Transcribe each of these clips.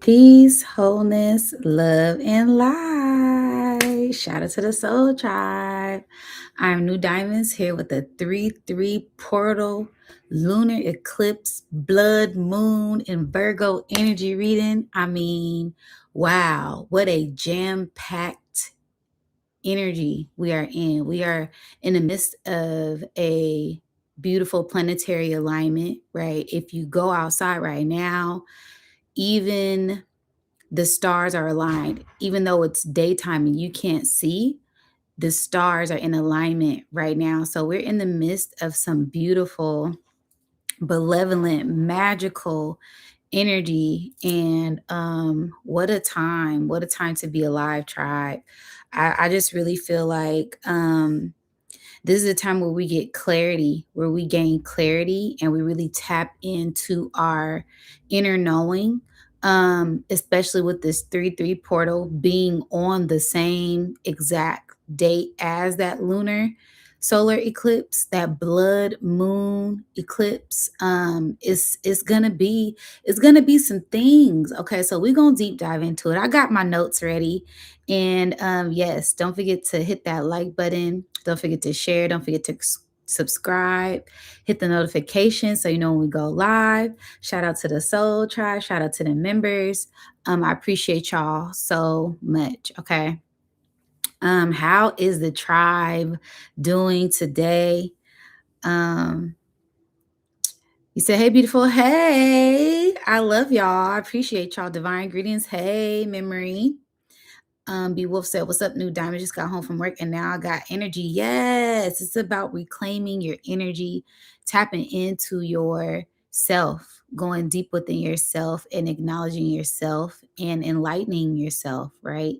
Peace, wholeness, love, and light. Shout out to the Soul Tribe. I'm Nudiamonds here with the 3-3 portal, lunar eclipse, blood moon, and Virgo energy reading. Wow, what a jam packed energy we are in. We are in the midst of a beautiful planetary alignment, right? If you go outside right now, even the stars are aligned. Even though it's daytime and you can't see, the stars are in alignment right now. So we're in the midst of some beautiful, benevolent, magical energy. And what a time to be alive, tribe. I just really feel like this is a time where we get clarity, where we gain clarity and we really tap into our inner knowing, especially with this 3-3 portal being on the same exact date as that lunar solar eclipse, that blood moon eclipse. It's gonna be some things. Okay, so we're gonna deep dive into it. I got my notes ready. And yes, don't forget to hit that like button. Don't forget to share. Don't forget to subscribe. Hit the notification so you know when we go live. Shout out to the Soul Tribe. Shout out to the members. I appreciate y'all so much. Okay. How is the tribe doing today? Um, you said, hey, beautiful. Hey, I love y'all. I appreciate y'all. Divine greetings. Hey, memory. B Wolf said, what's up, New Diamond? Just got home from work and now I got energy. Yes, it's about reclaiming your energy, tapping into your self, going deep within yourself and acknowledging yourself and enlightening yourself, right?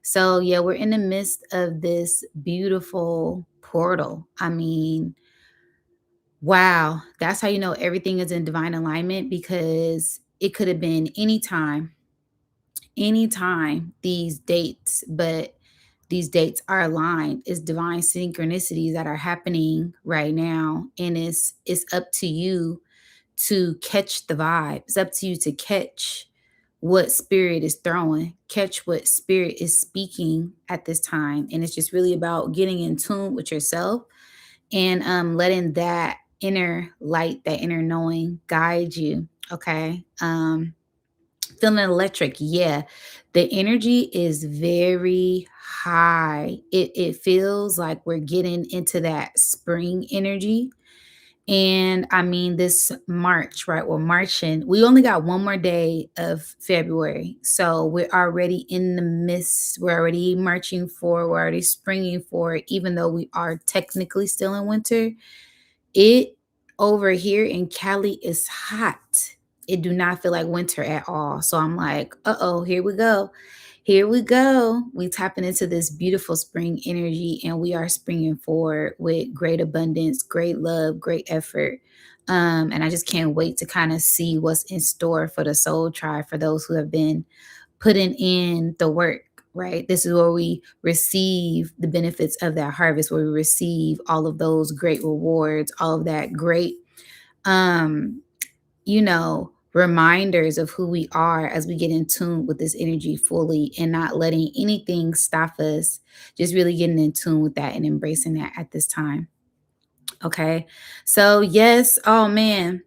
So, yeah, we're in the midst of this beautiful portal. Wow, that's how you know everything is in divine alignment because it could have been anytime these dates, but these dates are aligned. It's divine synchronicities that are happening right now. And it's up to you to catch the vibe. It's up to you to catch what spirit is throwing, catch what spirit is speaking at this time. And it's just really about getting in tune with yourself and letting that inner light, that inner knowing guide you. Okay. Feeling electric. Yeah. The energy is very high. It feels like we're getting into that spring energy. And this March, right? We're marching. We only got one more day of February. So we're already in the midst. We're already marching forward. We're already springing forward, even though we are technically still in winter. It over here in Cali is hot. It do not feel like winter at all. So I'm like, uh-oh, here we go. Here we go. We tapping into this beautiful spring energy and we are springing forward with great abundance, great love, great effort. And I just can't wait to kind of see what's in store for the Soul Tribe, for those who have been putting in the work, right? This is where we receive the benefits of that harvest, where we receive all of those great rewards, all of that great, um, reminders of who we are as we get in tune with this energy fully and not letting anything stop us, just really getting in tune with that and embracing that at this time. Okay. So, yes. Oh, man.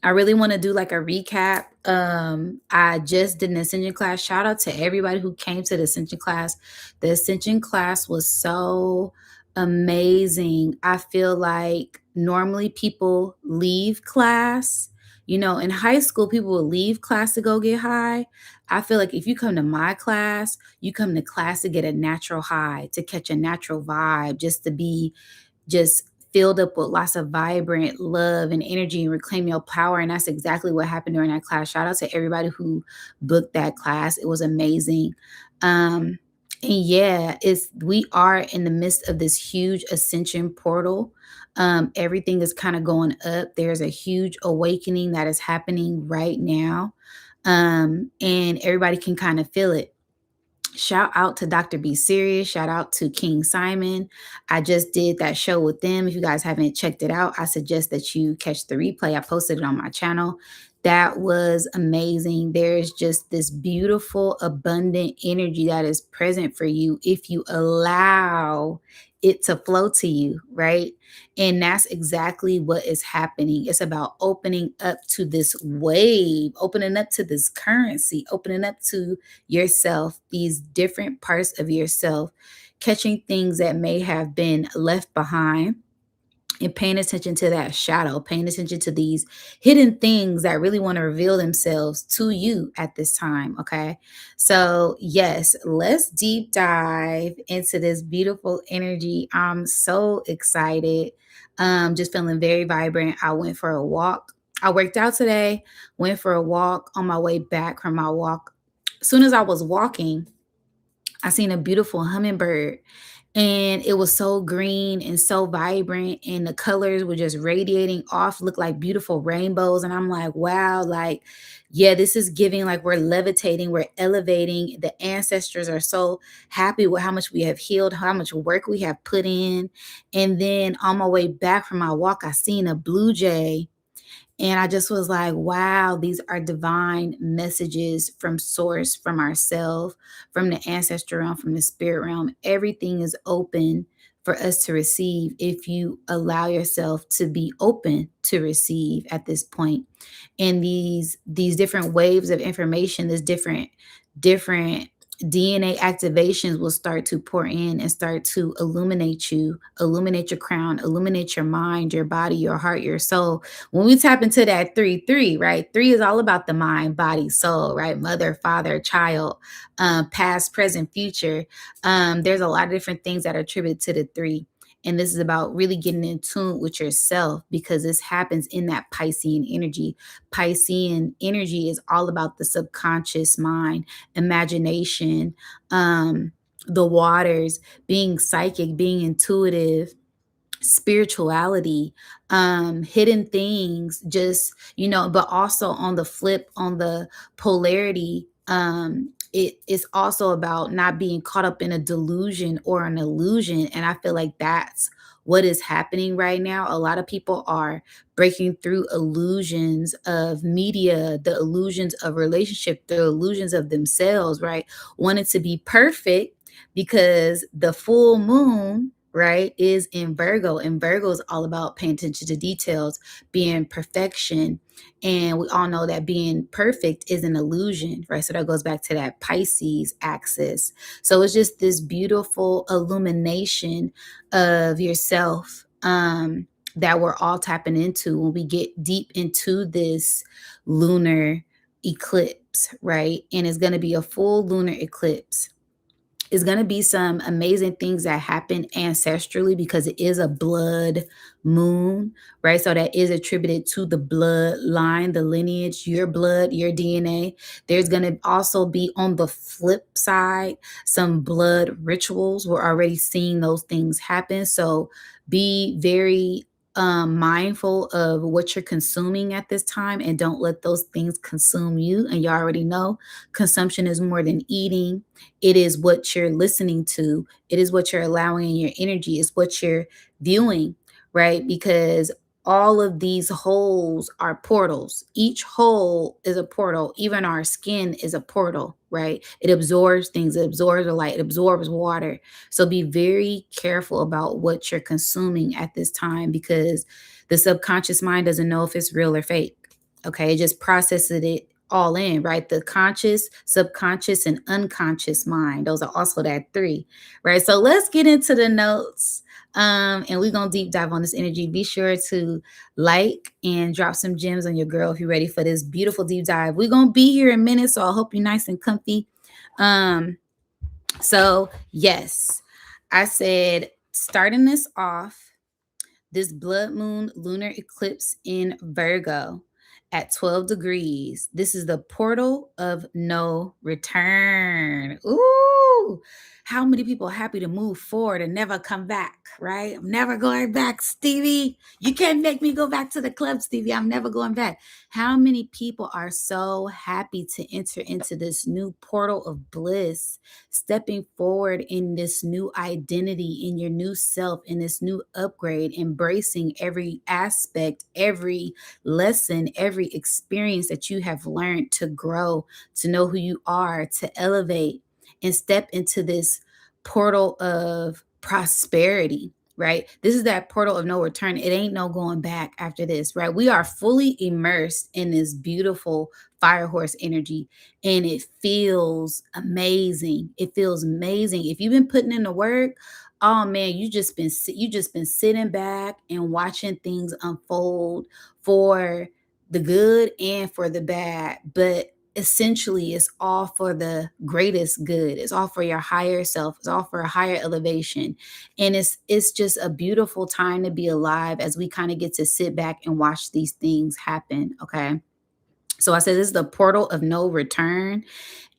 I really want to do like a recap. I just did an ascension class. Shout out to everybody who came to the ascension class. The ascension class was so amazing. I feel like normally people leave class. In high school, people will leave class to go get high. I feel like if you come to my class, you come to class to get a natural high, to catch a natural vibe, just to be just filled up with lots of vibrant love and energy and reclaim your power. And that's exactly what happened during that class. Shout out to everybody who booked that class. It was amazing. And yeah, we are in the midst of this huge ascension portal. Everything is kind of going up. There's a huge awakening that is happening right now. And everybody can kind of feel it. Shout out to Dr. Be Serious. Shout out to King Simon. I just did that show with them. If you guys haven't checked it out, I suggest that you catch the replay. I posted it on my channel. That was amazing. There's just this beautiful, abundant energy that is present for you if you allow it to flow to you, right? And that's exactly what is happening. It's about opening up to this wave, opening up to this currency, opening up to yourself, these different parts of yourself, catching things that may have been left behind, and paying attention to that shadow, paying attention to these hidden things that really want to reveal themselves to you at this time. Okay. So, yes, let's deep dive into this beautiful energy. I'm so excited. Just feeling very vibrant. I went for a walk. I worked out today, went for a walk on my way back from my walk. As soon as I was walking, I seen a beautiful hummingbird, and it was so green and so vibrant, and the colors were just radiating off, look like beautiful rainbows. And I'm like, wow, like, yeah, this is giving, like, we're levitating, we're elevating. The ancestors are so happy with how much we have healed, how much work we have put in. And then on my way back from my walk, I seen a blue jay, and I just was like, wow, these are divine messages from source, from ourselves, from the ancestor realm, from the spirit realm. Everything is open for us to receive if you allow yourself to be open to receive at this point. And these different waves of information, this different DNA activations will start to pour in and start to illuminate you, illuminate your crown, illuminate your mind, your body, your heart, your soul. When we tap into that 3 3, right? 3 is all about the mind, body, soul, right? Mother, father, child, past, present, future. There's a lot of different things that are attributed to the 3. And this is about really getting in tune with yourself, because this happens in that Piscean energy. Piscean energy is all about the subconscious mind, imagination, the waters, being psychic, being intuitive, spirituality, hidden things, just, but also on the flip, on the polarity, it is also about not being caught up in a delusion or an illusion. And I feel like that's what is happening right now. A lot of people are breaking through illusions of media, the illusions of relationship, the illusions of themselves, right? Wanting to be perfect, because the full moon, right, is in Virgo, and Virgo is all about paying attention to details, being perfection. And we all know that being perfect is an illusion, right? So that goes back to that Pisces axis. So it's just this beautiful illumination of yourself, that we're all tapping into when we get deep into this lunar eclipse, right? And it's going to be a full lunar eclipse. Is going to be some amazing things that happen ancestrally, because it is a blood moon, right? So that is attributed to the bloodline, the lineage, your blood, your DNA. There's going to also be, on the flip side, some blood rituals. We're already seeing those things happen. So be very mindful of what you're consuming at this time, and don't let those things consume you. And you already know consumption is more than eating. It is what you're listening to. It is what you're allowing in your energy. It's what you're viewing, right? Because all of these holes are portals. Each hole is a portal. Even our skin is a portal, right? It absorbs things. It absorbs the light. It absorbs water. So be very careful about what you're consuming at this time, because the subconscious mind doesn't know if it's real or fake. Okay. It just processes it all in, right? The conscious, subconscious, and unconscious mind. Those are also that 3, right? So let's get into the notes. And we're gonna deep dive on this energy. Be sure to like and drop some gems on your girl if you're ready for this beautiful deep dive. We're gonna be here in a minute, so I hope you're nice and comfy. So yes, I said, starting this off, this blood moon lunar eclipse in Virgo at 12 degrees. This is the portal of no return. Ooh, woo, how many people are happy to move forward and never come back, right? I'm never going back, Stevie. You can't make me go back to the club, Stevie. I'm never going back. How many people are so happy to enter into this new portal of bliss, stepping forward in this new identity, in your new self, in this new upgrade, embracing every aspect, every lesson, every experience that you have learned to grow, to know who you are, to elevate and step into this portal of prosperity, right? This is that portal of no return. It ain't no going back after this, right? We are fully immersed in this beautiful fire horse energy, and it feels amazing. It feels amazing. If you've been putting in the work, oh man, you just been sitting back and watching things unfold for the good and for the bad. But essentially it's all for the greatest good. It's all for your higher self. It's all for a higher elevation. And it's just a beautiful time to be alive as we kind of get to sit back and watch these things happen. Okay. So I said this is the portal of no return.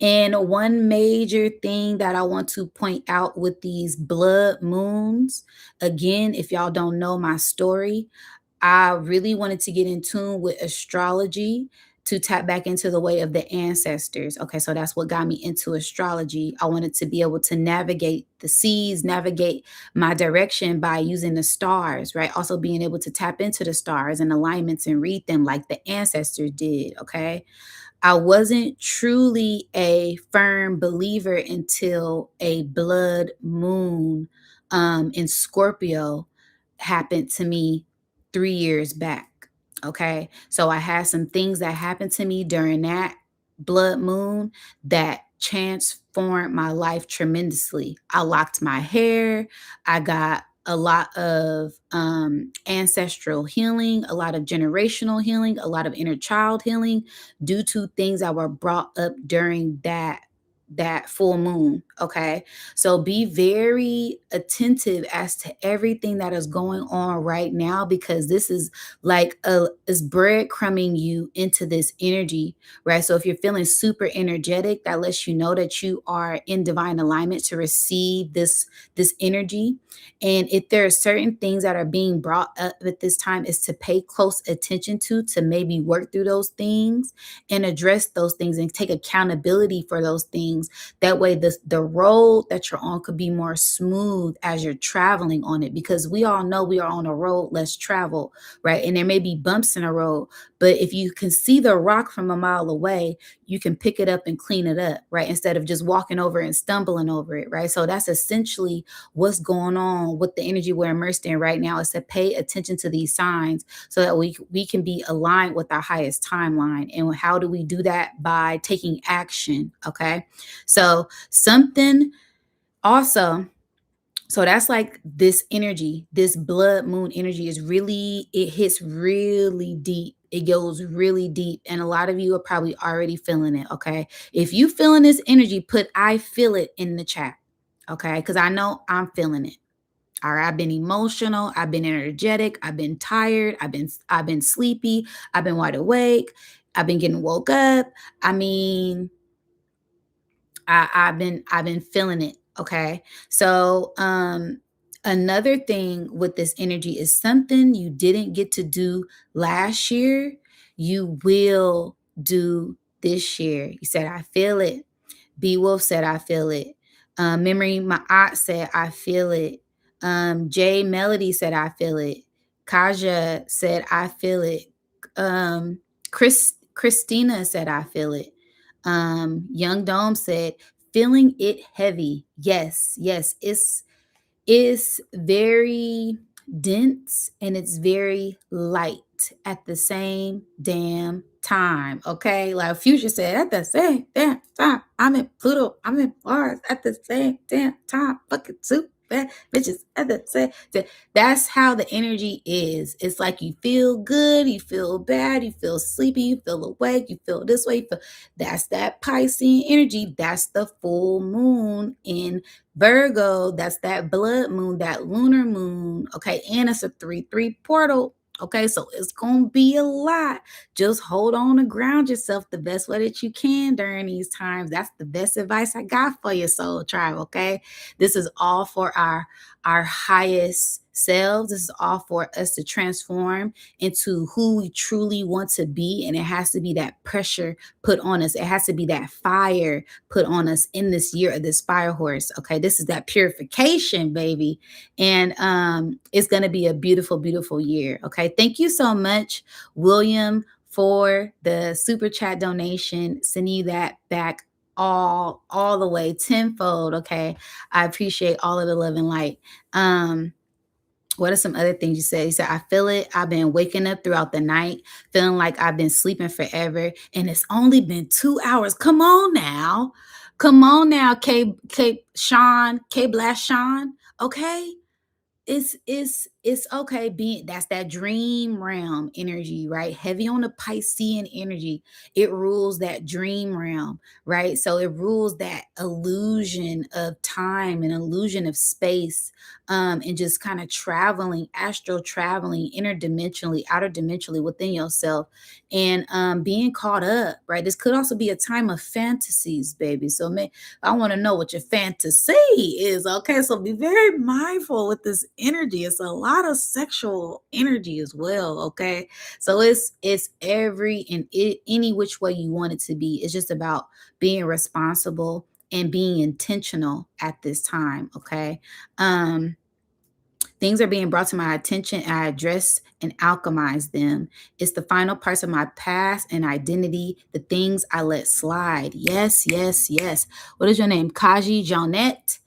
And one major thing that I want to point out with these blood moons, again, if y'all don't know my story, I really wanted to get in tune with astrology to tap back into the way of the ancestors. Okay, so that's what got me into astrology. I wanted to be able to navigate the seas, navigate my direction by using the stars, right? Also being able to tap into the stars and alignments and read them like the ancestors did. Okay. I wasn't truly a firm believer until a blood moon in Scorpio happened to me 3 years back. Okay. So I had some things that happened to me during that blood moon that transformed my life tremendously. I locked my hair. I got a lot of ancestral healing, a lot of generational healing, a lot of inner child healing due to things that were brought up during that full moon. Okay. So be very attentive as to everything that is going on right now, because this is like a is breadcrumbing you into this energy, right? So if you're feeling super energetic, that lets you know that you are in divine alignment to receive this energy. And if there are certain things that are being brought up at this time, is to pay close attention to maybe work through those things and address those things and take accountability for those things. That way the road that you're on could be more smooth as you're traveling on it, because we all know we are on a road less traveled, right? And there may be bumps in the road, but if you can see the rock from a mile away, you can pick it up and clean it up, right? Instead of just walking over and stumbling over it, right? So that's essentially what's going on with the energy we're immersed in right now, is to pay attention to these signs so that we can be aligned with our highest timeline. And how do we do that? By taking action. Okay. So something also, so that's like this energy, this blood moon energy is really, it hits really deep. It goes really deep. And a lot of you are probably already feeling it. Okay. If you feeling this energy, put I feel it in the chat. Okay. Because I know I'm feeling it. All right, I've been emotional, I've been energetic, I've been tired, I've been sleepy, I've been wide awake, I've been getting woke up. I mean, I've been feeling it. Okay. So another thing with this energy is something you didn't get to do last year, you will do this year. You said I feel it. B Wolf said, I feel it. Memory, my aunt said, I feel it. Jay Melody said, I feel it. Kaja said, I feel it. Christina said, I feel it. Young Dome said, feeling it heavy. Yes, yes, it's very dense and it's very light at the same damn time. Okay. Like Future said, at the same damn time. I'm in Pluto. I'm in Mars at the same damn time. Fucking soup. Bad bitches at the same time. That's how the energy is. It's like you feel good, you feel bad, you feel sleepy, you feel awake, you feel this way. That's that Piscean energy. That's the full moon in Virgo. That's that blood moon, that lunar moon. Okay. And it's a 3-3 portal. Okay, so it's gonna be a lot. Just hold on and ground yourself the best way that you can during these times. That's the best advice I got for your soul tribe. Okay, this is all for our highest selves. This is all for us to transform into who we truly want to be, and it has to be that pressure put on us. It has to be that fire put on us in this year of this fire horse. Okay, this is that purification, baby, and it's going to be a beautiful, beautiful year. Okay, thank you so much, William, for the super chat donation. Sending you that back all the way tenfold. Okay, I appreciate all of the love and light. What are some other things you said? You said, I feel it. I've been waking up throughout the night, feeling like I've been sleeping forever. And it's only been 2 hours. Come on now. Come on now, K Blast Sean. Okay, it's okay being, that's that dream realm energy, right? Heavy on the Piscean energy. It rules that dream realm, right? So it rules that illusion of time and illusion of space, and just kind of traveling, astral traveling interdimensionally, outer dimensionally within yourself, and being caught up, right? This could also be a time of fantasies, baby. So I want to know what your fantasy is. Okay, so be very mindful with this energy. It's a lot of sexual energy as well. Okay, so it's every and any which way you want it to be. It's just about being responsible and being intentional at this time. Okay, um, things are being brought to my attention, and I address and alchemize them. It's the final parts of my past and identity, the things I let slide. Yes, yes, yes. What is your name? Kaji Jonette.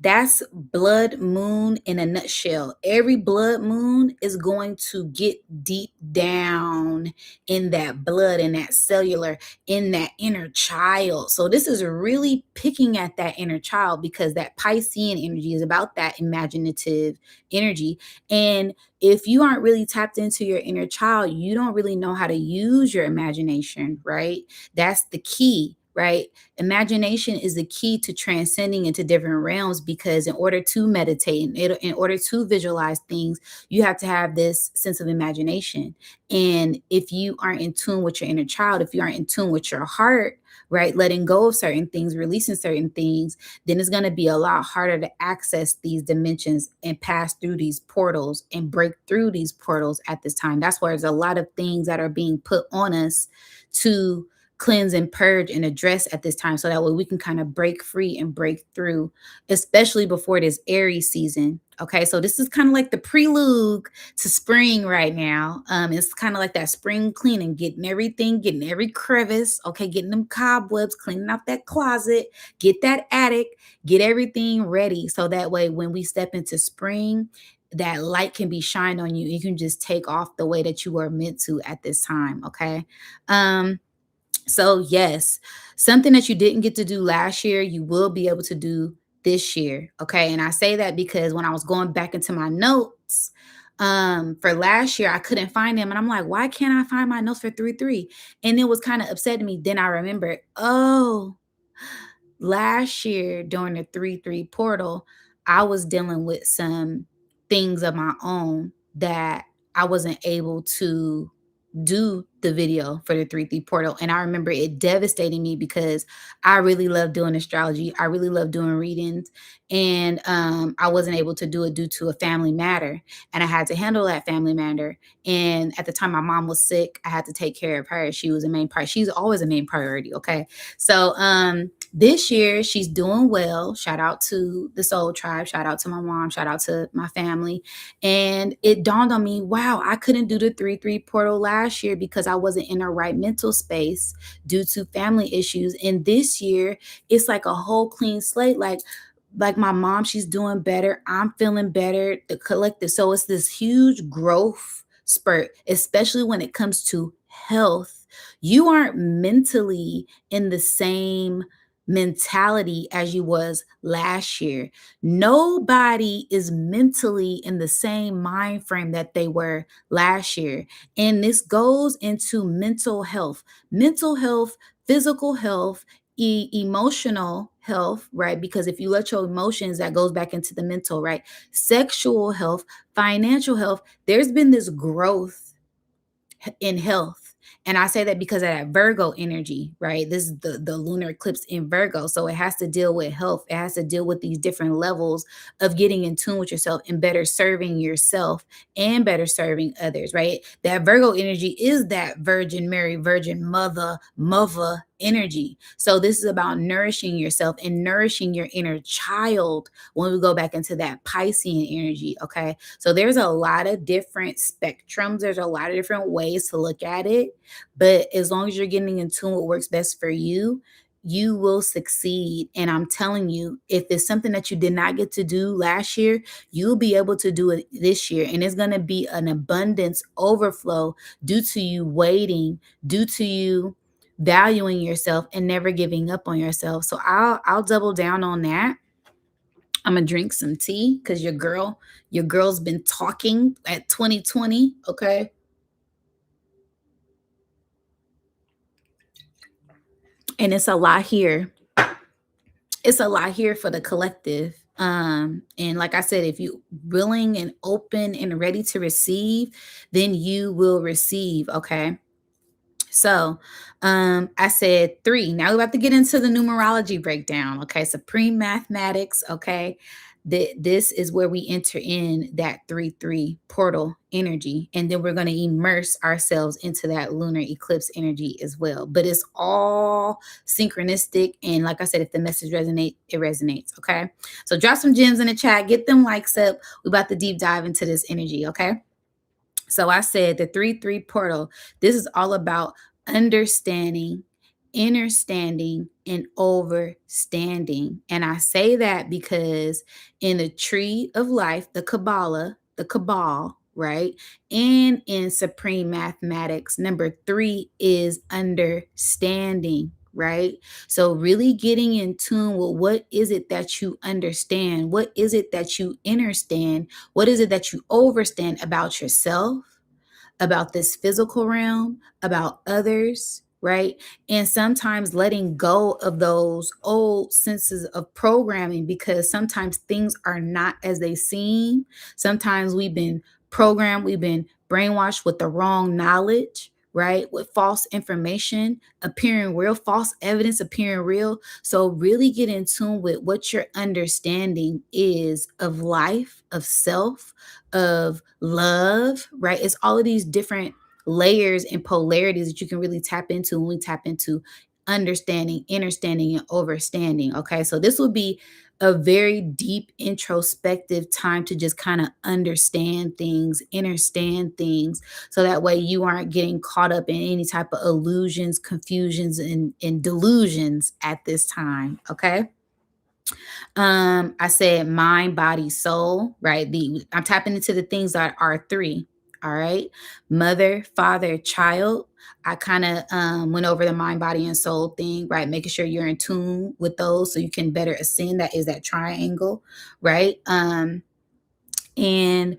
That's blood moon in a nutshell. Every blood moon is going to get deep down in that blood, in that cellular, in that inner child. So this is really picking at that inner child, because that Piscean energy is about that imaginative energy. And if you aren't really tapped into your inner child, you don't really know how to use your imagination, right? That's the key, right? Imagination is the key to transcending into different realms, because in order to meditate, in order to visualize things, you have to have this sense of imagination. And if you aren't in tune with your inner child, if you aren't in tune with your heart, right, letting go of certain things, releasing certain things, then it's going to be a lot harder to access these dimensions and pass through these portals and break through these portals at this time. That's why there's a lot of things that are being put on us to cleanse and purge and address at this time, so that way we can kind of break free and break through, especially before this Aries season. Okay, so this is kind of like the prelude to spring right now. It's kind of like that spring cleaning, getting everything, getting every crevice, okay, getting them cobwebs, cleaning out that closet, get that attic, get everything ready, so that way when we step into spring, that light can be shined on you. You can just take off the way that you were meant to at this time. Okay. um so, yes, something that you didn't get to do last year, you will be able to do this year. Okay. And I say that because when I was going back into my notes, for last year, I couldn't find them. And I'm like, why can't I find my notes for 3-3? And it was kind of upsetting me. Then I remembered, oh, last year during the 3-3 portal, I was dealing with some things of my own that I wasn't able to do the video for the 3-3 portal. And I remember it devastating me, because I really love doing astrology. I really love doing readings. And I wasn't able to do it due to a family matter. And I had to handle that family matter. And at the time my mom was sick, I had to take care of her. She was a main part. She's always a main priority. Okay. So this year she's doing well. Shout out to the soul tribe. Shout out to my mom. Shout out to my family. And it dawned on me, wow, I couldn't do the 3-3 portal last year because I wasn't in the right mental space due to family issues. And this year, it's like a whole clean slate. Like my mom, she's doing better. I'm feeling better. The collective. So it's this huge growth spurt, especially when it comes to health. You aren't mentally in the same mentality as you was last year. Nobody is mentally in the same mind frame that they were last year. And this goes into mental health, physical health, emotional health, right? Because if you let your emotions, that goes back into the mental, right? Sexual health, financial health, there's been this growth in health. And I say that because of that Virgo energy, right? This is the lunar eclipse in Virgo. So it has to deal with health. It has to deal with these different levels of getting in tune with yourself and better serving yourself and better serving others, right? That Virgo energy is that Virgin Mary, Virgin Mother energy. So this is about nourishing yourself and nourishing your inner child when we go back into that Piscean energy, okay? So there's a lot of different spectrums. There's a lot of different ways to look at it. But as long as you're getting in tune what works best for you, you will succeed. And I'm telling you, if it's something that you did not get to do last year, you'll be able to do it this year. And it's going to be an abundance overflow due to you waiting, due to you valuing yourself and never giving up on yourself. So I'll double down on that. I'm gonna drink some tea because your girl's been talking at 2020. Okay. And it's a lot here. It's a lot here for the collective. And like I said, if you willing and open and ready to receive, then you will receive. Okay. So I said three. Now we're about to get into the numerology breakdown. Okay. Supreme mathematics. Okay. This is where we enter in that 3-3 portal energy. And then we're going to immerse ourselves into that lunar eclipse energy as well. But it's all synchronistic. And like I said, if the message resonates, it resonates. Okay. So drop some gems in the chat, get them likes up. We're about to deep dive into this energy. Okay. So I said the 3-3 portal, this is all about understanding, understanding, and overstanding. And I say that because in the tree of life, the Kabbalah, the Cabal, right? And in supreme mathematics, number 3 is understanding, right? So really getting in tune with what is it that you understand? What is it that you understand? What is it that you overstand about yourself, about this physical realm, about others, right? And sometimes letting go of those old senses of programming because sometimes things are not as they seem. Sometimes we've been programmed, we've been brainwashed with the wrong knowledge. Right, with false information appearing real, false evidence appearing real. So, really get in tune with what your understanding is of life, of self, of love, right? It's all of these different layers and polarities that you can really tap into when we tap into understanding, understanding, and overstanding. Okay. So this will be a very deep introspective time to just kind of understand things, understand things, so that way you aren't getting caught up in any type of illusions, confusions, and delusions at this time. Okay. I said mind, body, soul, right? I'm tapping into the things that are three. All right. Mother, father, child. I kind of went over the mind, body, and soul thing, right? Making sure you're in tune with those so you can better ascend. That is that triangle, right? And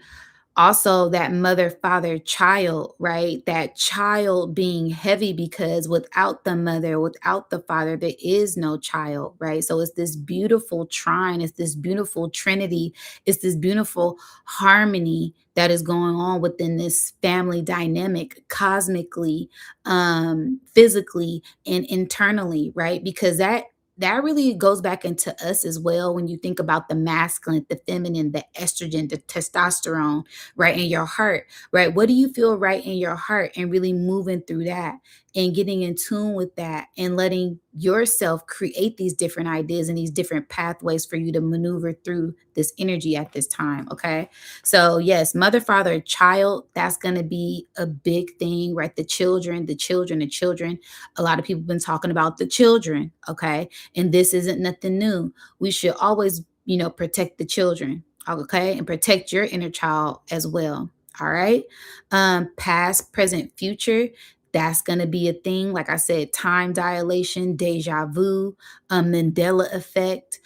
also that mother, father, child, right? That child being heavy because without the mother, without the father, there is no child, right? So it's this beautiful trine, it's this beautiful trinity, it's this beautiful harmony that is going on within this family dynamic cosmically, physically, and internally, right? Because that really goes back into us as well when you think about the masculine, the feminine, the estrogen, the testosterone, right in your heart, right? What do you feel right in your heart? And really moving through that and getting in tune with that and letting yourself create these different ideas and these different pathways for you to maneuver through this energy at this time. Okay. So, yes, mother, father, child, that's going to be a big thing, right? The children, the children, the children. A lot of people have been talking about the children. Okay. And this isn't nothing new. We should always, protect the children. Okay. And protect your inner child as well. All right. Past, present, future. That's going to be a thing. Like I said, time dilation, deja vu, Mandela effect,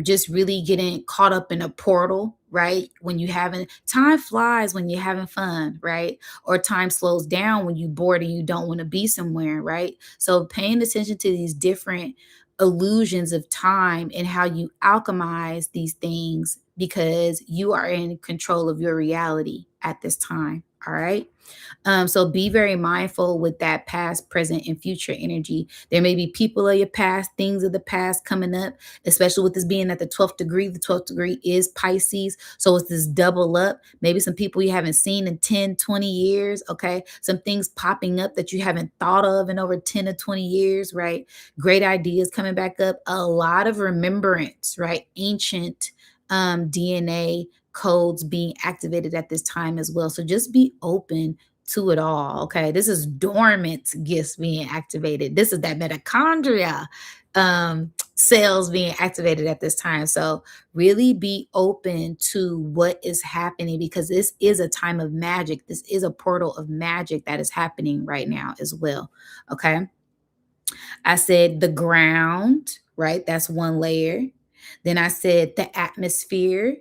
just really getting caught up in a portal, right? When you having time flies when you're having fun, right? Or time slows down when you're bored and you don't want to be somewhere, right? So paying attention to these different illusions of time and how you alchemize these things because you are in control of your reality at this time. All right. So be very mindful with that past, present, and future energy. There may be people of your past, things of the past coming up, especially with this being at the 12th degree. The 12th degree is Pisces. So it's this double up. Maybe some people you haven't seen in 10, 20 years. Okay. Some things popping up that you haven't thought of in over 10 or 20 years, right? Great ideas coming back up. A lot of remembrance, right? Ancient DNA codes being activated at this time as well. So just be open to it all. Okay. This is dormant gifts being activated. This is that mitochondria cells being activated at this time. So really be open to what is happening because this is a time of magic. This is a portal of magic that is happening right now as well. Okay. I said the ground, right? That's one layer. Then I said the atmosphere,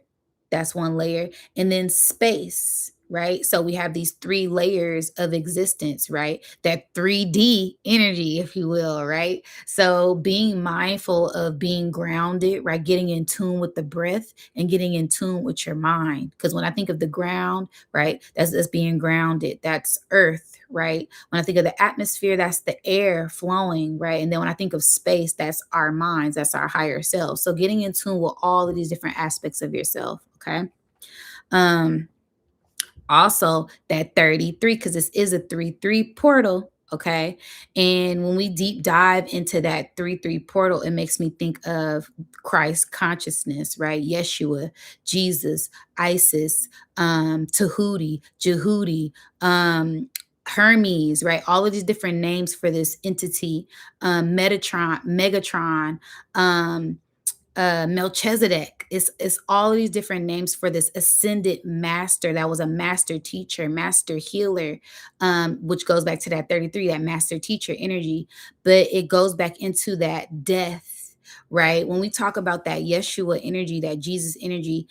that's one layer. And then space, right? So we have these three layers of existence, right? That 3D energy, if you will, right? So being mindful of being grounded, right? Getting in tune with the breath and getting in tune with your mind. Because when I think of the ground, right, that's being grounded. That's earth, right? When I think of the atmosphere, that's the air flowing, right? And then when I think of space, that's our minds, that's our higher self. So getting in tune with all of these different aspects of yourself, okay? Um, Also that 33, because this is a 3-3 portal. Okay. And when we deep dive into that 3-3 portal, it makes me think of Christ consciousness, right? Yeshua, Jesus, Isis, Tahuti, Jehudi, Hermes, right? All of these different names for this entity, Megatron, um, Melchizedek. It's all of these different names for this ascended master that was a master teacher, master healer, which goes back to that 33, that master teacher energy. But it goes back into that death, right? When we talk about that Yeshua energy, that Jesus energy,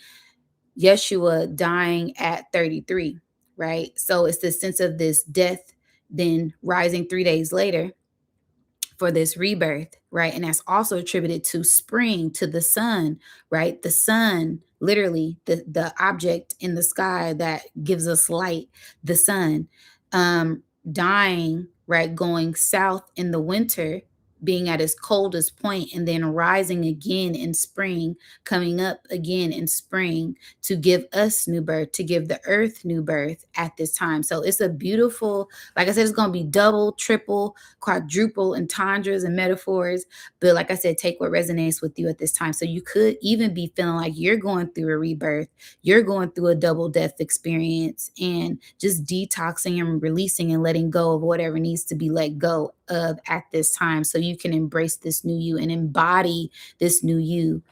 Yeshua dying at 33, right? So it's the sense of this death, then rising 3 days later for this rebirth, right? And that's also attributed to spring, to the sun, right? The sun, literally the object in the sky that gives us light, the sun, dying, right? Going south in the winter, being at its coldest point, and then rising again in spring, coming up again in spring to give us new birth, to give the earth new birth at this time. So it's a beautiful, like I said, it's going to be double, triple, quadruple entendres and metaphors. But like I said, take what resonates with you at this time. So you could even be feeling like you're going through a rebirth, you're going through a double death experience, and just detoxing and releasing and letting go of whatever needs to be let go of at this time so you can embrace this new you and embody this new you,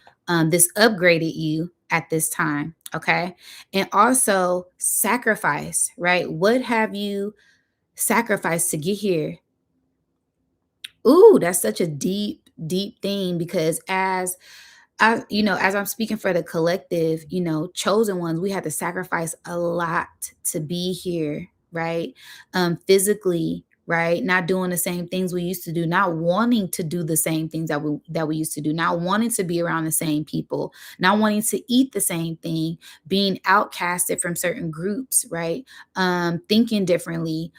this upgraded you at this time. Okay. And also sacrifice, right? What have you sacrificed to get here? Ooh, that's such a deep, deep thing because as I'm speaking for the collective, chosen ones, we had to sacrifice a lot to be here, right? Physically, right? Not doing the same things we used to do, not wanting to do the same things that we used to do, not wanting to be around the same people, not wanting to eat the same thing, being outcasted from certain groups, right? Thinking differently,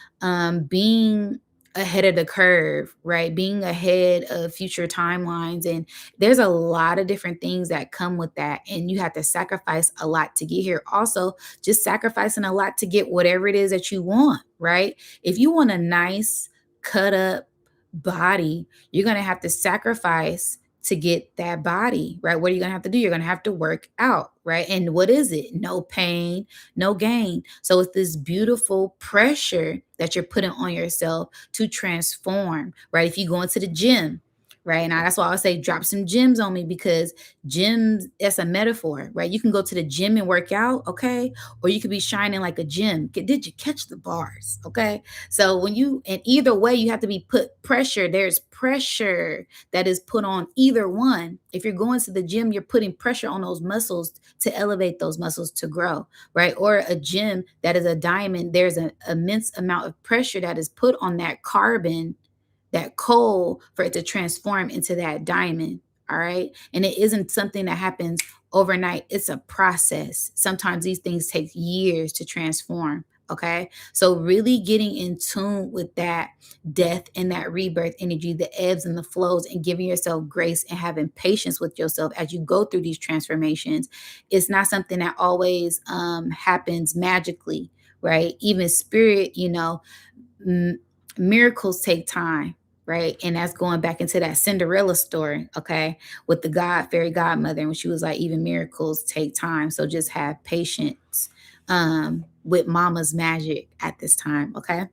being ahead of the curve, right? Being ahead of future timelines. And there's a lot of different things that come with that. And you have to sacrifice a lot to get here. Also, just sacrificing a lot to get whatever it is that you want, right? If you want a nice, cut up body, you're going to have to sacrifice to get that body, right? What are you going to have to do? You're going to have to work out, right? And what is it? No pain, no gain. So it's this beautiful pressure that you're putting on yourself to transform, right? If you go into the gym, right? And that's why I would say drop some gyms on me because gyms, that's a metaphor, right? You can go to the gym and work out, okay? Or you could be shining like a gym. Did you catch the bars? Okay. So and either way, you have to be put pressure. There's pressure that is put on either one. If you're going to the gym, you're putting pressure on those muscles to elevate those muscles to grow, right? Or a gym that is a diamond, there's an immense amount of pressure that is put on that carbon, that coal for it to transform into that diamond. All right. And it isn't something that happens overnight, it's a process. Sometimes these things take years to transform. Okay. So, really getting in tune with that death and that rebirth energy, the ebbs and the flows, and giving yourself grace and having patience with yourself as you go through these transformations. It's not something that always happens magically, right? Even spirit, m- miracles take time, right? And that's going back into that Cinderella story, okay, with the fairy godmother, and she was like, even miracles take time. So just have patience with mama's magic at this time, okay?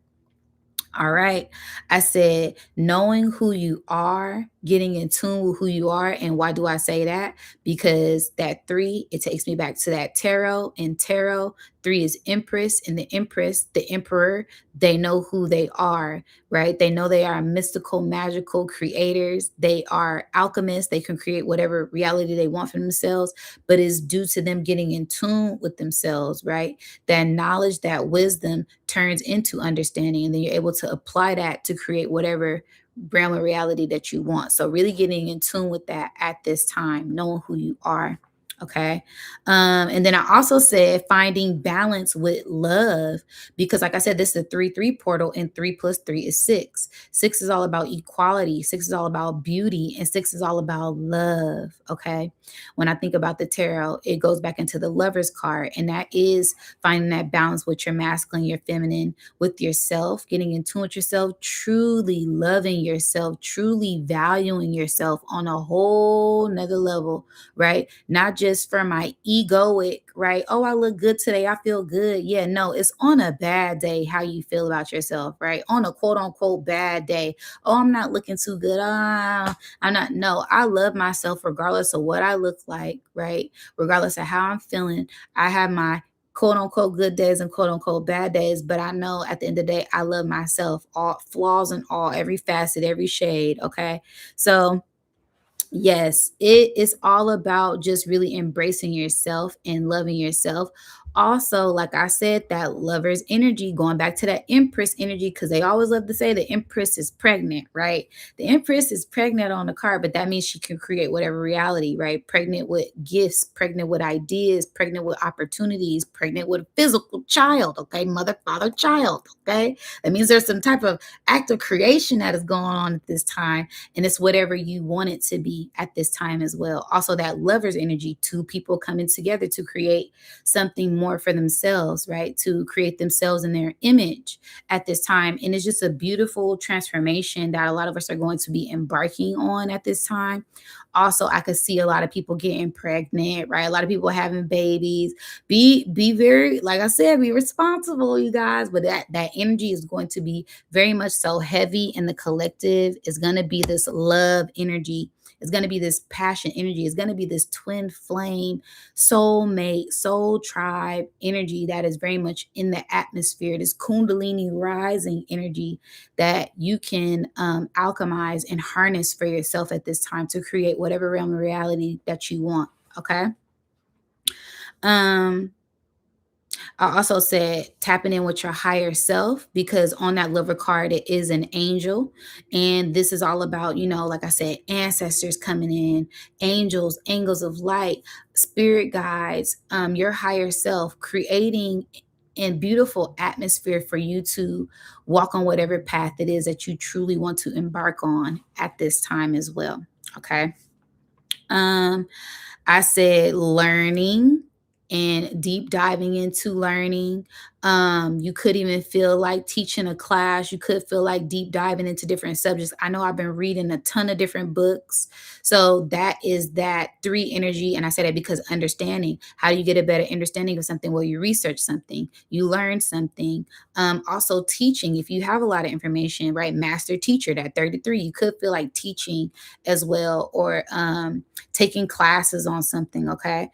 All right. I said, knowing who you are, getting in tune with who you are. And why do I say that? Because that three, it takes me back to that tarot. And tarot, three is Empress. And the Empress, the Emperor, they know who they are, right? They know they are mystical, magical creators. They are alchemists. They can create whatever reality they want for themselves, but it's due to them getting in tune with themselves, right? That knowledge, that wisdom turns into understanding, and then you're able to apply that to create whatever realm of reality that you want. So really getting in tune with that at this time, knowing who you are. Okay. And then I also said finding balance with love, because like I said, this is a 3-3 portal, and 3 + 3 is 6. 6 is all about equality, 6 is all about beauty, and 6 is all about love. Okay. When I think about the tarot, it goes back into the lover's card, and that is finding that balance with your masculine, your feminine, with yourself, getting in tune with yourself, truly loving yourself, truly valuing yourself on a whole nother level, right? Not just for my egoic, right? Oh, I look good today. I feel good. Yeah, no, it's on a bad day how you feel about yourself, right? On a quote unquote bad day. Oh, I'm not looking too good. I'm not. No, I love myself regardless of what I look like, right? Regardless of how I'm feeling. I have my quote unquote good days and quote unquote bad days, but I know at the end of the day, I love myself, all flaws and all, every facet, every shade. Okay. So, yes, it is all about just really embracing yourself and loving yourself. Also, like I said, that lover's energy, going back to that Empress energy, because they always love to say the Empress is pregnant, right? The Empress is pregnant on the card, but that means she can create whatever reality, right? Pregnant with gifts, pregnant with ideas, pregnant with opportunities, pregnant with a physical child, okay? Mother, father, child, okay? That means there's some type of act of creation that is going on at this time, and it's whatever you want it to be at this time as well. Also, that lover's energy, two people coming together to create something more for themselves, right? To create themselves in their image at this time. And it's just a beautiful transformation that a lot of us are going to be embarking on at this time. Also, I could see a lot of people getting pregnant, right? A lot of people having babies. Be very, like I said, be responsible, you guys. But that energy is going to be very much so heavy, and the collective is going to be this love energy. It's going to be this passion energy. It's going to be this twin flame, soulmate, soul tribe energy that is very much in the atmosphere. This Kundalini rising energy that you can alchemize and harness for yourself at this time to create whatever realm of reality that you want. Okay. Um, I also said tapping in with your higher self, because on that liver card, it is an angel. And this is all about, like I said, ancestors coming in, angels of light, spirit guides, your higher self creating and beautiful atmosphere for you to walk on whatever path it is that you truly want to embark on at this time as well. Okay. Um, I said learning and deep diving into learning. You could even feel like teaching a class. You could feel like deep diving into different subjects. I know I've been reading a ton of different books. So that is that three energy. And I say that because understanding. How do you get a better understanding of something? Well, you research something, you learn something. Also teaching, if you have a lot of information, right? Master teacher, that 33, you could feel like teaching as well, or taking classes on something. Okay.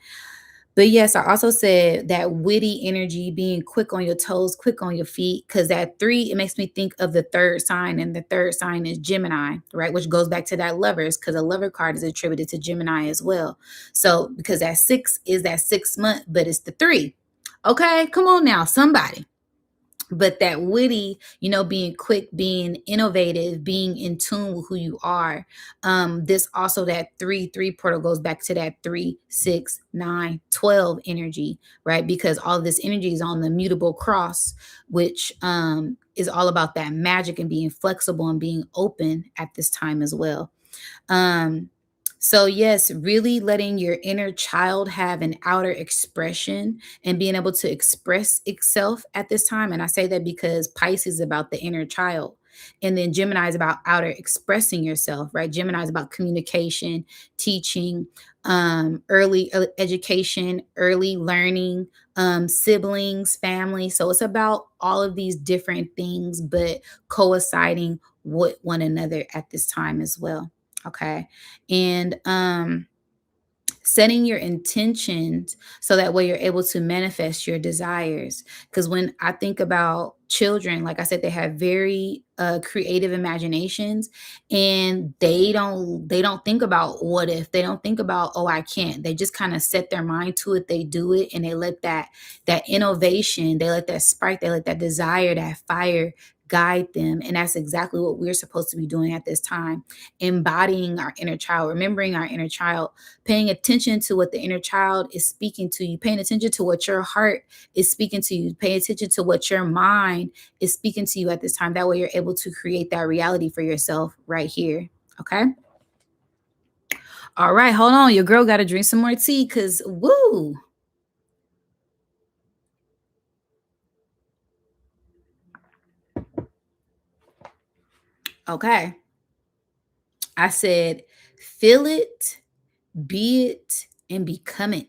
But yes, I also said that witty energy, being quick on your toes, quick on your feet, because that three, it makes me think of the third sign, and the third sign is Gemini, right? Which goes back to that lovers, because a lover card is attributed to Gemini as well. So because that 6 is that 6 month, but it's the three. Okay, come on now, somebody. But that witty, being quick, being innovative, being in tune with who you are. This also, that 3 3 portal goes back to that 3 6 9 12 energy, right? Because all of this energy is on the mutable cross, which is all about that magic and being flexible and being open at this time as well. um, so yes, really letting your inner child have an outer expression and being able to express itself at this time. And I say that because Pisces is about the inner child. And then Gemini is about outer expressing yourself, right? Gemini is about communication, teaching, early education, early learning, siblings, family. So it's about all of these different things, but coinciding with one another at this time as well. Okay. And setting your intentions so that way you're able to manifest your desires. Because when I think about children, like I said, they have very creative imaginations, and they don't think about what if, they don't think about, oh, I can't. They just kind of set their mind to it, they do it, and they let that innovation, they let that spark, they let that desire, that fire guide them. And that's exactly what we're supposed to be doing at this time, embodying our inner child, remembering our inner child, paying attention to what the inner child is speaking to you, paying attention to what your heart is speaking to you, paying attention to what your mind is speaking to you at this time. That way you're able to create that reality for yourself right here. Okay. All right. Hold on. Your girl got to drink some more tea because, woo. Okay. I said, feel it, be it, and become it.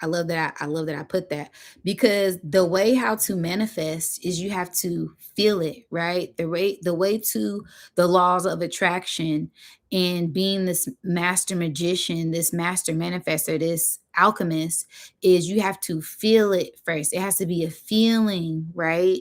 I love that. I love that I put that, because the way how to manifest is you have to feel it, right? The way to the laws of attraction and being this master magician, this master manifester, this alchemist, is you have to feel it first. It has to be a feeling, right?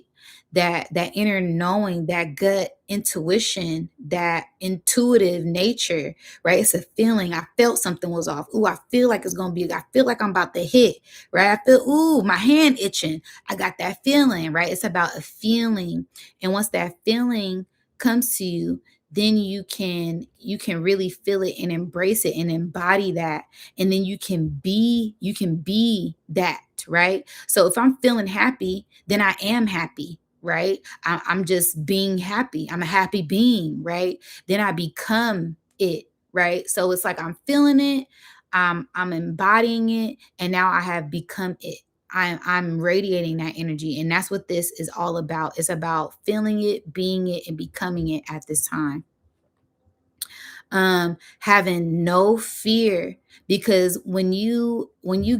That inner knowing, that gut intuition, that intuitive nature, right? It's a feeling. I felt something was off. Ooh, I feel like it's gonna be, I feel like I'm about to hit, right? I feel, ooh, my hand itching. I got that feeling, right? It's about a feeling. And once that feeling comes to you, then you can really feel it and embrace it and embody that. And then you can be that, right? So if I'm feeling happy, then I am happy, right? I'm just being happy. I'm a happy being, right? Then I become it, right? So it's like I'm feeling it, I'm embodying it, and now I have become it. I'm radiating that energy, and that's what this is all about. It's about feeling it, being it, and becoming it at this time. Having no fear, because when you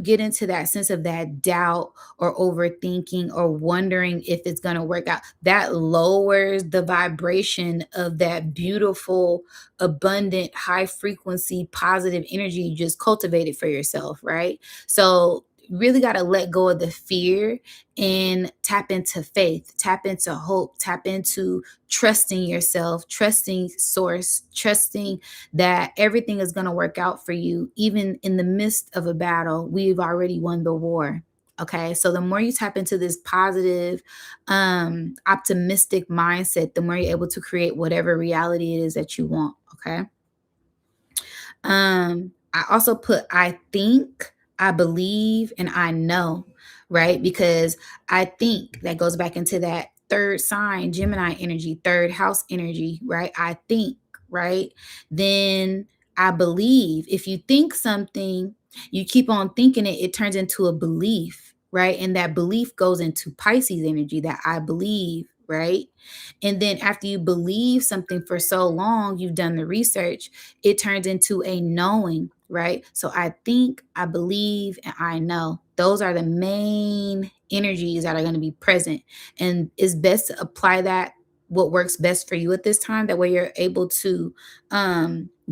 get into that sense of that doubt or overthinking or wondering if it's going to work out, that lowers the vibration of that beautiful, abundant, high frequency positive energy you just cultivated for yourself, right? So really got to let go of the fear and tap into faith, tap into hope, tap into trusting yourself, trusting source, trusting that everything is going to work out for you. Even in the midst of a battle, we've already won the war. Okay. So the more you tap into this positive, optimistic mindset, the more you're able to create whatever reality it is that you want. Okay. I also put I think, I believe, and I know, right? Because I think that goes back into that third sign, Gemini energy, third house energy, right? I think, right? Then I believe. If you think something, you keep on thinking it, it turns into a belief, right? And that belief goes into Pisces energy, that I believe, right? And then after you believe something for so long, you've done the research, it turns into a knowing, right? So I think, I believe, and I know. Those are the main energies that are going to be present. And it's best to apply that, what works best for you at this time. That way you're able to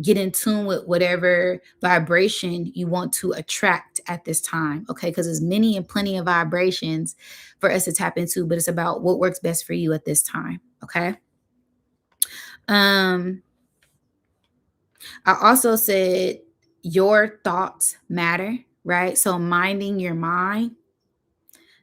get in tune with whatever vibration you want to attract at this time. Okay. Because there's many and plenty of vibrations for us to tap into, but it's about what works best for you at this time. Okay. Um, I also said your thoughts matter, right? So minding your mind,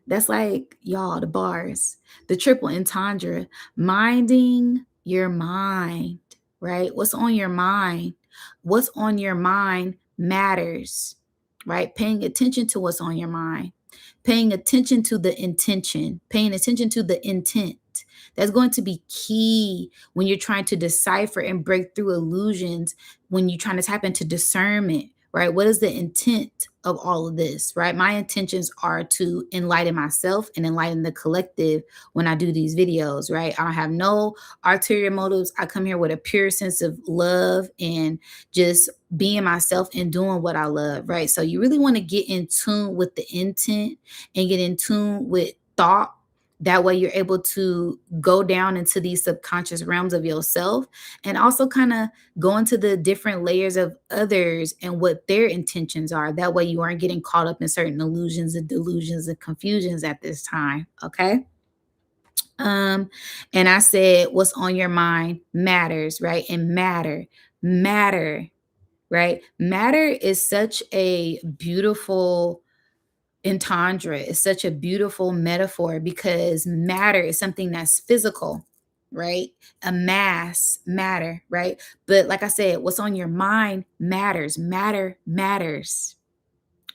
That's like, y'all, the bars, the triple entendre, minding your mind, right? What's on your mind? What's on your mind matters, right? Paying attention to what's on your mind, paying attention to the intention, paying attention to the intent. That's going to be key when you're trying to decipher and break through illusions, when you're trying to tap into discernment, right? What is the intent of all of this, right? My intentions are to enlighten myself and enlighten the collective when I do these videos, right? I don't have no ulterior motives. I come here with a pure sense of love and just being myself and doing what I love, right? So you really want to get in tune with the intent and get in tune with thought. That way you're able to go down into these subconscious realms of yourself and also kind of go into the different layers of others and what their intentions are. That way you aren't getting caught up in certain illusions and delusions and confusions at this time. Okay. Um, and I said, what's on your mind matters, right? And matter, right? Matter is such a beautiful entendre. It's such a beautiful metaphor because matter is something that's physical, right? A mass, matter, right? But like I said, what's on your mind matters. Matter matters.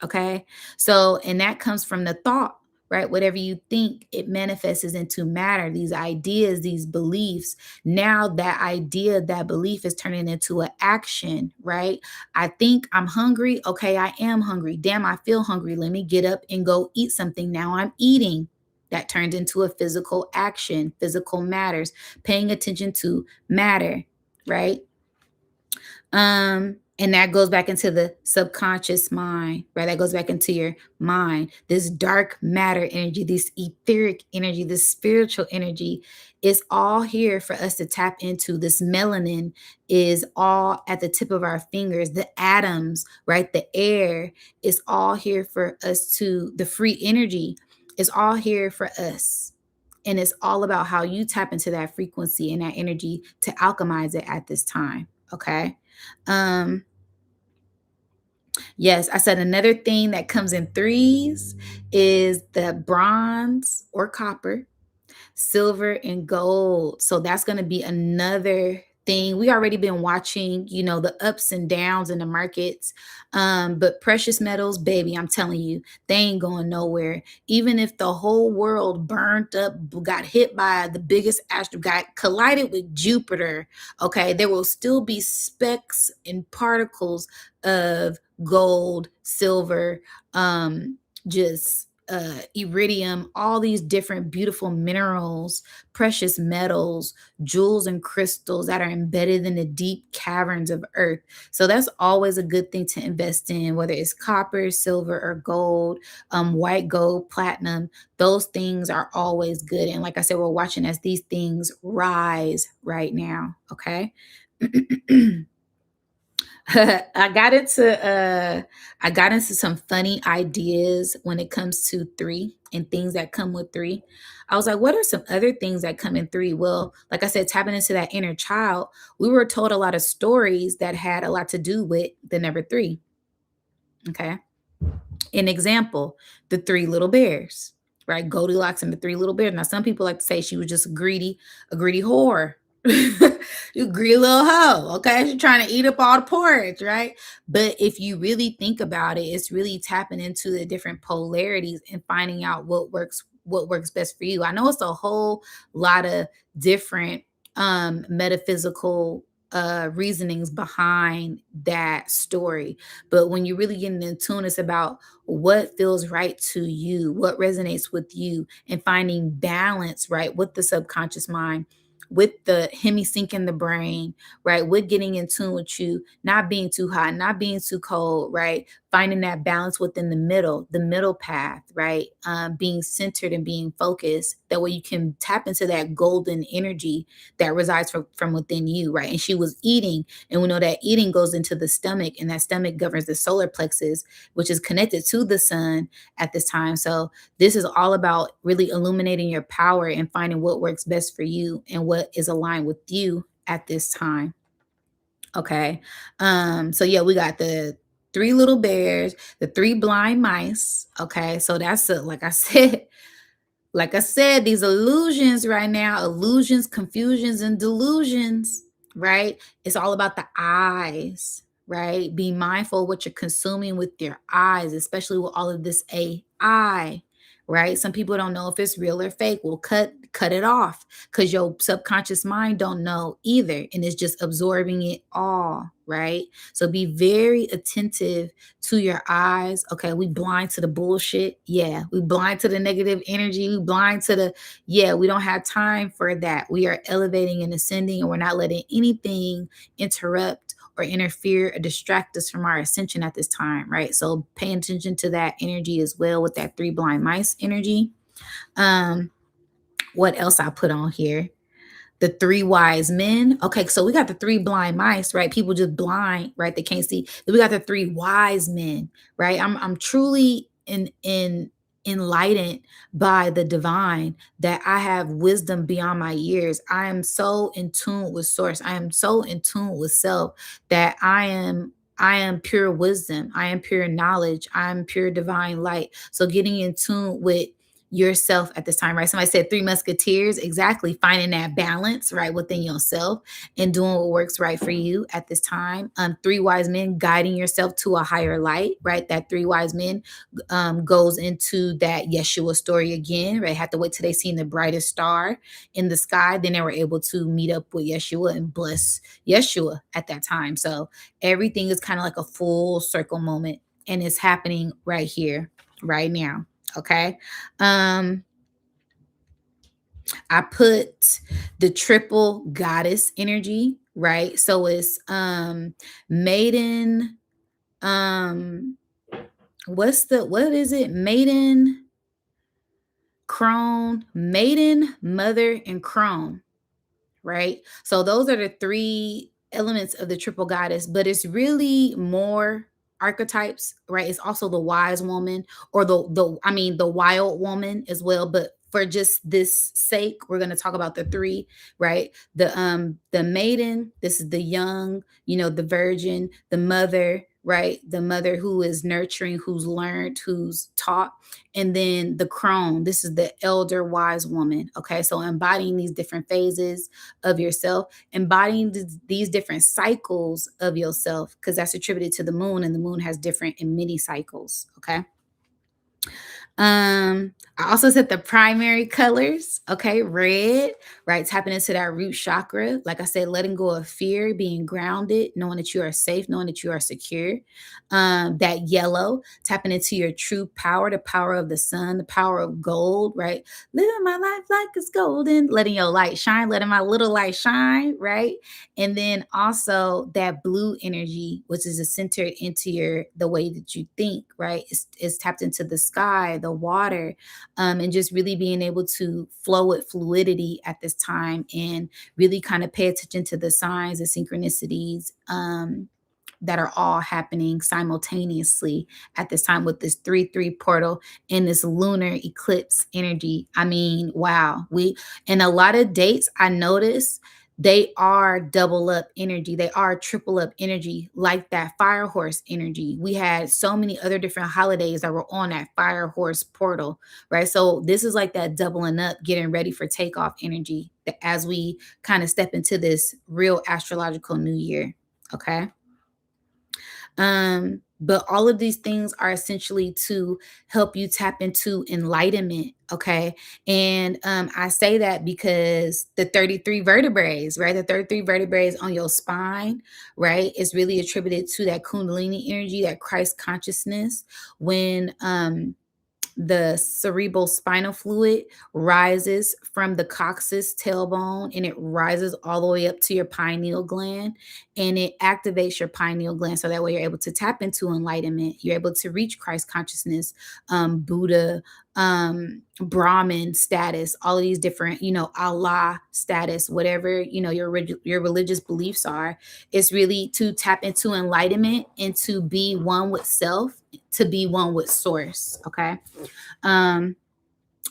Okay. So, and that comes from the thought, right? Whatever you think, it manifests into matter, these ideas, these beliefs. Now, that idea, that belief is turning into an action, right? I think I'm hungry. Okay. I am hungry. Damn, I feel hungry. Let me get up and go eat something. Now I'm eating. That turned into a physical action, physical matters, paying attention to matter, right? And that goes back into the subconscious mind, right? That goes back into your mind. This dark matter energy, this etheric energy, this spiritual energy is all here for us to tap into. This melanin is all at the tip of our fingers. The atoms, right? The air is all here for us to, the free energy is all here for us. And it's all about how you tap into that frequency and that energy to alchemize it at this time. Okay. Um, yes, I said another thing that comes in threes is the bronze or copper, silver and gold. So that's going to be another thing. We already been watching, the ups and downs in the markets. But precious metals, baby, I'm telling you, they ain't going nowhere. Even if the whole world burned up, got hit by the biggest asteroid, got collided with Jupiter, okay, there will still be specks and particles of gold, silver, just iridium, all these different beautiful minerals, precious metals, jewels, and crystals that are embedded in the deep caverns of Earth. So that's always a good thing to invest in, whether it's copper, silver, or gold, white gold, platinum. Those things are always good. And like I said, we're watching as these things rise right now. Okay. I got into some funny ideas when it comes to three and things that come with three. I was like, what are some other things that come in three? Well, like I said, tapping into that inner child, we were told a lot of stories that had a lot to do with the number three. Okay. An example, the three little bears, right? Goldilocks and the three little bears. Now, some people like to say she was just a greedy whore. You greedy little hoe, okay? She's trying to eat up all the porridge, right? But if you really think about it, it's really tapping into the different polarities and finding out what works best for you. I know it's a whole lot of different metaphysical reasonings behind that story, but when you're really getting in tune, it's about what feels right to you, what resonates with you, and finding balance, right, with the subconscious mind, with the hemisync in the brain, right, with getting in tune with you, not being too hot, not being too cold, right, finding that balance within the middle path, right, being centered and being focused. That way you can tap into that golden energy that resides from within you, right? And she was eating, and we know that eating goes into the stomach, and that stomach governs the solar plexus, which is connected to the sun at this time. So this is all about really illuminating your power and finding what works best for you and what is aligned with you at this time. Okay. So yeah, we got three little bears, the three blind mice. Okay, so that's like I said, like I said, these illusions right now, illusions, confusions, and delusions, right? It's all about the eyes, right? Be mindful of what you're consuming with your eyes, especially with all of this AI, right? Some people don't know if it's real or fake. Well, cut it off because your subconscious mind don't know either, and it's just absorbing it all, right? So be very attentive to your eyes. Okay, we blind to the bullshit. Yeah, we blind to the negative energy. We blind to the, yeah, we don't have time for that. We are elevating and ascending, and we're not letting anything interrupt or interfere or distract us from our ascension at this time, right? So pay attention to that energy as well with that three blind mice energy. Um, what else I put on here? The three wise men. Okay, so we got the three blind mice, right? People just blind, right? They can't see. Then we got the three wise men, right? I'm truly in enlightened by the divine, that I have wisdom beyond my years. I am so in tune with source. I am so in tune with self that I am pure wisdom. I am pure knowledge. I am pure divine light. So getting in tune with yourself at this time, right? Somebody said three musketeers, exactly. Finding that balance, right, within yourself and doing what works right for you at this time. Three wise men, guiding yourself to a higher light, right? That three wise men goes into that Yeshua story again, right? Have to wait till they seen the brightest star in the sky. Then they were able to meet up with Yeshua and bless Yeshua at that time. So everything is kind of like a full circle moment, and it's happening right here, right now. Okay. Um, I put the triple goddess energy, right? So it's maiden, um, what is it? Maiden, crone, maiden, mother, and crone, right? So those are the three elements of the triple goddess, but it's really more archetypes, right? It's also the wise woman, or the wild woman as well, but for just this sake, we're going to talk about the three, right? The maiden, this is the young, the virgin, the mother, right? The mother who is nurturing, who's learned, who's taught, and then the crone, this is the elder wise woman. Okay, so embodying these different phases of yourself, embodying these different cycles of yourself, because that's attributed to the moon, and the moon has different and many cycles. Okay. I also said the primary colors, okay, red, right? Tapping into that root chakra. Like I said, letting go of fear, being grounded, knowing that you are safe, knowing that you are secure. That yellow, tapping into your true power, the power of the sun, the power of gold, right? Living my life like it's golden, letting your light shine, letting my little light shine, right? And then also that blue energy, which is centered into the way that you think, right? It's tapped into the sky, the water, and just really being able to flow with fluidity at this time, and really kind of pay attention to the signs and synchronicities that are all happening simultaneously at this time with this 3-3 portal and this lunar eclipse energy. I mean, wow. And a lot of dates I notice, they are double up energy. They are triple up energy, like that fire horse energy. We had so many other different holidays that were on that fire horse portal, right? So this is like that doubling up, getting ready for takeoff energy as we kind of step into this real astrological new year. Okay. But all of these things are essentially to help you tap into enlightenment. Okay. And I say that because the 33 vertebrae, right? The 33 vertebrae on your spine, right, is really attributed to that Kundalini energy, that Christ consciousness. When the cerebral spinal fluid rises from the coccyx tailbone, and it rises all the way up to your pineal gland, and it activates your pineal gland, so that way you're able to tap into enlightenment. You're able to reach Christ consciousness, Buddha, Brahmin status, all of these different, Allah status, whatever, your religious beliefs are. It's really to tap into enlightenment and to be one with self, to be one with source. Okay. um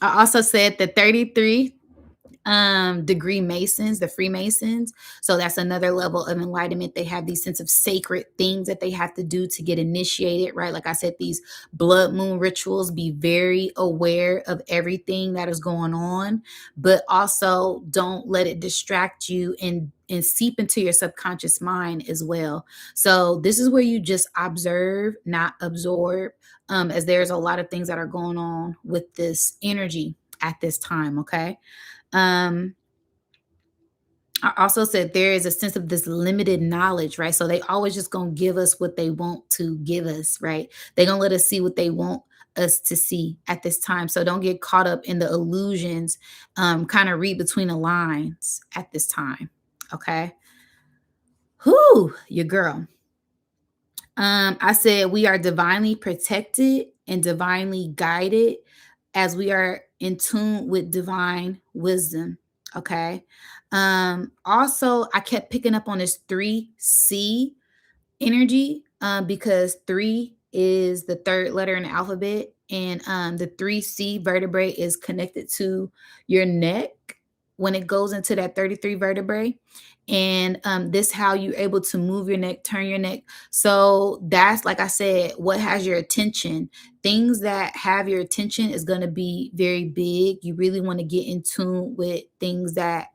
I also said the 33 degree Masons, the Freemasons. So that's another level of enlightenment. They have these sense of sacred things that they have to do to get initiated, right? Like I said, these blood moon rituals, be very aware of everything that is going on, but also don't let it distract you and seep into your subconscious mind as well. So this is where you just observe, not absorb, as there's a lot of things that are going on with this energy at this time. Okay. um I also said there is a sense of this limited knowledge, right? So they always just gonna give us what they want to give us, right? They gonna let us see what they want us to see at this time. So don't get caught up in the illusions. Kind of read between the lines at this time. Okay. Who, your girl. I said we are divinely protected and divinely guided as we are in tune with divine wisdom. Okay. Also, I kept picking up on this 3C energy, because three is the third letter in the alphabet, and the 3C vertebrae is connected to your neck when it goes into that 33 vertebrae. And this how you're able to move your neck, turn your neck. So that's, like I said, what has your attention. Things that have your attention is going to be very big. You really want to get in tune with things that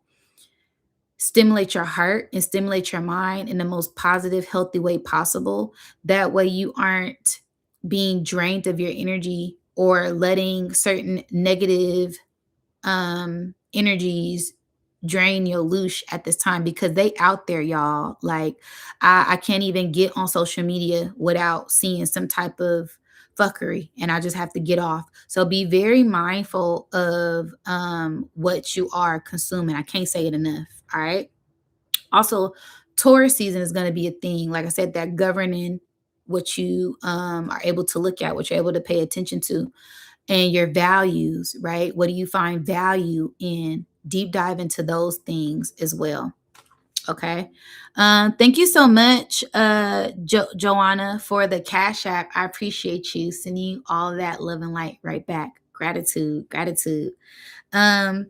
stimulate your heart and stimulate your mind in the most positive, healthy way possible. That way, you aren't being drained of your energy or letting certain negative energies drain your loosh at this time, because they out there, y'all. Like, I can't even get on social media without seeing some type of fuckery, and I just have to get off. So be very mindful of what you are consuming. I can't say it enough. All right. Also, Taurus season is going to be a thing. Like I said, that governing what you are able to look at, what you're able to pay attention to, and your values, right? What do you find value in? Deep dive into those things as well. Okay. Thank you so much, Joanna, for the Cash App. I appreciate you. Sending you all that love and light right back. Gratitude, gratitude. Um,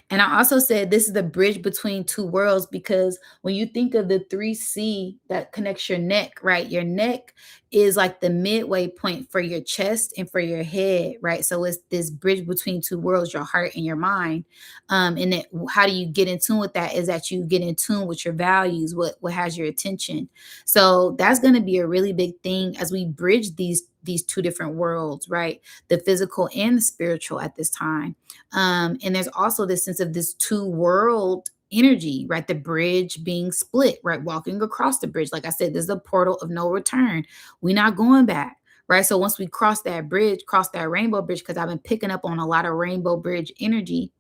and I also said this is the bridge between two worlds, because when you think of the 3C that connects your neck, right? Your neck is like the midway point for your chest and for your head, right? So it's this bridge between two worlds, your heart and your mind. And it, how do you get in tune with that? Is that you get in tune with your values, what has your attention. So that's going to be a really big thing as we bridge these two different worlds, right? The physical and the spiritual at this time. And there's also this sense of this two world energy, right? The bridge being split, right? Walking across the bridge. Like I said, there's a portal of no return. We're not going back, right? So once we cross that bridge, cross that rainbow bridge, because I've been picking up on a lot of rainbow bridge energy,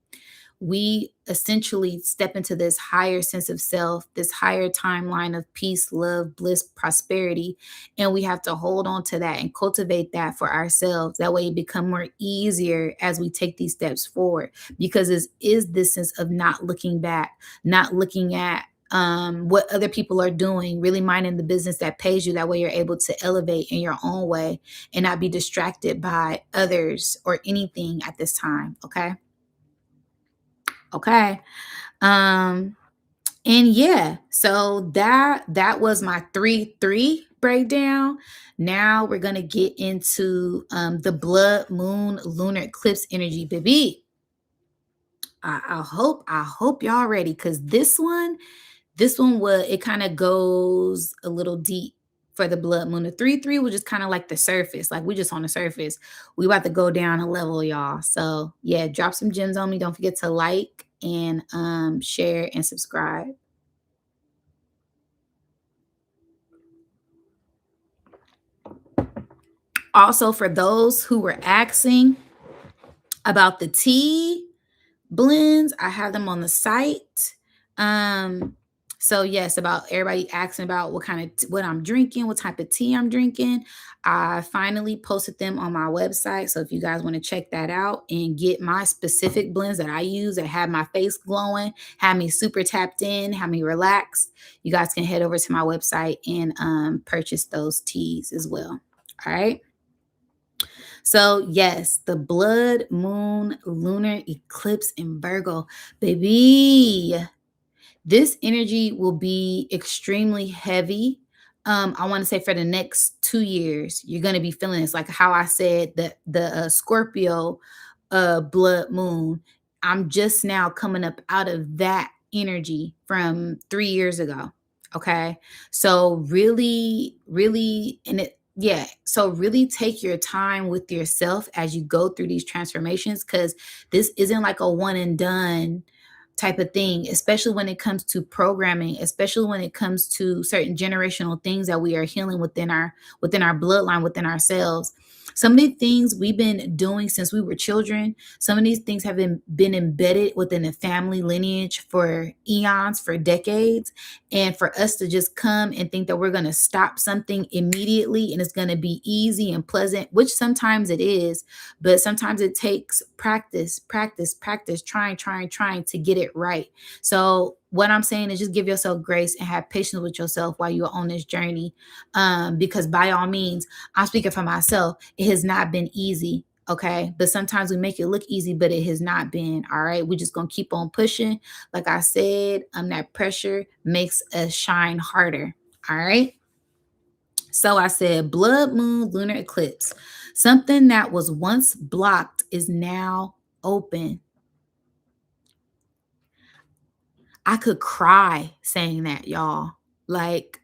we essentially step into this higher sense of self, this higher timeline of peace, love, bliss, prosperity. And we have to hold on to that and cultivate that for ourselves. That way it become more easier as we take these steps forward, because it is this sense of not looking back, not looking at what other people are doing, really minding the business that pays you. That way you're able to elevate in your own way and not be distracted by others or anything at this time. Okay. Okay. Um, and yeah, so that was my 3-3 breakdown. Now we're gonna get into the blood moon lunar eclipse energy, baby. I hope y'all ready, because this one was, it kind of goes a little deep for the blood moon. The 3-3 was just kind of like the surface, like we just on the surface. We about to go down a level, y'all. So yeah, drop some gems on me. Don't forget to like and share and subscribe. Also, for those who were asking about the tea blends, I have them on the site. So yes, about everybody asking about what kind of what I'm drinking, what type of tea I'm drinking. I finally posted them on my website. So if you guys want to check that out and get my specific blends that I use that have my face glowing, have me super tapped in, have me relaxed, you guys can head over to my website and purchase those teas as well. All right. So, yes, the blood moon lunar eclipse in Virgo, baby. This energy will be extremely heavy. I want to say for the next 2 years, you're going to be feeling this. Like how I said that the Scorpio blood moon, I'm just now coming up out of that energy from 3 years ago. Okay. So really, really, and it, yeah. So really take your time with yourself as you go through these transformations, because this isn't like a one and done type of thing, especially when it comes to programming, especially when it comes to certain generational things that we are healing within our bloodline, within ourselves. Some of the things we've been doing since we were children, some of these things have been embedded within the family lineage for eons, for decades. And for us to just come and think that we're going to stop something immediately and it's going to be easy and pleasant, which sometimes it is, but sometimes it takes practice, practice, practice, trying to get it right. So what I'm saying is just give yourself grace and have patience with yourself while you're on this journey. Because by all means, I'm speaking for myself, it has not been easy. Okay. But sometimes we make it look easy, but it has not been. All right. We're just going to keep on pushing. Like I said, that pressure makes us shine harder. All right. So I said, blood moon, lunar eclipse. Something that was once blocked is now open. I could cry saying that, y'all. Like,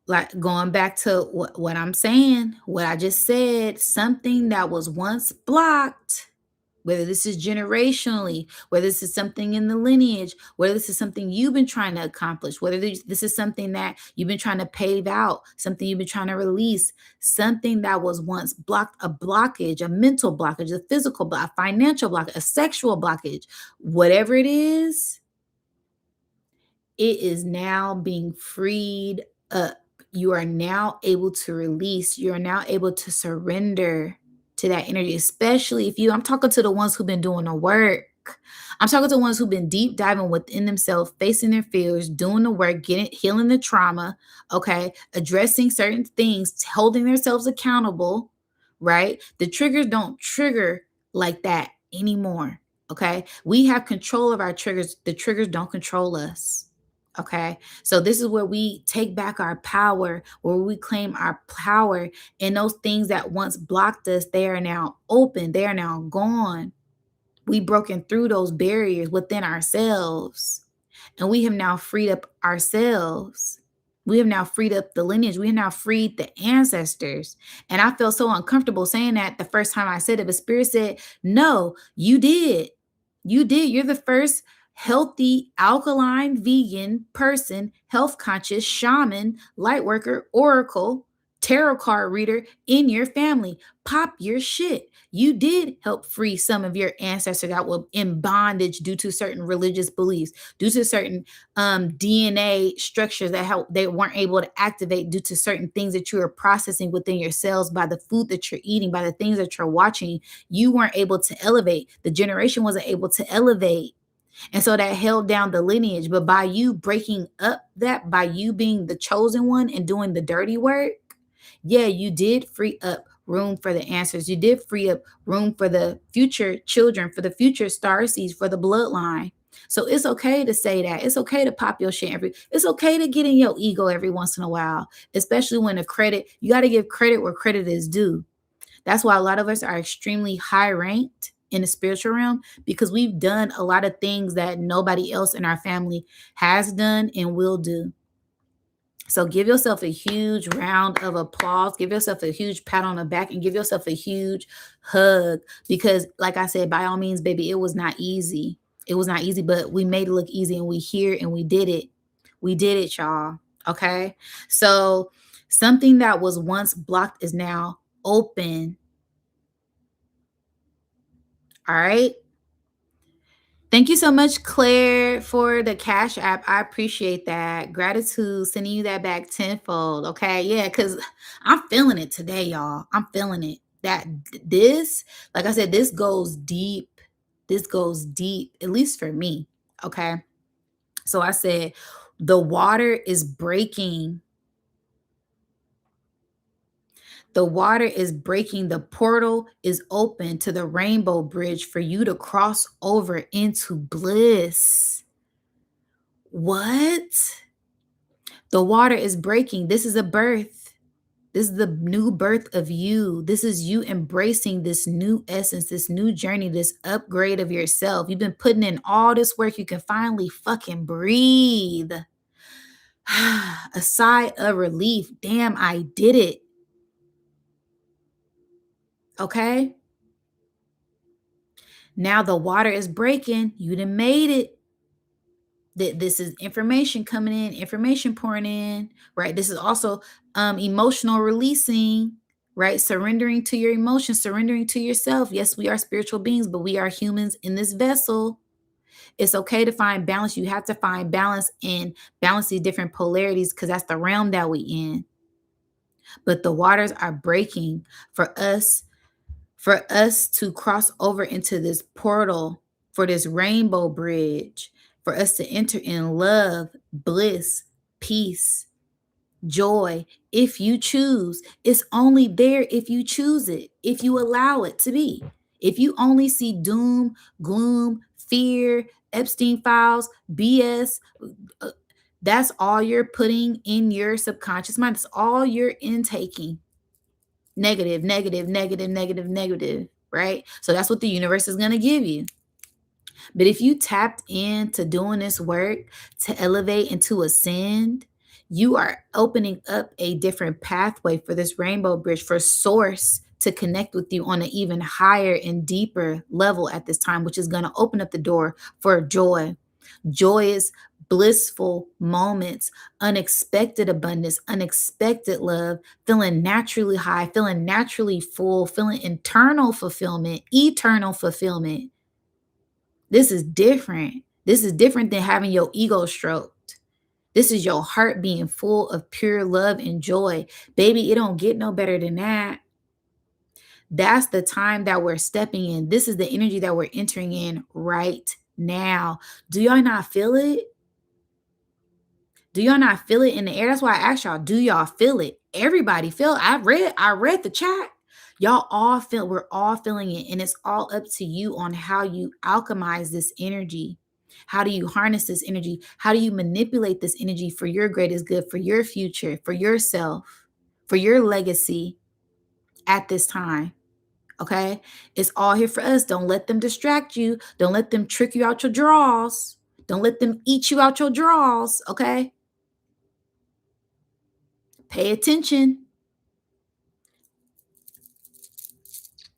like going back to what I'm saying, what I just said, something that was once blocked, whether this is generationally, whether this is something in the lineage, whether this is something you've been trying to accomplish, whether this is something that you've been trying to pave out, something you've been trying to release, something that was once blocked, a blockage, a mental blockage, a physical block, a financial blockage, a sexual blockage, whatever it is, it is now being freed up. You are now able to release. You are now able to surrender to that energy, especially if I'm talking to the ones who've been doing the work. I'm talking to the ones who've been deep diving within themselves, facing their fears, doing the work, healing the trauma, okay, addressing certain things, holding themselves accountable, right? The triggers don't trigger like that anymore. Okay. We have control of our triggers. The triggers don't control us. Okay. So this is where we take back our power, where we claim our power, and those things that once blocked us, they are now open. They are now gone. We broken through those barriers within ourselves, and we have now freed up ourselves. We have now freed up the lineage. We have now freed the ancestors. And I felt so uncomfortable saying that the first time I said it, but Spirit said, no, you did. You did. You're the first healthy, alkaline, vegan person, health conscious, shaman, light worker, oracle, tarot card reader in your family. Pop your shit. You did help free some of your ancestors that were in bondage due to certain religious beliefs, due to certain DNA structures they weren't able to activate due to certain things that you are processing within your cells by the food that you're eating, by the things that you're watching. You weren't able to elevate. The generation wasn't able to elevate. And so that held down the lineage. But by you breaking up that, by you being the chosen one and doing the dirty work, yeah, you did free up room for the answers. You did free up room for the future children, for the future star seeds, for the bloodline. So it's okay to say that. It's okay to pop your shit it's okay to get in your ego every once in a while, especially when you got to give credit where credit is due. That's why a lot of us are extremely high ranked in the spiritual realm, because we've done a lot of things that nobody else in our family has done and will do. So give yourself a huge round of applause, give yourself a huge pat on the back, and give yourself a huge hug, because like I said, by all means, baby, it was not easy. It was not easy, but we made it look easy, and we here and we did it. We did it, y'all. Okay. So something that was once blocked is now open. All right. Thank you so much, Claire, for the Cash App. I appreciate that. Gratitude, sending you that back tenfold. Okay. Yeah. Because I'm feeling it today, y'all. I'm feeling it. This, like I said, this goes deep. This goes deep, at least for me. Okay. So I said, the water is breaking. The water is breaking. The portal is open to the rainbow bridge for you to cross over into bliss. What? The water is breaking. This is a birth. This is the new birth of you. This is you embracing this new essence, this new journey, this upgrade of yourself. You've been putting in all this work. You can finally fucking breathe. A sigh of relief. Damn, I did it. Okay? Now the water is breaking. You done made it. This is information coming in, information pouring in, right? This is also emotional releasing, right? Surrendering to your emotions, surrendering to yourself. Yes, we are spiritual beings, but we are humans in this vessel. It's okay to find balance. You have to find balance and balance these different polarities because that's the realm that we in. But the waters are breaking for us to cross over into this portal, for this rainbow bridge, for us to enter in love, bliss, peace, joy. If you choose, it's only there if you choose it, if you allow it to be. If you only see doom, gloom, fear, Epstein files, BS, uh, that's all you're putting in your subconscious mind. It's all you're intaking. Negative, negative, negative, negative, negative, right? So that's what the universe is going to give you. But if you tapped into doing this work to elevate and to ascend, you are opening up a different pathway for this rainbow bridge, for source to connect with you on an even higher and deeper level at this time, which is going to open up the door for joy, joyous, blissful moments, unexpected abundance, unexpected love, feeling naturally high, feeling naturally full, feeling internal fulfillment, eternal fulfillment. This is different. This is different than having your ego stroked. This is your heart being full of pure love and joy. Baby, it don't get no better than that. That's the time that we're stepping in. This is the energy that we're entering in right now. Do y'all not feel it? Do y'all not feel it in the air? That's why I asked y'all, do y'all feel it? Everybody feel it. I read the chat. Y'all all feel, we're all feeling it. And it's all up to you on how you alchemize this energy. How do you harness this energy? How do you manipulate this energy for your greatest good, for your future, for yourself, for your legacy at this time? Okay. It's all here for us. Don't let them distract you. Don't let them trick you out your draws. Don't let them eat you out your draws. Okay. Pay attention.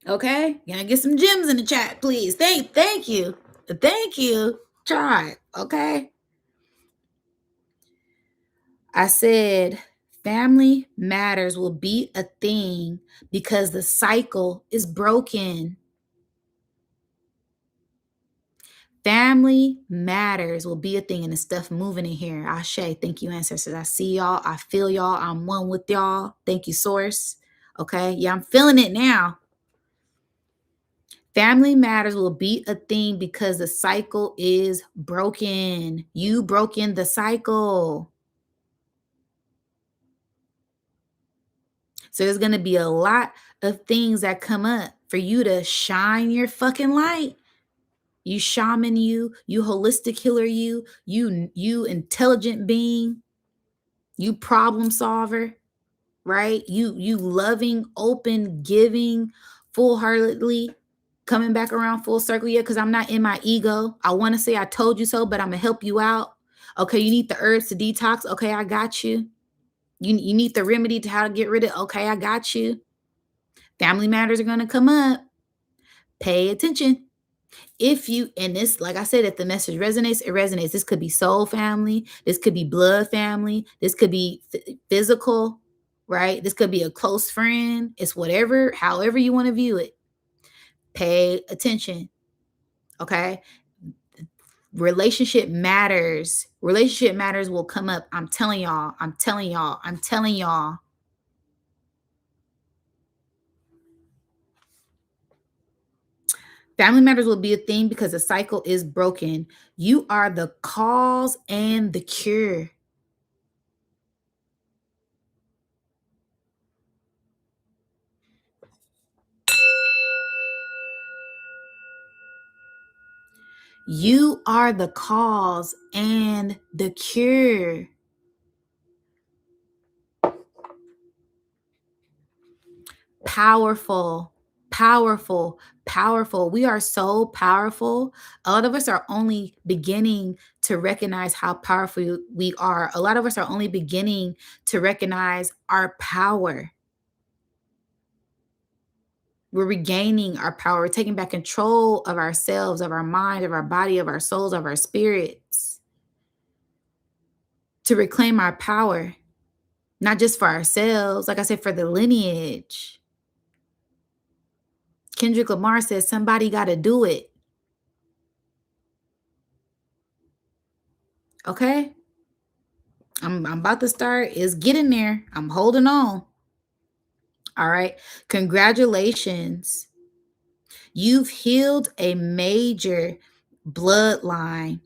Okay. Can I get some gems in the chat, please? Thank you. Thank you. Try. Okay. I said family matters will be a thing because the cycle is broken. Family matters will be a thing, and the stuff moving in here. Ashe, thank you, ancestors. I see y'all. I feel y'all. I'm one with y'all. Thank you, source. Okay. Yeah, I'm feeling it now. Family matters will be a thing because the cycle is broken. You broken the cycle. So there's going to be a lot of things that come up for you to shine your fucking light. You shaman, you holistic healer, you intelligent being, you problem solver, right? You loving, open, giving, full-heartedly, coming back around full circle. Yeah, because I'm not in my ego. I want to say I told you so, but I'm gonna help you out. Okay, you need the herbs to detox. Okay, I got you. You need the remedy to how to get rid of. Okay, I got you. Family matters are gonna come up. Pay attention. If you, and this, like I said, if the message resonates, it resonates. This could be soul family. This could be blood family. This could be physical, right? This could be a close friend. It's whatever, however you want to view it. Pay attention. Okay. Relationship matters. Relationship matters will come up. I'm telling y'all. I'm telling y'all. I'm telling y'all. Family matters will be a thing because the cycle is broken. You are the cause and the cure. You are the cause and the cure. Powerful, powerful, powerful. We are so powerful. A lot of us are only beginning to recognize how powerful we are. A lot of us are only beginning to recognize our power. We're regaining our power. We're taking back control of ourselves, of our mind, of our body, of our souls, of our spirits to reclaim our power, not just for ourselves, like I said, for the lineage. Kendrick Lamar says somebody got to do it. Okay? I'm about to start. It's getting there. I'm holding on. All right. Congratulations. You've healed a major bloodline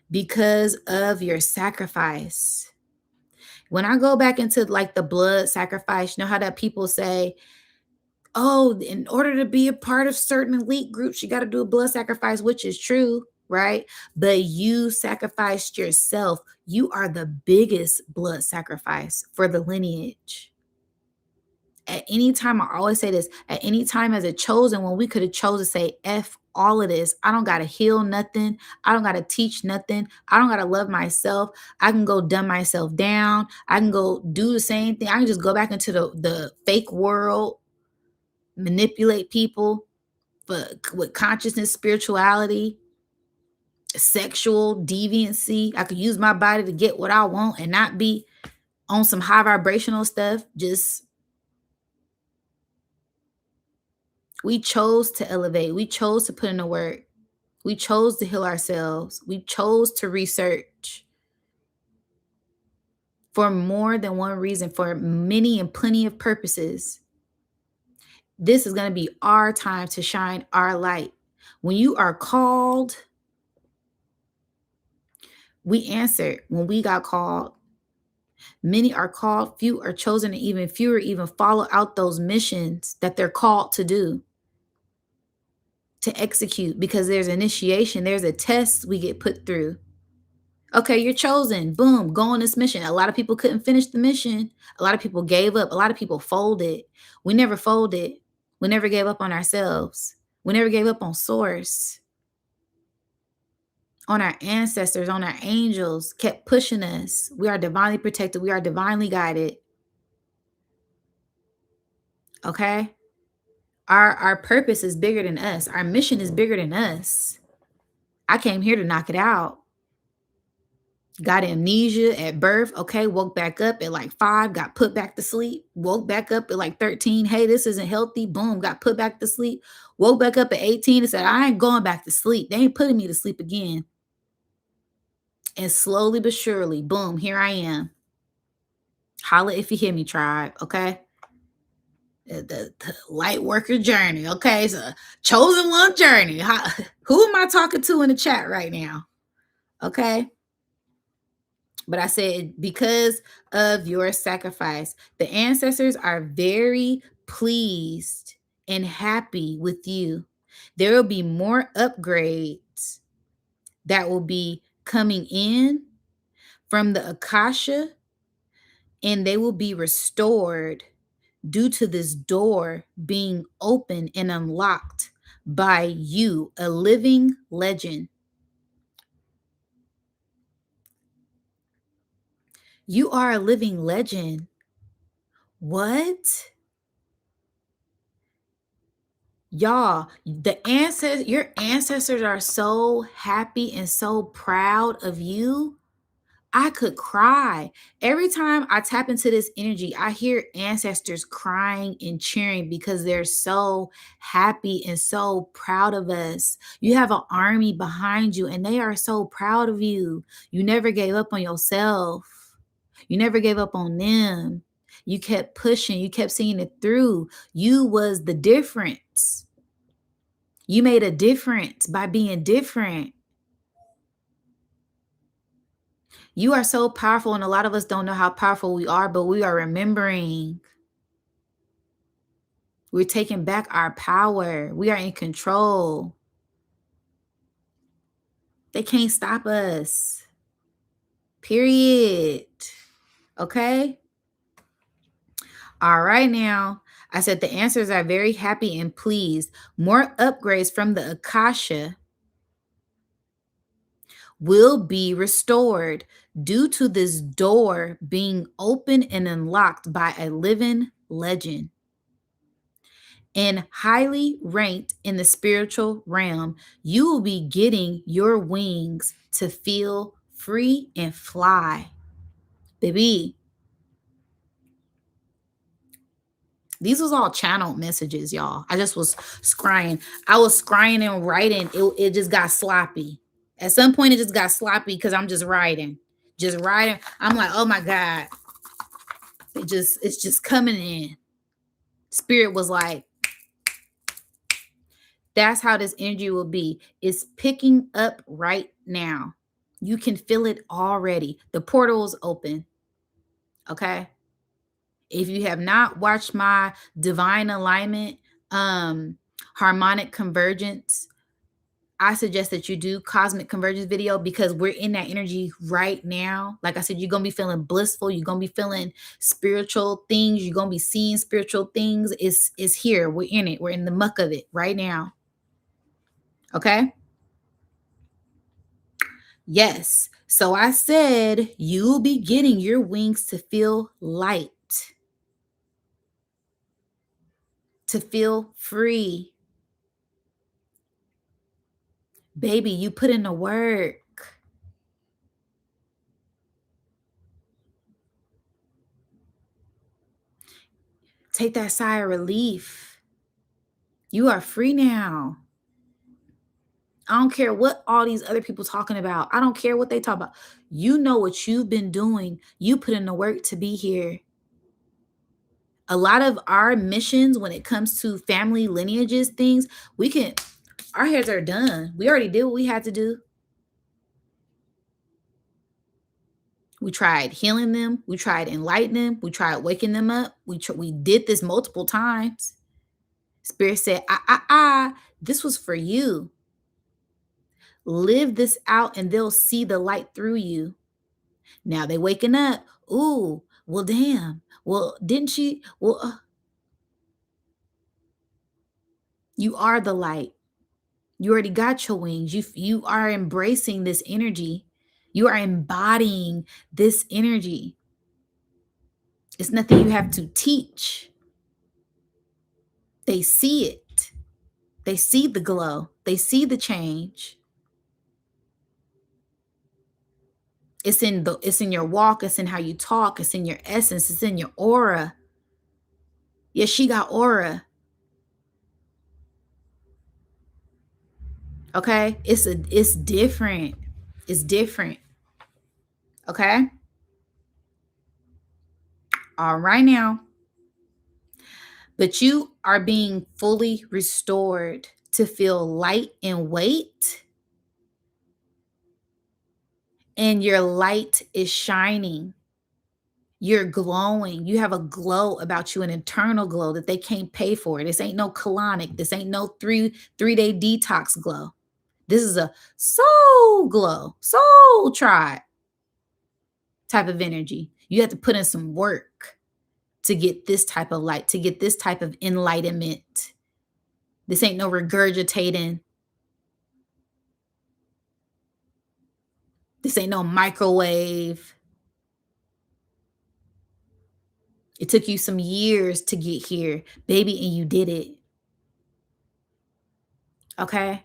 because of your sacrifice. When I go back into like the blood sacrifice, you know how that people say, oh, in order to be a part of certain elite groups, you got to do a blood sacrifice, which is true, right? But you sacrificed yourself. You are the biggest blood sacrifice for the lineage. At any time, I always say this, at any time as a chosen one, we could have chose to say, F all of this. I don't got to heal nothing. I don't got to teach nothing. I don't got to love myself. I can go dumb myself down. I can go do the same thing. I can just go back into the fake world, manipulate people with consciousness, spirituality, sexual deviancy. I could use my body to get what I want and not be on some high vibrational stuff. We chose to elevate. We chose to put in the work. We chose to heal ourselves. We chose to research for more than one reason, for many and plenty of purposes. This is going to be our time to shine our light. When you are called, we answered when we got called. Many are called, few are chosen, and even fewer even follow out those missions that they're called to do, to execute, because there's initiation, there's a test we get put through. Okay, you're chosen. Boom, go on this mission. A lot of people couldn't finish the mission. A lot of people gave up. A lot of people folded. We never folded. We never gave up on ourselves. We never gave up on source, on our ancestors, on our angels, kept pushing us. We are divinely protected. We are divinely guided. Okay? Our purpose is bigger than us. Our mission is bigger than us. I came here to knock it out. Got amnesia at birth. Okay, woke back up at like 5, got put back to sleep. Woke back up at like 13. Hey, this isn't healthy. Boom, got put back to sleep. Woke back up at 18 and said, I ain't going back to sleep. They ain't putting me to sleep again. And slowly but surely, boom, here I am. Holla if you hear me, tribe. Okay. The light worker journey. Okay. It's a chosen one journey. Who am I talking to in the chat right now? Okay. But I said, because of your sacrifice, the ancestors are very pleased and happy with you. There will be more upgrades that will be coming in from the Akasha, and they will be restored due to this door being open and unlocked by you, a living legend. You are a living legend. What? Y'all, your ancestors are so happy and so proud of you. I could cry. Every time I tap into this energy, I hear ancestors crying and cheering because they're so happy and so proud of us. You have an army behind you and they are so proud of you. You never gave up on yourself. You never gave up on them. You kept pushing, you kept seeing it through. You was the difference. You made a difference by being different. You are so powerful, and a lot of us don't know how powerful we are, but we are remembering. We're taking back our power. We are in control. They can't stop us. Period. Okay? All right now. I said the answers are very happy and pleased. More upgrades from the Akasha will be restored due to this door being open and unlocked by a living legend. And highly ranked in the spiritual realm, you will be getting your wings to feel free and fly. Baby, these was all channeled messages, y'all. I just was scrying. I was scrying and writing. It just got sloppy. At some point, it just got sloppy because I'm just writing. Just writing. I'm like, oh my God. It's just coming in. Spirit was like, that's how this energy will be. It's picking up right now. You can feel it already. The portal is open. Okay. If you have not watched my divine alignment, harmonic convergence, I suggest that you do cosmic convergence video because we're in that energy right now. Like I said, you're going to be feeling blissful. You're going to be feeling spiritual things. You're going to be seeing spiritual things. It's here. We're in it. We're in the muck of it right now. Okay. Yes. So I said you'll be getting your wings to feel light, to feel free. Baby, you put in the work. Take that sigh of relief. You are free now. I don't care what all these other people talking about. I don't care what they talk about. You know what you've been doing. You put in the work to be here. A lot of our missions when it comes to family lineages, things, our hairs are done. We already did what we had to do. We tried healing them. We tried enlightening them. We tried waking them up. We did this multiple times. Spirit said, this was for you. Live this out and they'll see the light through you. Now they waking up. Ooh, well, damn. Well, didn't she? Well, you are the light. You already got your wings. You are embracing this energy. You are embodying this energy. It's nothing you have to teach. They see it. They see the glow. They see the change. It's in your walk, it's in how you talk, it's in your essence, it's in your aura. Yeah, she got aura. Okay? It's different. It's different. Okay? All right now. But you are being fully restored to feel light and weight. And your light is shining. You're glowing. You have a glow about you, an internal glow that they can't pay for. This ain't no colonic. This ain't no three-day detox glow. This is a soul glow, soul tribe type of energy. You have to put in some work to get this type of light, to get this type of enlightenment. This ain't no regurgitating. This ain't no microwave. It took you some years to get here, baby, and you did it. Okay?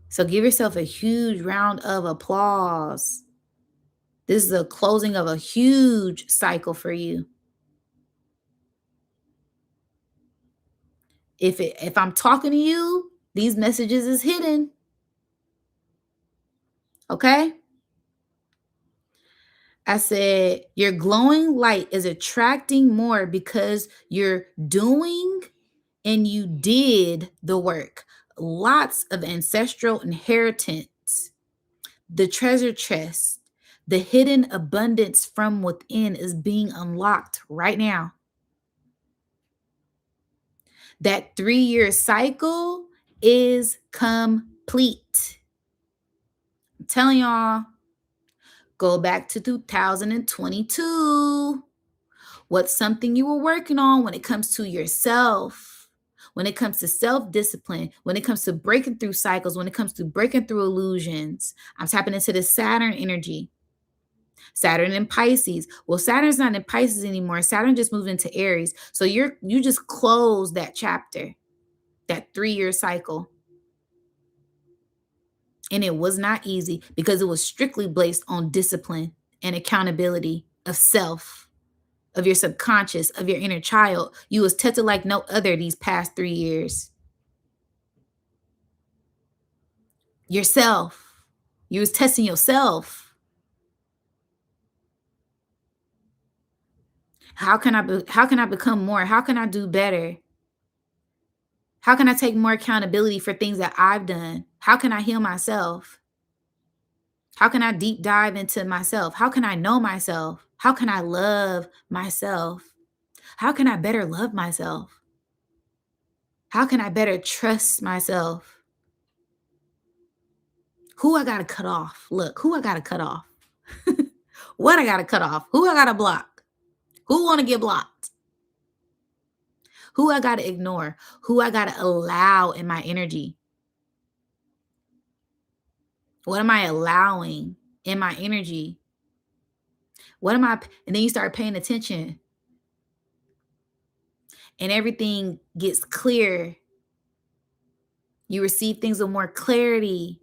So give yourself a huge round of applause. This is a closing of a huge cycle for you. If I'm talking to you, these messages is hidden. Okay? I said your glowing light is attracting more because you're doing and you did the work. Lots of ancestral inheritance, the treasure chest, the hidden abundance from within is being unlocked right now. That 3-year cycle is complete. telling y'all, go back to 2022. What's something you were working on when it comes to yourself? When it comes to self-discipline, when it comes to breaking through cycles, when it comes to breaking through illusions. I'm tapping into the Saturn energy. Saturn in Pisces. Well, Saturn's not in Pisces anymore. Saturn just moved into Aries. So you just closed that chapter, that 3-year cycle. And it was not easy because it was strictly based on discipline and accountability of self, of your subconscious, of your inner child. You was tested like no other these past 3 years. Yourself. You was testing yourself. How can I become more? How can I do better? How can I take more accountability for things that I've done? How can I heal myself? How can I deep dive into myself? How can I know myself? How can I love myself? How can I better love myself? How can I better trust myself? Who I got to cut off? Look, who I got to cut off? What I got to cut off? Who I got to block? Who want to get blocked? Who I got to ignore? Who I got to allow in my energy? What am I allowing in my energy? And then you start paying attention and everything gets clear. You receive things with more clarity.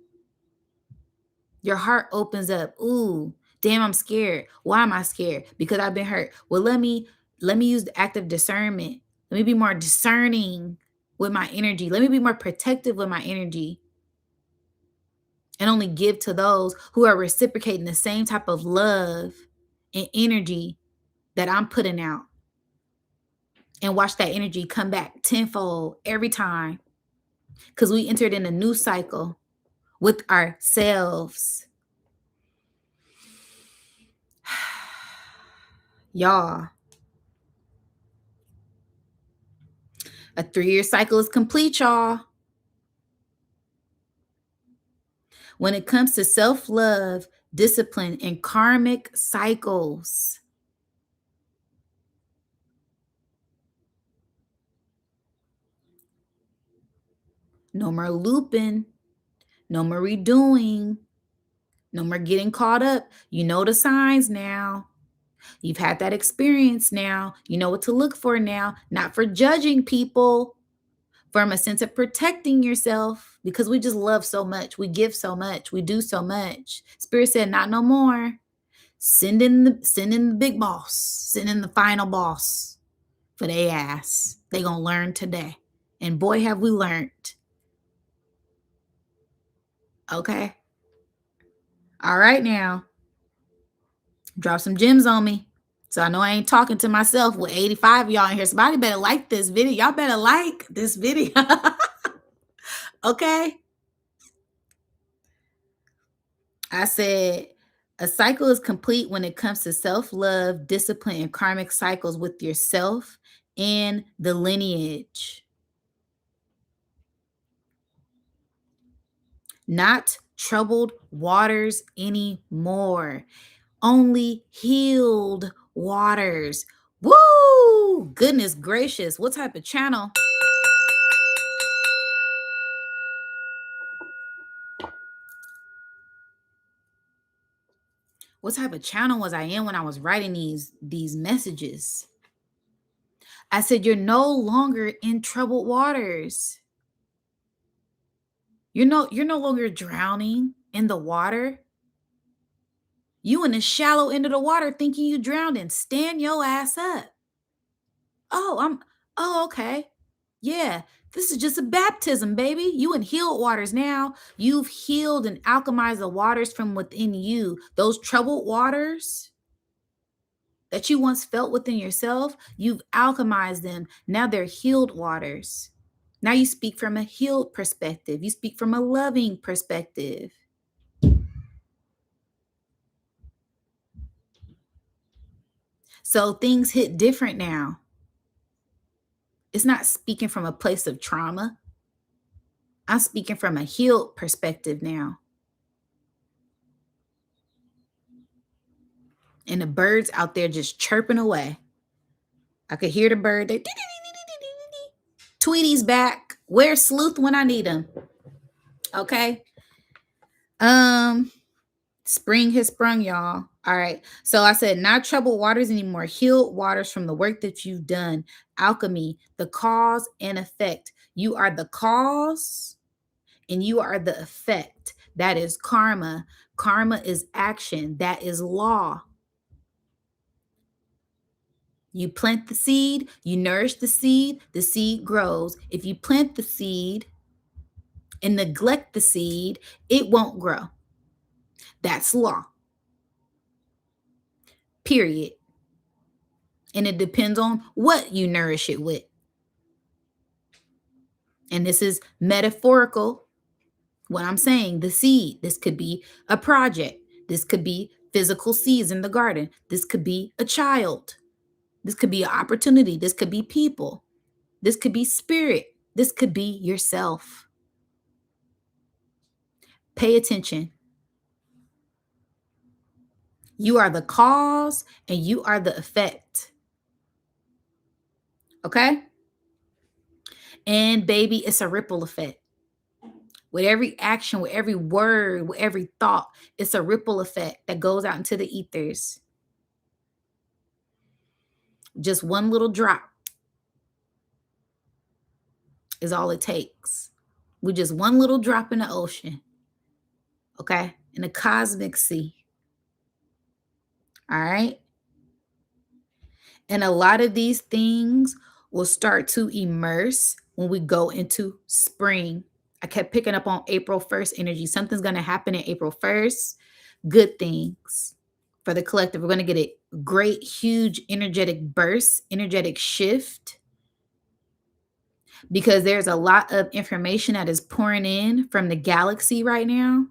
Your heart opens up. Ooh, damn, I'm scared. Why am I scared? Because I've been hurt. Well, let me use the act of discernment. Let me be more discerning with my energy. Let me be more protective with my energy. And only give to those who are reciprocating the same type of love and energy that I'm putting out. And watch that energy come back tenfold every time. Because we entered in a new cycle with ourselves. Y'all, a 3-year cycle is complete, y'all. When it comes to self-love, discipline, and karmic cycles, no more looping, no more redoing, no more getting caught up. You know the signs now. You've had that experience now. You know what to look for now, not for judging people, from a sense of protecting yourself, because we just love so much. We give so much. We do so much. Spirit said, not no more. Send in the big boss. Send in the final boss for their ass. They gonna learn today. And boy, have we learned. Okay. All right now. Drop some gems on me. So I know I ain't talking to myself with 85 of y'all in here. Somebody better like this video. Y'all better like this video. Okay. I said a cycle is complete when it comes to self-love, discipline, and karmic cycles with yourself and the lineage. Not troubled waters anymore. Only healed waters. Woo! Goodness gracious. What type of channel? What type of channel was I in when I was writing these messages? I said, you're no longer in troubled waters. You're no longer drowning in the water. You in the shallow end of the water thinking you drowning. Stand your ass up. Okay. Yeah, this is just a baptism, baby. You in healed waters now. You've healed and alchemized the waters from within you. Those troubled waters that you once felt within yourself, you've alchemized them. Now they're healed waters. Now you speak from a healed perspective. You speak from a loving perspective. So things hit different now. It's not speaking from a place of trauma. I'm speaking from a healed perspective now. and the birds out there just chirping away. I could hear the bird. They, Tweety's back. Where's Sleuth when I need him? Okay. Um, Spring has sprung, y'all. All right. So I said, not troubled waters anymore. Healed waters from the work that you've done. Alchemy, the cause and effect. You are the cause and you are the effect. That is karma. Karma is action. That is law. You plant the seed, you nourish the seed grows. If you plant the seed and neglect the seed, it won't grow. That's law. Period. And it depends on what you nourish it with. And this is metaphorical. What I'm saying, the seed, this could be a project. This could be physical seeds in the garden. This could be a child. This could be an opportunity. This could be people. This could be spirit. This could be yourself. Pay attention. You are the cause and you are the effect. Okay? And baby, it's a ripple effect. With every action, with every word, with every thought, it's a ripple effect that goes out into the ethers. Just one little drop is all it takes. With just one little drop in the ocean. Okay? In the cosmic sea. All right? And a lot of these things will start to immerse when we go into spring. I kept picking up on April 1st energy. Something's going to happen in April 1st. Good things for the collective. We're going to get a great, huge energetic burst, energetic shift, because there's a lot of information that is pouring in from the galaxy right now.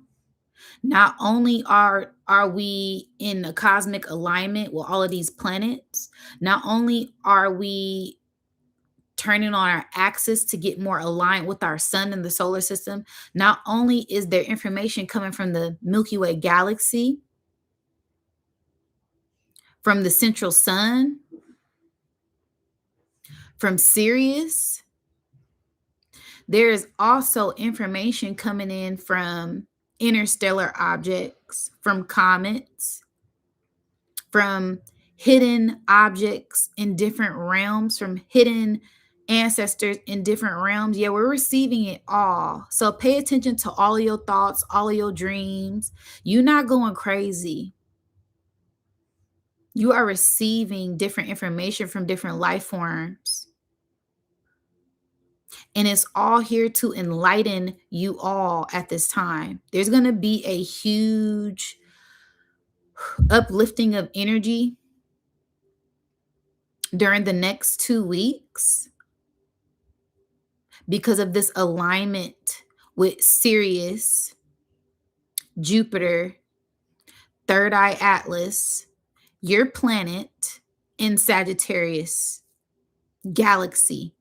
Not only are we in a cosmic alignment with all of these planets, not only are we turning on our axis to get more aligned with our sun and the solar system, not only is there information coming from the Milky Way galaxy, from the central sun, from Sirius, there is also information coming in from interstellar objects, from comets, from hidden objects in different realms, from hidden ancestors in different realms. Yeah, we're receiving it all. So pay attention to all of your thoughts, all of your dreams. You're not going crazy. You are receiving different information from different life forms. And it's all here to enlighten you all at this time. There's going to be a huge uplifting of energy during the next 2 weeks because of this alignment with Sirius, Jupiter, Third Eye Atlas, your planet in Sagittarius galaxy,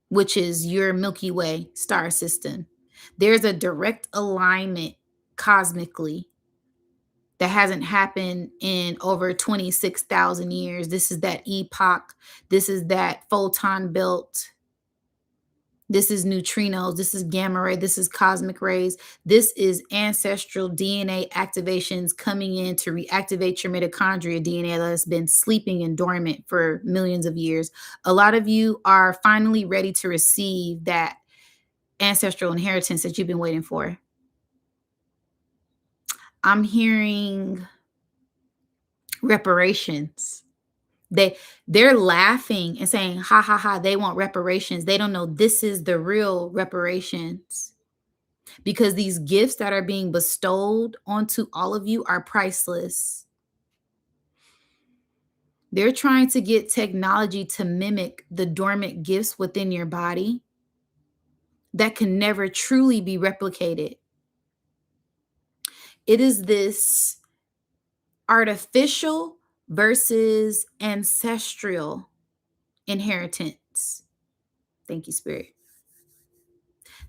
which is your Milky Way star system. There's a direct alignment cosmically that hasn't happened in over 26,000 years. This is that epoch. This is that photon belt. This is neutrinos. This is gamma ray. This is cosmic rays. This is ancestral DNA activations coming in to reactivate your mitochondria DNA that has been sleeping and dormant for millions of years. A lot of you are finally ready to receive that ancestral inheritance that you've been waiting for. I'm hearing reparations. They're laughing and saying, ha ha ha, they want reparations. They don't know this is the real reparations, because these gifts that are being bestowed onto all of you are priceless. They're trying to get technology to mimic the dormant gifts within your body that can never truly be replicated. It is this artificial versus ancestral inheritance. Thank you, Spirit.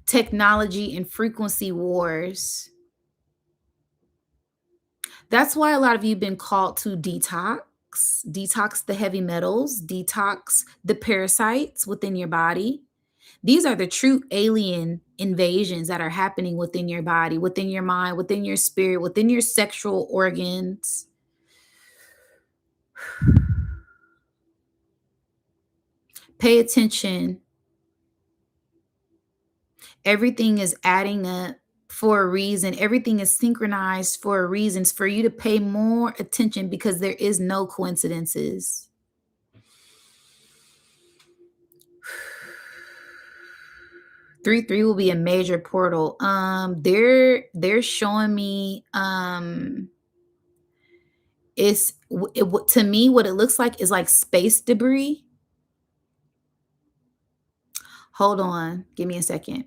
Technology and frequency wars. That's why a lot of you have been called to detox the heavy metals, detox the parasites within your body. These are the true alien invasions that are happening within your body, within your mind, within your spirit, within your sexual organs. Pay attention. Everything is adding up for a reason. Everything is synchronized for a reason. It's for you to pay more attention because there is no coincidences. 3-3 will be a major portal. They're showing me to me what it looks like is like space debris. Hold on, give me a second.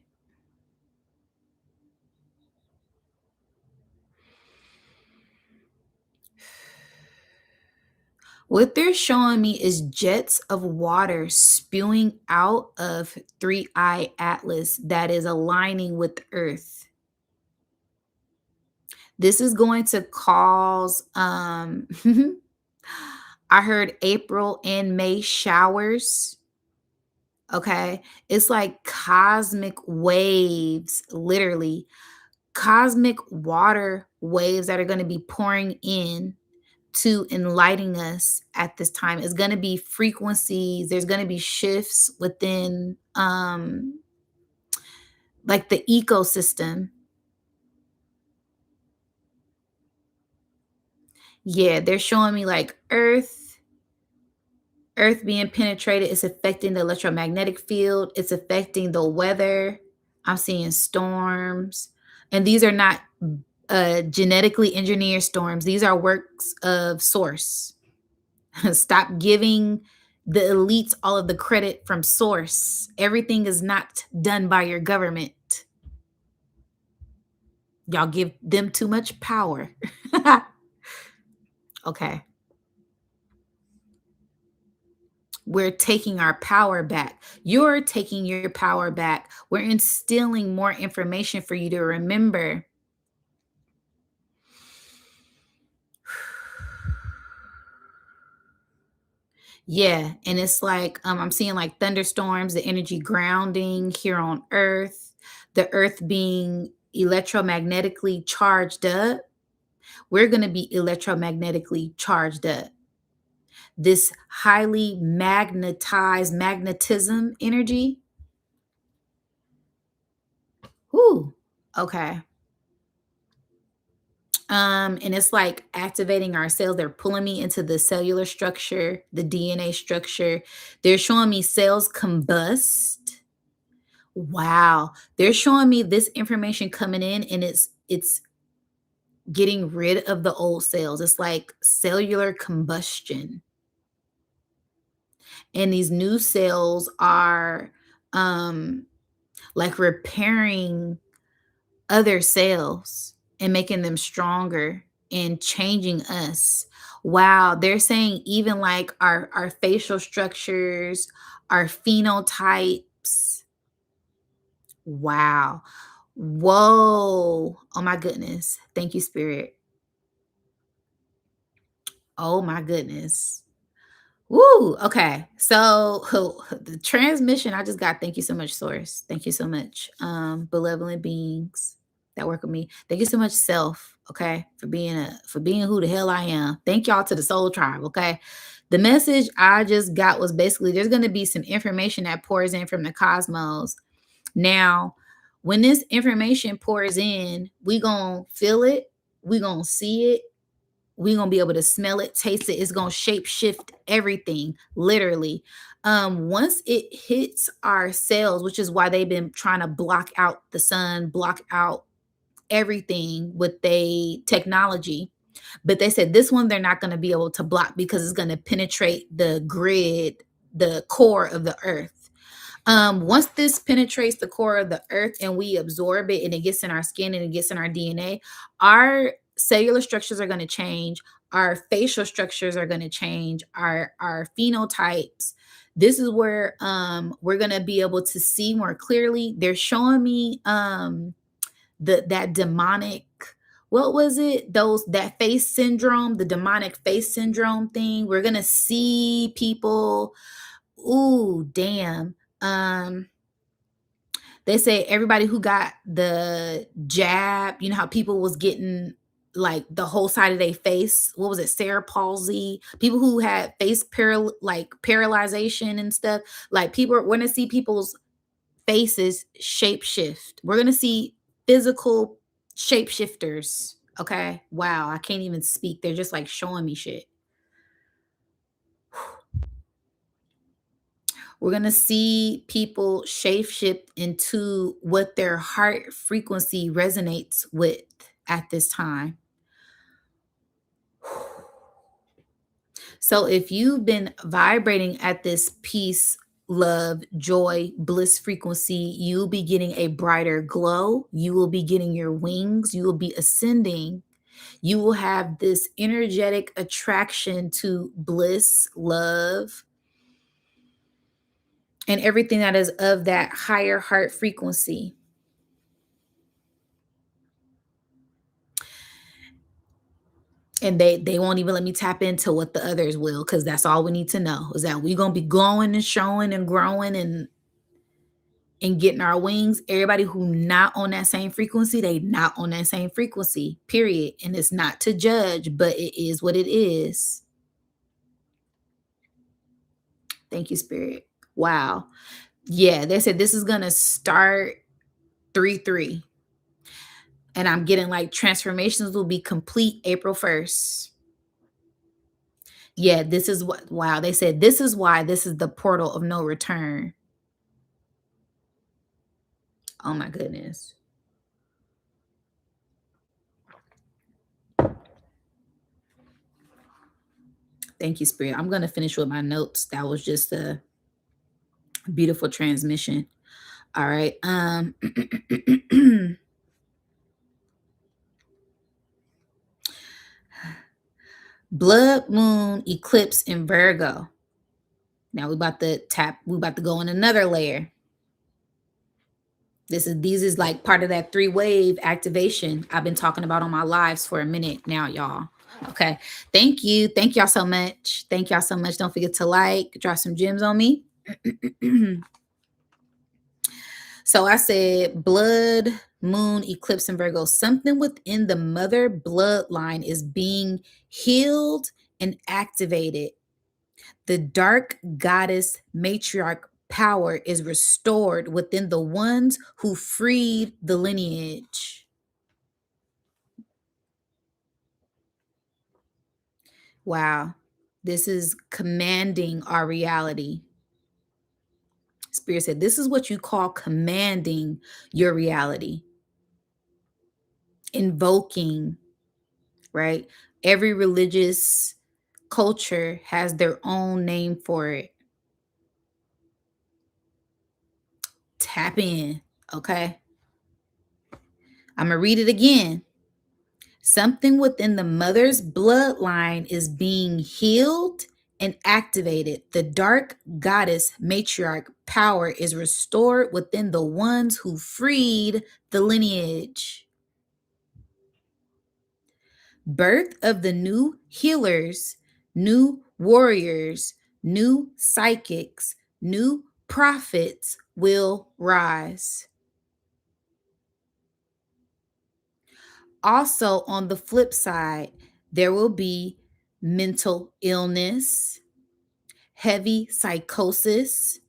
What they're showing me is jets of water spewing out of 3-eye Atlas that is aligning with the Earth. This is going to cause I heard April and May showers. Okay. It's like cosmic waves, literally cosmic water waves that are going to be pouring in to enlighten us at this time. It's going to be frequencies. There's going to be shifts within like the ecosystem. Yeah, they're showing me like Earth being penetrated. It's affecting the electromagnetic field. It's affecting the weather. I'm seeing storms. And these are not genetically engineered storms. These are works of source. Stop giving the elites all of the credit from source. Everything is not done by your government. Y'all give them too much power. Okay. We're taking our power back. You're taking your power back. We're instilling more information for you to remember. Yeah, and it's like I'm seeing like thunderstorms, the energy grounding here on Earth, the Earth being electromagnetically charged up. We're going to be electromagnetically charged up. This highly magnetized magnetism energy. Whoo. Okay. And it's like activating our cells. They're pulling me into the cellular structure, the DNA structure. They're showing me cells combust. Wow. They're showing me this information coming in and it's getting rid of the old cells. It's like cellular combustion. And these new cells are um like repairing other cells and making them stronger and changing us. Wow, they're saying even like our facial structures, our phenotypes. Wow. Whoa. Oh my goodness. Thank you, Spirit. Oh my goodness. Woo. Okay. So the transmission I just got. Thank you so much, Source. Thank you so much. Benevolent beings that work with me. Thank you so much, self. Okay, for being who the hell I am. Thank y'all to the soul tribe. Okay. The message I just got was basically there's gonna be some information that pours in from the cosmos. Now, when this information pours in, we gonna feel it, we gonna see it, we gonna be able to smell it, taste it. It's gonna shape shift everything, literally. Once it hits our cells, which is why they've been trying to block out the sun, block out everything with the technology. But they said this one they're not going to be able to block because it's going to penetrate the grid, the core of the earth. Once this penetrates the core of the earth and we absorb it and it gets in our skin and it gets in our DNA, our cellular structures are going to change, our facial structures are going to change, our phenotypes. This is where we're going to be able to see more clearly. They're showing me that demonic what was it? That face syndrome, the demonic face syndrome thing. We're gonna see people. Ooh, damn. They say everybody who got the jab, you know how people was getting like the whole side of their face. What was it? Cerebral palsy. People who had like paralyzation and stuff. Like we're gonna see people's faces shapeshift. We're gonna see physical shapeshifters. Okay. Wow. I can't even speak. They're just like showing me shit. We're going to see people shapeshift into what their heart frequency resonates with at this time. So if you've been vibrating at this peace, love, joy, bliss frequency, you'll be getting a brighter glow. You will be getting your wings. You will be ascending. You will have this energetic attraction to bliss, love, and everything that is of that higher heart frequency. And they won't even let me tap into what the others will, because that's all we need to know is that we're gonna be glowing and showing and growing and getting our wings. Everybody who not on that same frequency, they not on that same frequency, period. And it's not to judge, but it is what it is. Thank you, Spirit. Wow. Yeah, they said this is gonna start 3/3. And I'm getting like transformations will be complete April 1st. Yeah, this is what, wow. They said this is why this is the portal of no return. Oh my goodness. Thank you, Spirit. I'm going to finish with my notes. That was just a beautiful transmission. All right. Blood moon eclipse in Virgo. Now we about to go in another layer. These is like part of that 3-wave activation I've been talking about on my lives for a minute now, y'all. Okay. Thank you. Thank y'all so much. Thank y'all so much. Don't forget to like, drop some gems on me. So I said blood moon eclipse in Virgo. Something within the mother bloodline is being healed and activated. The dark goddess matriarch power is restored within the ones who freed the lineage. Wow. This is commanding our reality. Spirit said, this is what you call commanding your reality. Invoking, right? Every religious culture has their own name for it. Tap in, okay? I'm going to read it again. Something within the mother's bloodline is being healed and activated. The dark goddess matriarch power is restored within the ones who freed the lineage. Birth of the new healers, new warriors, new psychics, new prophets will rise. Also, on the flip side, there will be mental illness, heavy psychosis.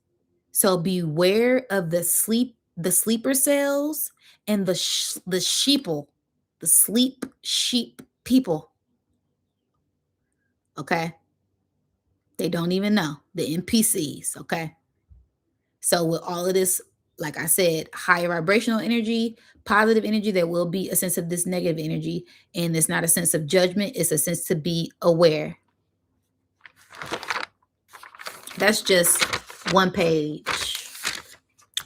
So beware of the sleeper cells and the sheeple, the sleep sheep people. Okay. They don't even know, the NPCs. Okay. So with all of this, like I said, higher vibrational energy, positive energy, there will be a sense of this negative energy. And it's not a sense of judgment. It's a sense to be aware. That's just one page.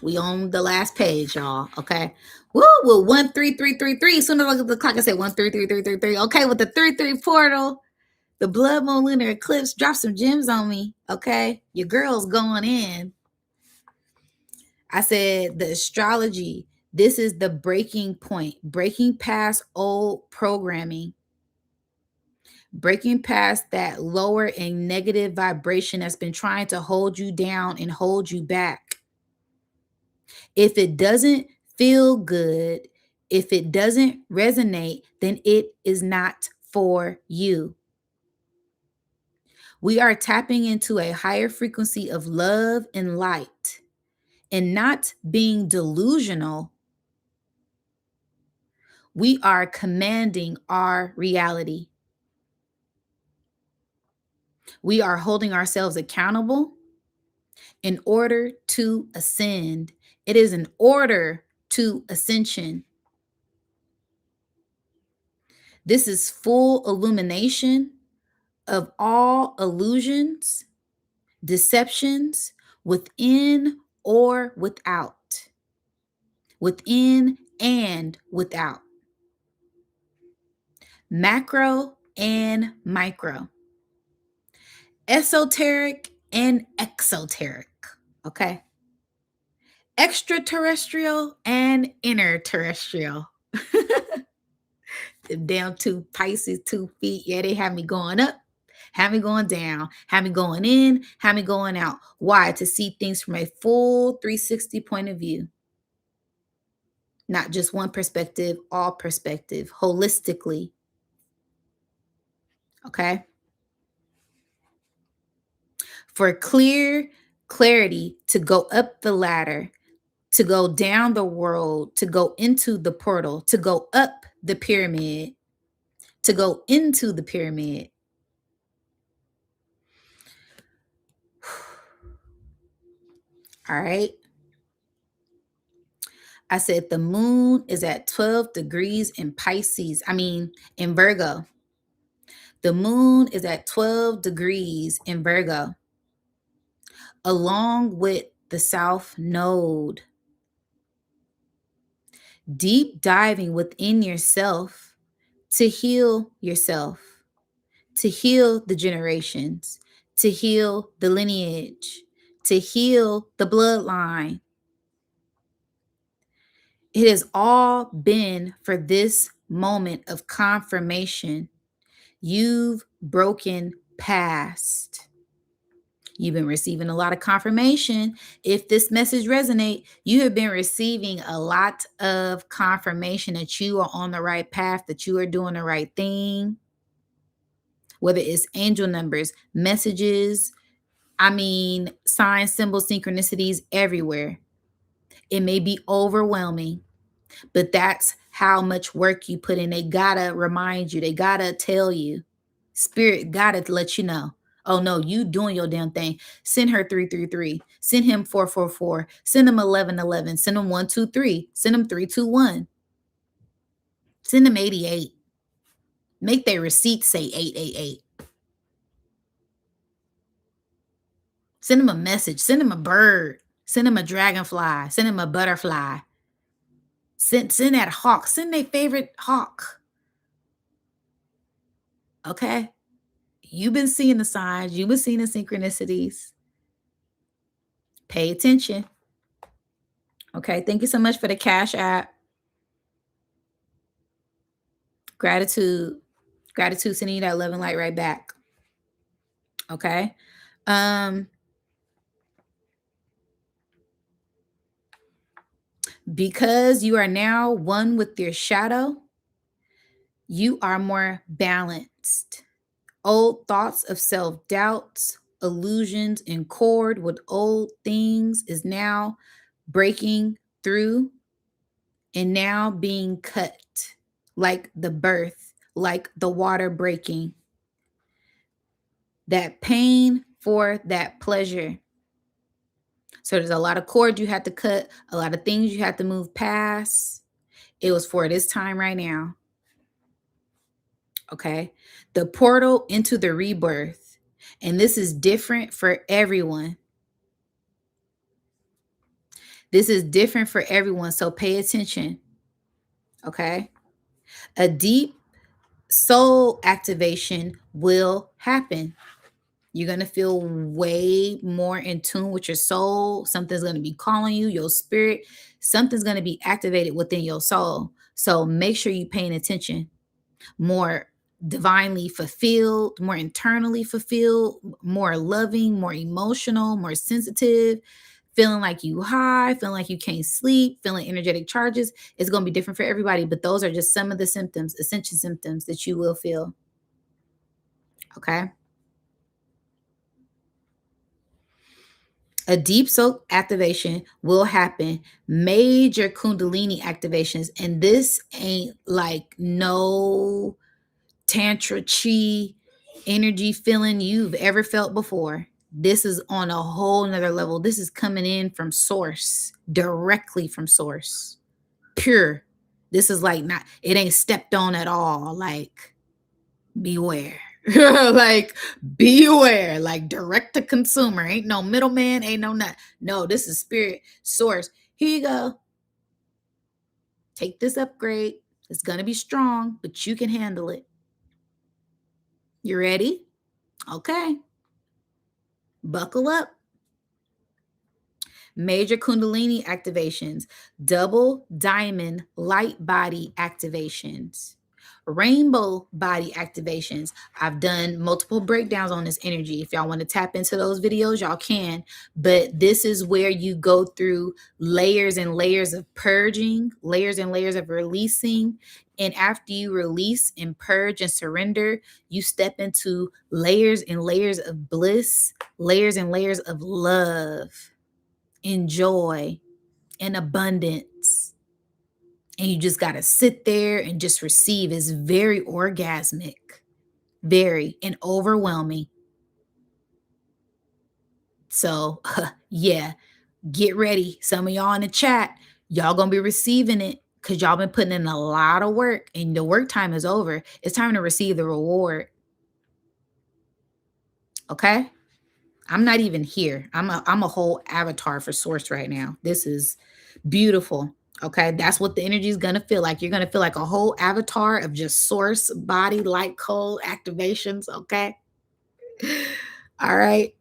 We on the last page, y'all. Okay. Woo, well, 13333. As soon as I look at the clock, I say 13333. Okay, with the 3-3 portal, the blood moon lunar eclipse, drop some gems on me. Okay. Your girl's going in. I said the astrology, This is the breaking point, breaking past old programming, breaking past that lower and negative vibration that's been trying to hold you down and hold you back. If it doesn't feel good, if it doesn't resonate, then it is not for you. We are tapping into a higher frequency of love and light and not being delusional. We are commanding our reality. We are holding ourselves accountable in order to ascend. It is an order to ascension. This is full illumination of all illusions, deceptions within or without, within and without, macro and micro, esoteric and exoteric, okay? Extraterrestrial and interterrestrial. Down to Pisces 2 feet. Yeah, they have me going up, have me going down, have me going in, have me going out. Why? To see things from a full 360 point of view. Not just one perspective, all perspective, holistically. Okay. For clarity to go up the ladder, to go down the world, to go into the portal, to go up the pyramid, to go into the pyramid. All right. I said the moon is at 12 degrees in Pisces. In Virgo. The moon is at 12 degrees in Virgo, along with the South Node. Deep diving within yourself to heal yourself, to heal the generations, to heal the lineage, to heal the bloodline. It has all been for this moment of confirmation. You've broken past. You've been receiving a lot of confirmation. If this message resonates, you have been receiving a lot of confirmation that you are on the right path, that you are doing the right thing. Whether it's angel numbers, messages, signs, symbols, synchronicities everywhere. It may be overwhelming, but that's how much work you put in. They gotta remind you, they gotta tell you. Spirit gotta let you know. Oh no, you doing your damn thing. Send her 333. Send him 444. Send him 1111. Send him 123. Send him 321. Send him 88. Make their receipt say 888. Send him a message. Send him a bird. Send him a dragonfly. Send him a butterfly. Send that hawk. Send their favorite hawk. Okay? You've been seeing the signs. You've been seeing the synchronicities. Pay attention. Okay? Thank you so much for the Cash App. Gratitude. Gratitude, sending you that love and light right back. Okay? Because you are now one with your shadow, you are more balanced. Old thoughts of self-doubts, illusions, and cord with old things is now breaking through and now being cut, like the birth, like the water breaking. That pain for that pleasure. So there's a lot of cord you had to cut, a lot of things you had to move past. It was for this time right now. Okay. The portal into the rebirth. And this is different for everyone. This is different for everyone. So pay attention. Okay. A deep soul activation will happen. You're going to feel way more in tune with your soul. Something's going to be calling you, your spirit. Something's going to be activated within your soul. So make sure you're paying attention. More divinely fulfilled, more internally fulfilled, more loving, more emotional, more sensitive, feeling like you high, feeling like you can't sleep, feeling energetic charges. It's going to be different for everybody, but those are just some of the symptoms, essential symptoms that you will feel. Okay. A deep soak activation will happen, major kundalini activations, and this ain't like no tantra chi energy feeling you've ever felt before. This is on a whole nother level. This is coming in from source, directly from source, pure. This is like not, it ain't stepped on at all. Like, beware. Like, beware. Like, direct to consumer. Ain't no middleman, ain't no nut. No, this is spirit source. Here you go. Take this upgrade. It's going to be strong, but you can handle it. You ready? Okay. Buckle up. Major Kundalini activations, double diamond light body activations, rainbow body activations. I've done multiple breakdowns on this energy. If y'all want to tap into those videos, y'all can. But this is where you go through layers and layers of purging, layers and layers of releasing. And after you release and purge and surrender, you step into layers and layers of bliss, layers and layers of love, in joy, in abundance. And you just got to sit there and just receive. It's very orgasmic, very, and overwhelming. So, yeah, get ready. Some of y'all in the chat, y'all going to be receiving it because y'all been putting in a lot of work and the work time is over. It's time to receive the reward. Okay? I'm not even here. I'm a whole avatar for source right now. This is beautiful. Okay. That's what the energy is going to feel like. You're going to feel like a whole avatar of just source, body, light, cold activations. Okay. All right.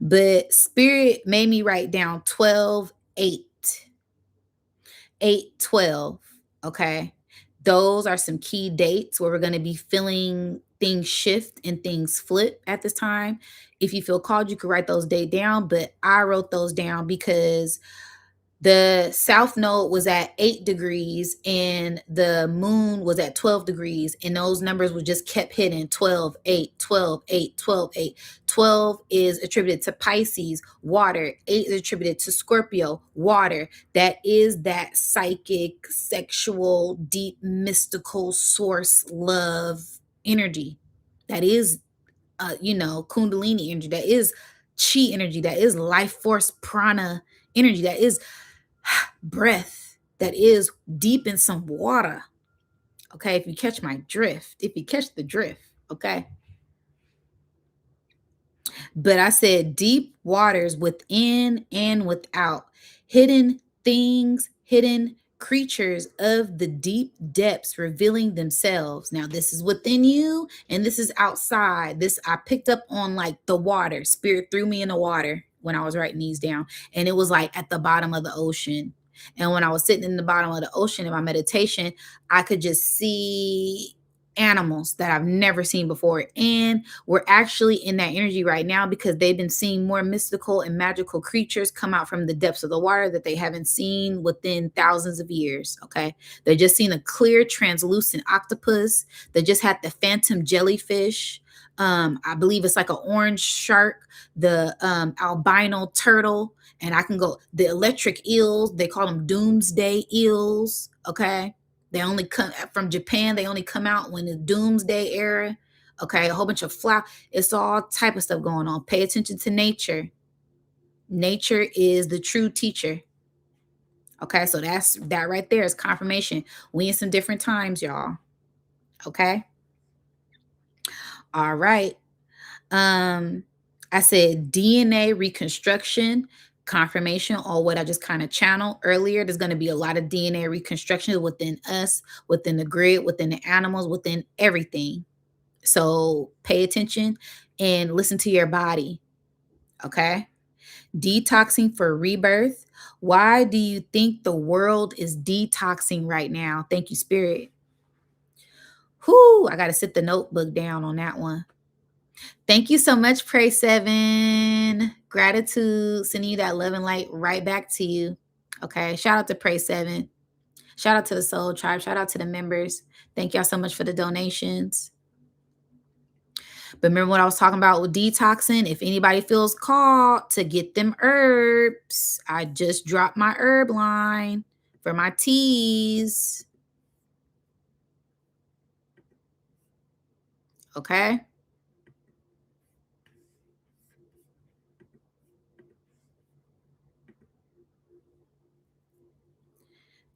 But spirit made me write down 12, 8, 8, 12. Okay. Those are some key dates where we're going to be feeling things shift and things flip at this time. If you feel called, you could write those dates down, but I wrote those down because the south node was at 8 degrees and the moon was at 12 degrees. And those numbers were just kept hitting 12, 8, 12, 8, 12, 8. 12 is attributed to Pisces, water. 8 is attributed to Scorpio, water. That is that psychic, sexual, deep, mystical source love energy. That is, Kundalini energy. That is chi energy. That is life force prana energy. That is breath, that is deep in some water. Okay, if you catch my drift, if you catch the drift, okay. But I said deep waters within and without, hidden things, hidden creatures of the deep depths revealing themselves. Now, this is within you and this is outside. This I picked up on like the water. Spirit threw me in the water when I was writing these down, and it was like at the bottom of the ocean. And when I was sitting in the bottom of the ocean in my meditation, I could just see animals that I've never seen before. And we're actually in that energy right now because they've been seeing more mystical and magical creatures come out from the depths of the water that they haven't seen within thousands of years. Okay. They just seen a clear, translucent octopus. They just had the phantom jellyfish. I believe it's like an orange shark, the albino turtle, and I can go the electric eels. They call them doomsday eels. Okay. They only come from Japan. They only come out when the doomsday era. Okay, a whole bunch of flower. It's all type of stuff going on. Pay attention to nature. Nature is the true teacher. Okay, so that right there is confirmation. We in some different times, y'all. Okay. All right. I said DNA reconstruction, confirmation on what I just kind of channeled earlier. There's going to be a lot of DNA reconstruction within us, within the grid, within the animals, within everything. So pay attention. and listen to your body. Okay. Detoxing for rebirth. Why do you think the world is detoxing right now? Thank you, Spirit. Whoo, I got to sit the notebook down on that one. Thank you so much, Pray 7. Gratitude. Sending you that love and light right back to you. Okay. Shout out to Pray 7. Shout out to the Soul Tribe. Shout out to the members. Thank y'all so much for the donations. But remember what I was talking about with detoxing? If anybody feels called to get them herbs, I just dropped my herb line for my teas. Okay.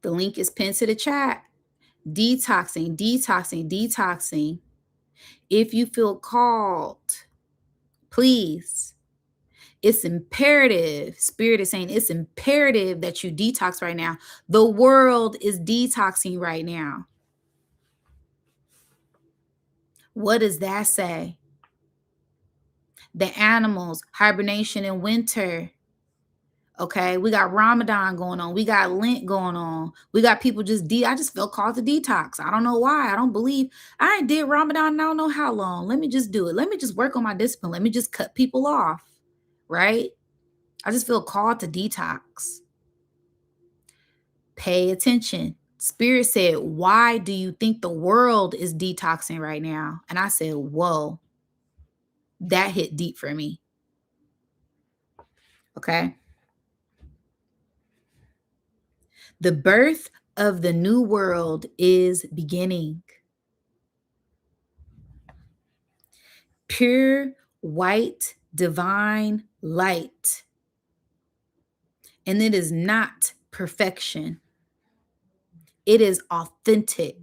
The link is pinned to the chat. Detoxing, detoxing, detoxing. If you feel called, please. It's imperative. Spirit is saying it's imperative that you detox right now. The world is detoxing right now. What does that say? The animals, hibernation in winter. Okay, we got Ramadan going on. We got Lent going on. We got people I just felt called to detox. I don't know why. I don't believe I ain't did Ramadan. I don't know how long. Let me just do it. Let me just work on my discipline. Let me just cut people off. Right? I just feel called to detox. Pay attention. Spirit said, why do you think the world is detoxing right now? And I said, whoa, that hit deep for me. Okay. The birth of the new world is beginning. Pure, white, divine light. And it is not perfection. It is authentic.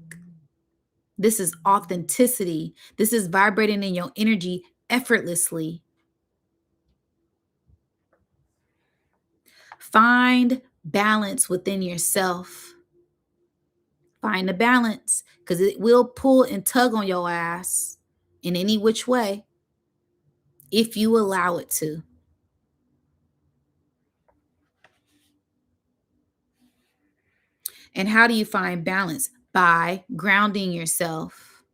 This is authenticity. This is vibrating in your energy effortlessly. Find balance within yourself. Find the balance, because it will pull and tug on your ass in any which way if you allow it to. And how do you find balance? By grounding yourself.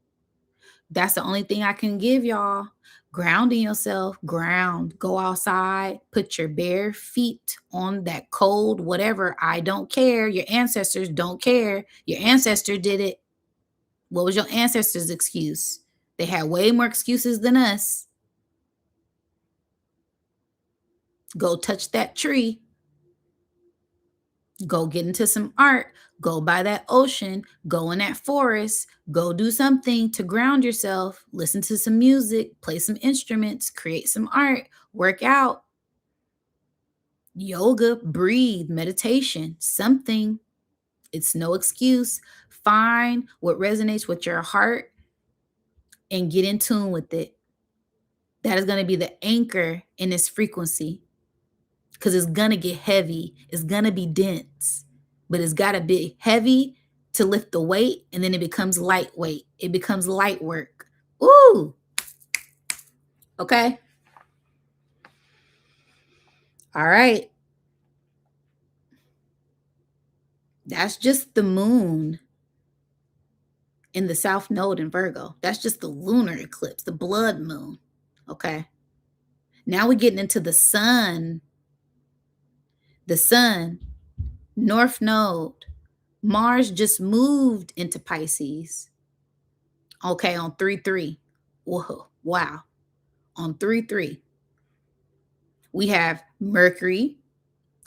That's the only thing I can give y'all. Grounding yourself. Ground. Go outside. Put your bare feet on that cold whatever. I don't care. Your ancestors don't care. Your ancestor did it. What was your ancestors' excuse? They had way more excuses than us. Go touch that tree. Go get into some art. Go by that ocean. Go in that forest. Go do something to ground yourself. Listen to some music. Play some instruments. Create some art. Work out. Yoga. Breathe. Meditation. Something. It's no excuse. Find what resonates with your heart and get in tune with it. That is going to be the anchor in this frequency. Because it's going to get heavy. It's going to be dense. But it's got to be heavy to lift the weight. And then it becomes lightweight. It becomes light work. Ooh. Okay. All right. That's just the moon in the South Node in Virgo. That's just the lunar eclipse, the blood moon. Okay. Now we're getting into the sun. The sun, North Node. Mars just moved into Pisces. Okay, on 3-3. Whoa, wow. On 3-3. We have Mercury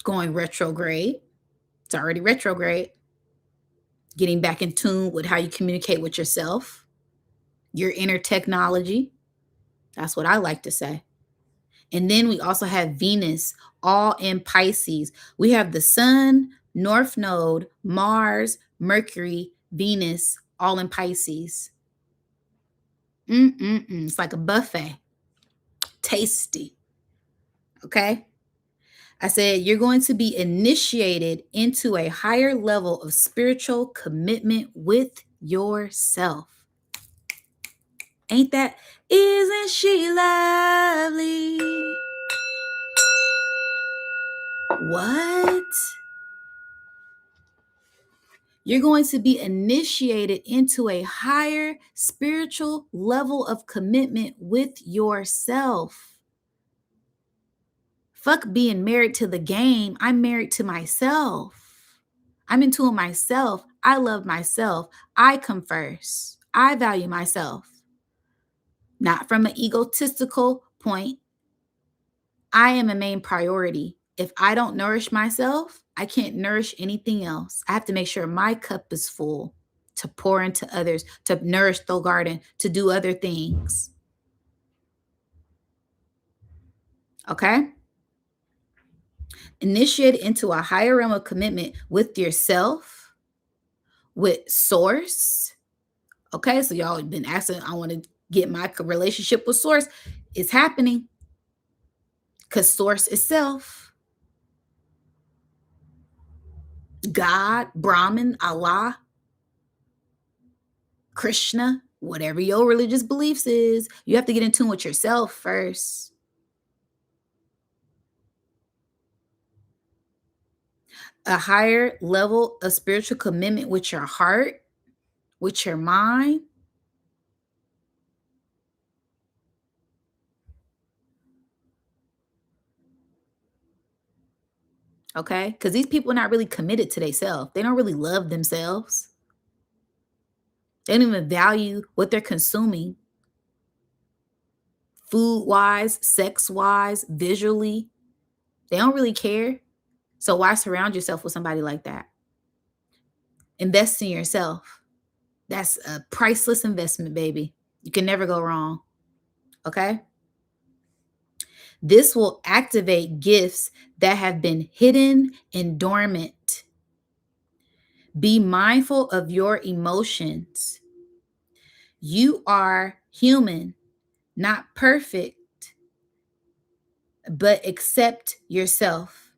going retrograde. It's already retrograde. Getting back in tune with how you communicate with yourself, your inner technology. That's what I like to say. And then we also have Venus all in Pisces. We have the sun, North Node, Mars, Mercury, Venus, all in Pisces. It's like a buffet. Tasty. Okay. I said, you're going to be initiated into a higher level of spiritual commitment with yourself. Isn't Isn't she lovely? What? You're going to be initiated into a higher spiritual level of commitment with yourself. Fuck being married to the game. I'm married to myself. I'm in tune with myself. I love myself. I come first. I value myself. Not from an egotistical point. I am a main priority. If I don't nourish myself, I can't nourish anything else. I have to make sure my cup is full to pour into others, to nourish the garden, to do other things. Okay? Initiate into a higher realm of commitment with yourself, with source. Okay? So y'all been asking, I want to get my relationship with source. It's happening because source is self. God, Brahman, Allah, Krishna, whatever your religious beliefs is, you have to get in tune with yourself first. A higher level of spiritual commitment with your heart, with your mind. Okay? Because these people are not really committed to themselves. They don't really love themselves. They don't even value what they're consuming. Food wise, sex wise, visually. They don't really care. So why surround yourself with somebody like that? Invest in yourself. That's a priceless investment, baby. You can never go wrong. Okay? This will activate gifts that have been hidden and dormant. Be mindful of your emotions. You are human, not perfect, but accept yourself.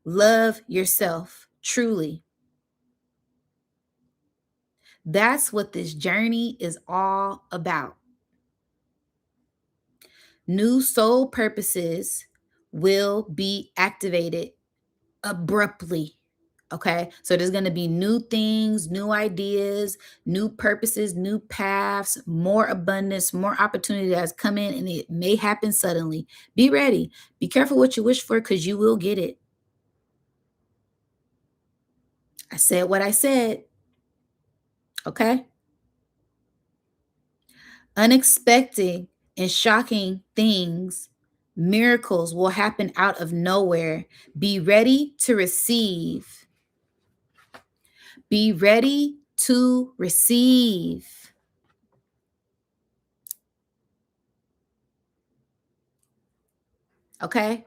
Love yourself truly. That's what this journey is all about. New soul purposes will be activated abruptly. Okay. So there's going to be new things, new ideas, new purposes, new paths, more abundance, more opportunity that's come in, and it may happen suddenly. Be ready. Be careful what you wish for because you will get it. I said what I said. Okay. Unexpected and shocking things, miracles will happen out of nowhere. Be ready to receive. Be ready to receive. Okay.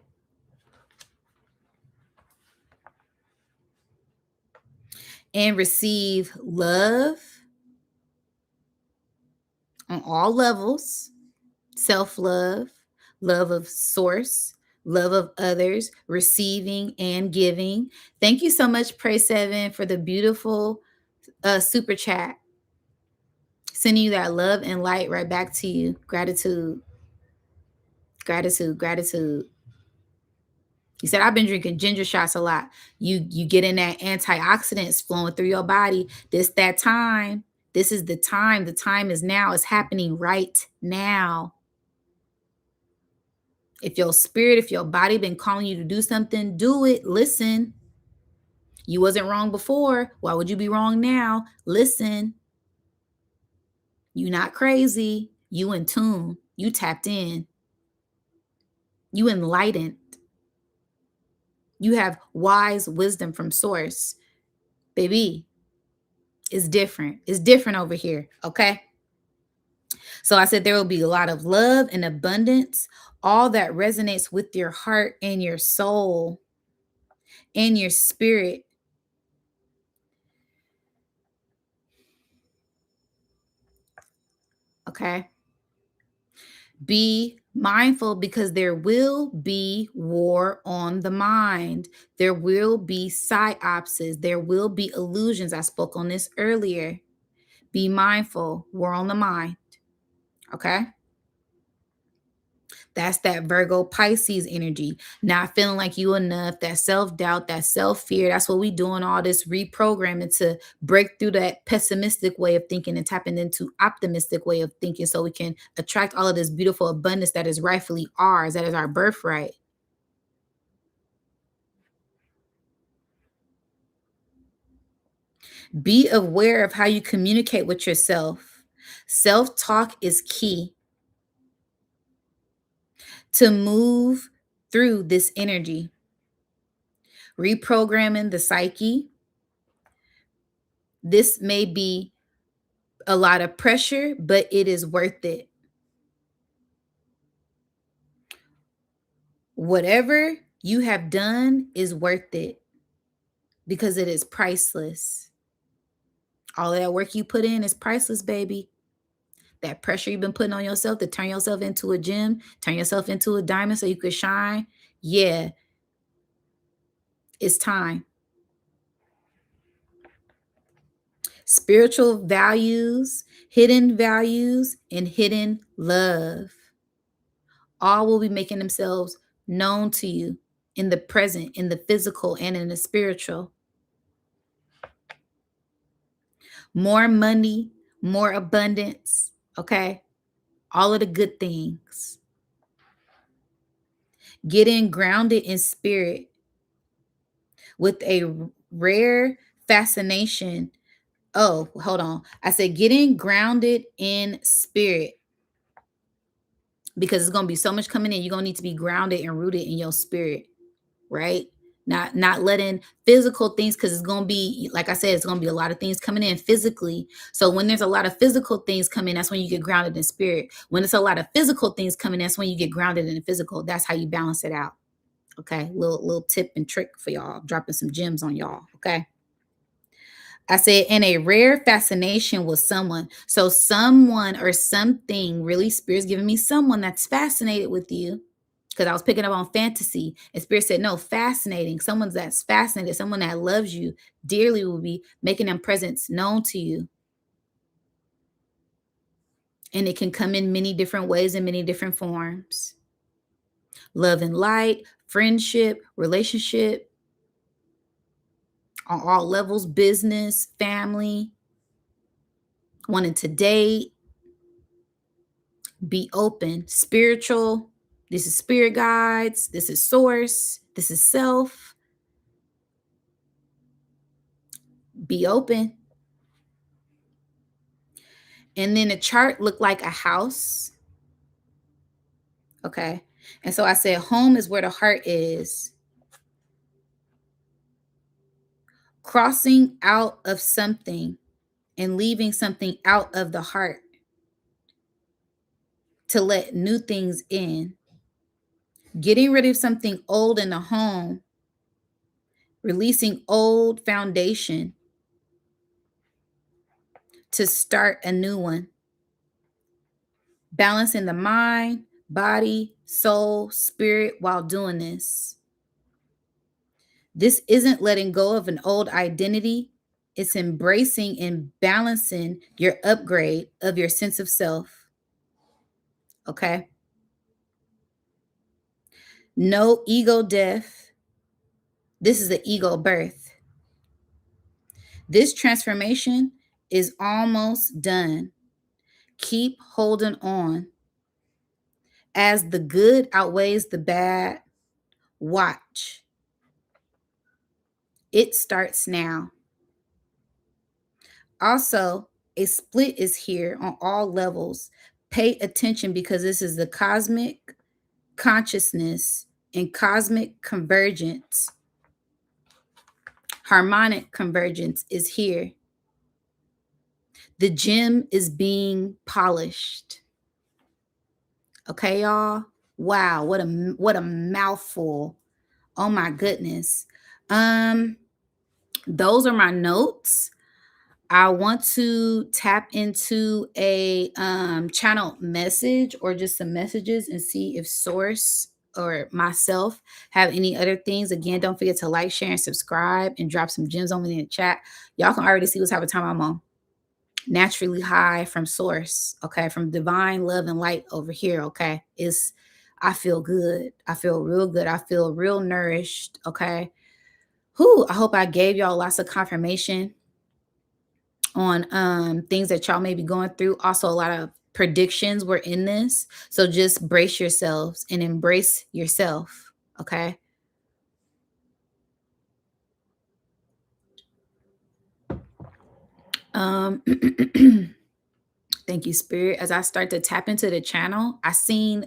And receive love on all levels, self-love, love of source, love of others, receiving and giving. Thank you so much, Pray Seven, for the beautiful super chat. Sending you that love and light right back to you. Gratitude, gratitude, gratitude. He said, I've been drinking ginger shots a lot. You get in that antioxidants flowing through your body. That time. This is the time. The time is now. It's happening right now. If your spirit, if your body been calling you to do something, do it. Listen. You wasn't wrong before. Why would you be wrong now? Listen. You not crazy. You in tune. You tapped in. You enlightened. You have wise wisdom from source. Baby, it's different. It's different over here. Okay. So I said there will be a lot of love and abundance, all that resonates with your heart and your soul and your spirit. Okay. Be mindful because there will be war on the mind. There will be psyopses. There will be illusions. I spoke on this earlier. Be mindful. War on the mind. Okay. That's that Virgo Pisces energy. Not feeling like you enough, that self-doubt, that self-fear. That's what we doing all this reprogramming to break through that pessimistic way of thinking and tapping into optimistic way of thinking so we can attract all of this beautiful abundance that is rightfully ours, that is our birthright. Be aware of how you communicate with yourself. Self-talk is key to move through this energy. Reprogramming the psyche. This may be a lot of pressure, but it is worth it. Whatever you have done is worth it because it is priceless. All of that work you put in is priceless, baby. That pressure you've been putting on yourself to turn yourself into a gem, turn yourself into a diamond so you could shine. Yeah, it's time. Spiritual values, and hidden love all will be making themselves known to you in the present, in the physical, and in the spiritual. More money, more abundance, okay? All of the good things. Getting grounded in spirit with a rare fascination. Oh, hold on. I said getting grounded in spirit because it's going to be so much coming in. You're going to need to be grounded and rooted in your spirit, right? Not letting physical things, because it's going to be, like I said, it's going to be a lot of things coming in physically. So when there's a lot of physical things coming, that's when you get grounded in spirit. When it's a lot of physical things coming, that's when you get grounded in the physical. That's how you balance it out. Okay, little tip and trick for y'all, dropping some gems on y'all. Okay, I said, in a rare fascination with someone. So someone or something, really, Spirit's giving me someone that's fascinated with you. Because I was picking up on fantasy. And Spirit said, no, fascinating. Someone that's fascinated, someone that loves you dearly will be making them presence known to you. And it can come in many different ways and many different forms. Love and light, friendship, relationship, on all levels, business, family, wanting to date, be open, spiritual. This is spirit guides. This is source. This is self. Be open. And then the chart looked like a house. Okay. And so I said, home is where the heart is. Crossing out of something and leaving something out of the heart to let new things in. Getting rid of something old in the home, releasing old foundation to start a new one. Balancing the mind, body, soul, spirit while doing this. This isn't letting go of an old identity. It's embracing and balancing your upgrade of your sense of self. Okay. No ego death. This is an ego birth. This transformation is almost done. Keep holding on. As the good outweighs the bad, watch. It starts now. Also, a split is here on all levels. Pay attention because this is the cosmic consciousness and cosmic convergence. Harmonic convergence is here. The gem is being polished. Okay, y'all. Wow, what a mouthful. Oh my goodness. Those are my notes. I want to tap into a channel message or just some messages and see if Source or myself have any other things. Again, don't forget to like, share, and subscribe and drop some gems on me in the chat. Y'all can already see what type of time I'm on. Naturally high from Source, okay, from divine love and light over here, okay. I feel good. I feel real good. I feel real nourished. Okay. Who I hope I gave y'all lots of confirmation on things that y'all may be going through. Also, a lot of predictions were in this. So just brace yourselves and embrace yourself. Okay. Um thank you, Spirit. As I start to tap into the channel, I seen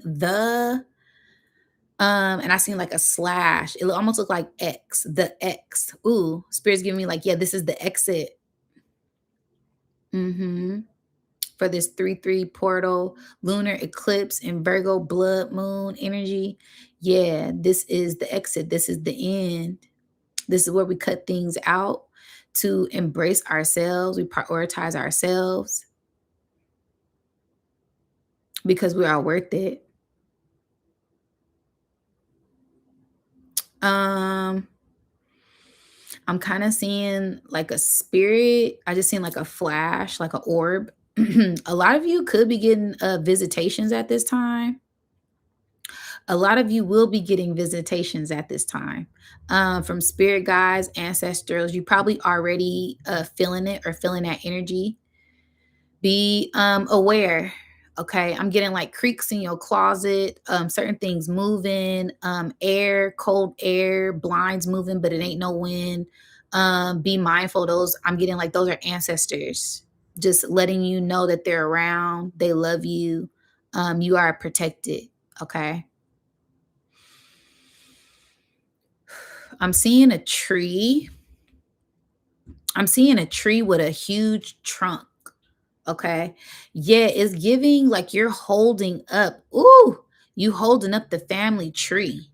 and I seen like a slash. It almost looked like X, the X. Ooh, Spirit's giving me like, yeah, this is the exit. Mm-hmm. For this 3-3 portal, lunar eclipse, and Virgo blood moon energy. Yeah, this is the exit. This is the end. This is where we cut things out to embrace ourselves. We prioritize ourselves because we are worth it. Um, I'm kind of seeing like a spirit. I just seen like a flash, like an orb. A lot of you could be getting visitations at this time. A lot of you will be getting visitations at this time from spirit guides, ancestors. You probably already feeling it or feeling that energy. Be aware. Okay, I'm getting like creaks in your closet, certain things moving, air, cold air, blinds moving, but it ain't no wind. Be mindful. Those I'm getting like those are ancestors, just letting you know that they're around. They love you. You are protected. Okay. I'm seeing a tree. I'm seeing a tree with a huge trunk. Okay. Yeah, it's giving like you're holding up. Ooh, you holding up the family tree.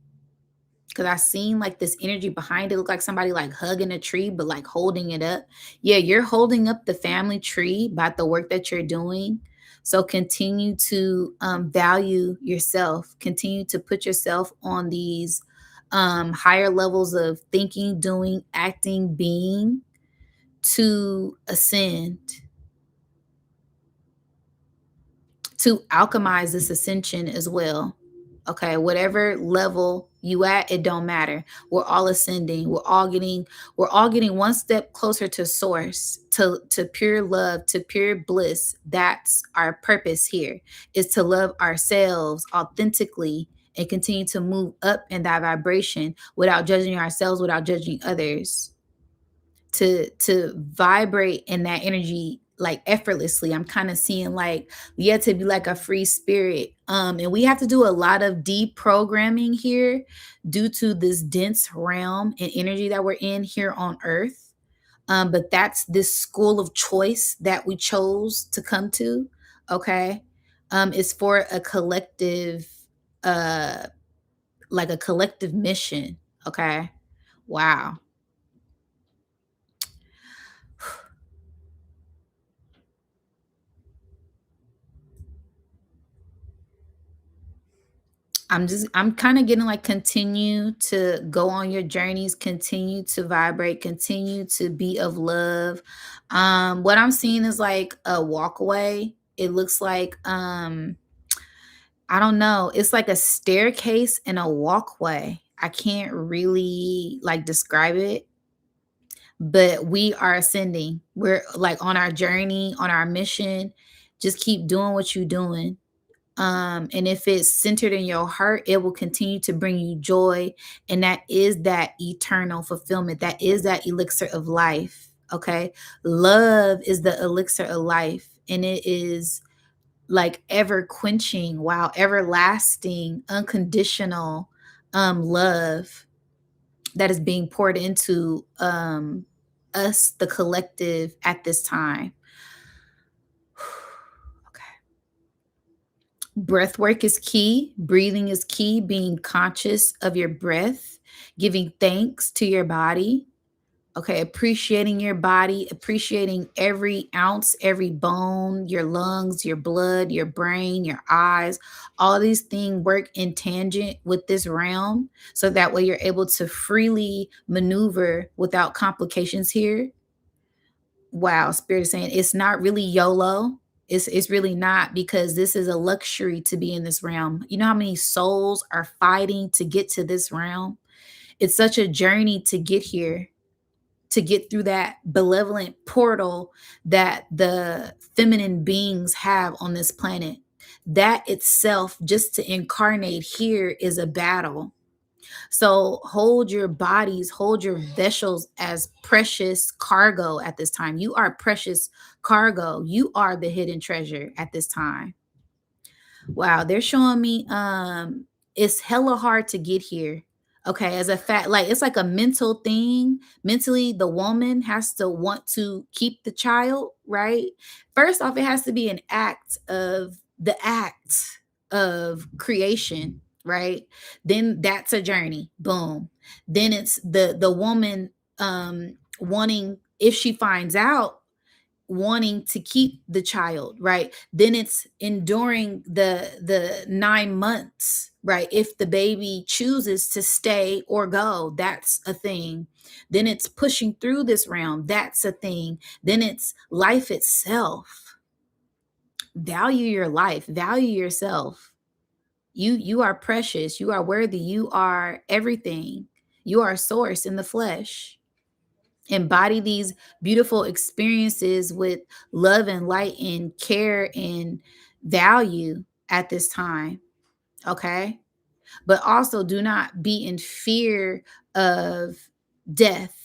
Cause I seen like this energy behind it. Look like somebody like hugging a tree, but like holding it up. Yeah, you're holding up the family tree by the work that you're doing. So continue to value yourself. Continue to put yourself on these higher levels of thinking, doing, acting, being to ascend, to alchemize this ascension as well. Okay, whatever level you at, it don't matter. We're all ascending. We're all getting one step closer to source, to pure love, to pure bliss. That's our purpose here, is to love ourselves authentically and continue to move up in that vibration without judging ourselves, without judging others, to vibrate in that energy like effortlessly. I'm kind of seeing like, yeah, to be like a free spirit. And we have to do a lot of deprogramming here due to this dense realm and energy that we're in here on earth. But that's this school of choice that we chose to come to. Okay. It's for a collective, uh like a collective mission. Okay. Wow. I'm kind of getting like, continue to go on your journeys, continue to vibrate, continue to be of love. What I'm seeing is like a walkway. It looks like I don't know, it's like a staircase and a walkway. I can't really like describe it, but we are ascending. We're like on our journey, on our mission. Just keep doing what you're doing, and if it's centered in your heart, it will continue to bring you joy, and that is that eternal fulfillment. That is that elixir of life. Okay, love is the elixir of life, and it is like ever quenching, wow, everlasting, unconditional love that is being poured into us, the collective, at this time. Okay. Breath work is key. Breathing is key. Being conscious of your breath, giving thanks to your body. Okay. Appreciating your body, appreciating every ounce, every bone, your lungs, your blood, your brain, your eyes. All these things work in tangent with this realm. So that way you're able to freely maneuver without complications here. Wow. Spirit is saying it's not really YOLO. It's really not, because this is a luxury to be in this realm. You know how many souls are fighting to get to this realm? It's such a journey to get here, to get through that benevolent portal that the feminine beings have on this planet. That itself, just to incarnate here, is a battle. So hold your bodies, hold your vessels as precious cargo at this time. You are precious cargo. You are the hidden treasure at this time. Wow, they're showing me it's hella hard to get here. Okay, as a fact, like it's like a mental thing. Mentally, the woman has to want to keep the child, right? First off, it has to be an act of the act of creation, right? Then that's a journey. Boom. Then it's the woman wanting, if she finds out, wanting to keep the child, right? Then it's enduring the 9 months, right? If the baby chooses to stay or go, that's a thing. Then it's pushing through this realm, that's a thing. Then it's life itself. Value your life, value yourself. You are precious, you are worthy, you are everything. You are a source in the flesh. Embody these beautiful experiences with love and light and care and value at this time. Okay. But also do not be in fear of death,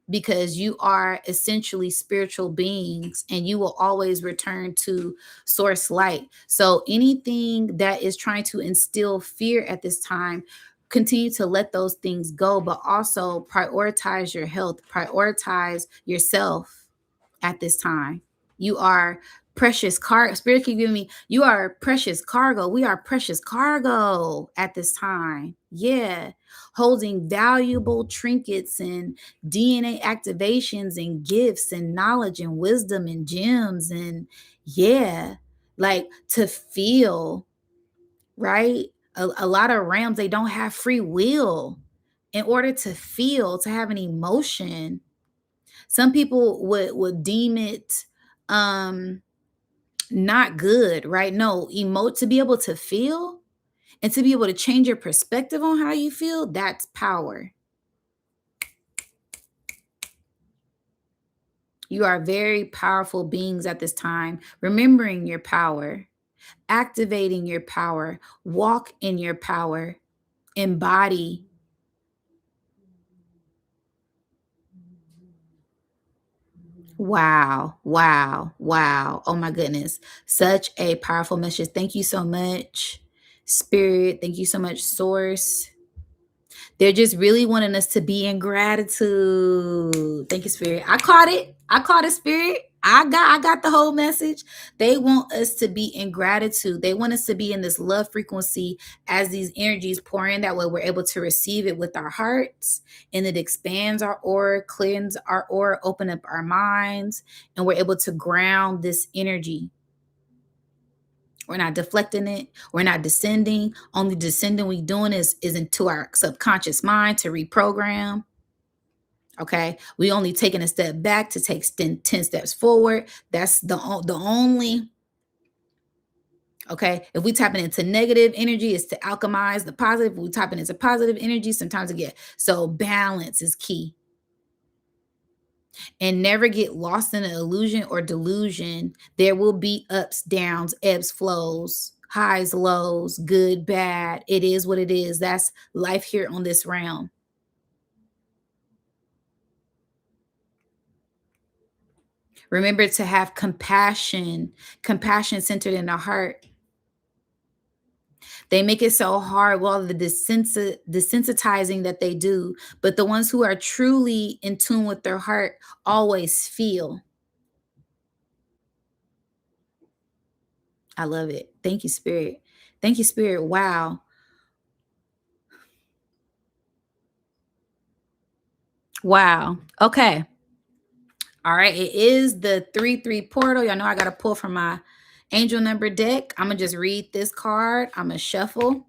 because you are essentially spiritual beings and you will always return to source light. So anything that is trying to instill fear at this time, continue to let those things go, but also prioritize your health, prioritize yourself at this time. You are precious cargo. Spirit keep giving me, you are precious cargo. We are precious cargo at this time. Yeah. Holding valuable trinkets and DNA activations and gifts and knowledge and wisdom and gems. And yeah, like to feel, right? A lot of realms, they don't have free will. In order to feel, to have an emotion, some people would deem it um not good, right? No, emote, to be able to feel and to be able to change your perspective on how you feel, that's power. You are very powerful beings at this time, remembering your power, activating your power, walk in your power, embody. Wow, wow, wow. Oh my goodness. Such a powerful message. Thank you so much, Spirit. Thank you so much, Source. They're just really wanting us to be in gratitude. Thank you, Spirit. I caught it. I caught it, Spirit. I got the whole message. They want us to be in gratitude. They want us to be in this love frequency as these energies pour in. That way we're able to receive it with our hearts, and it expands our aura, cleanse our aura, open up our minds, and we're able to ground this energy. We're not deflecting it. We're not descending. Only descending we doing is into our subconscious mind to reprogram. Okay. We only taking a step back to take 10 steps forward. That's the only. Okay. If we tapping into negative energy, it's to alchemize the positive. If we tapping into positive energy, sometimes again. So balance is key. And never get lost in an illusion or delusion. There will be ups, downs, ebbs, flows, highs, lows, good, bad. It is what it is. That's life here on this realm. Remember to have compassion, compassion centered in the heart. They make it so hard, well, the desensitizing that they do. But the ones who are truly in tune with their heart always feel. I love it. Thank you, Spirit. Thank you, Spirit. Wow. Wow. Okay. All right. It is the 3-3 portal. Y'all know I got to pull from my angel number deck. I'm going to just read this card. I'm going to shuffle.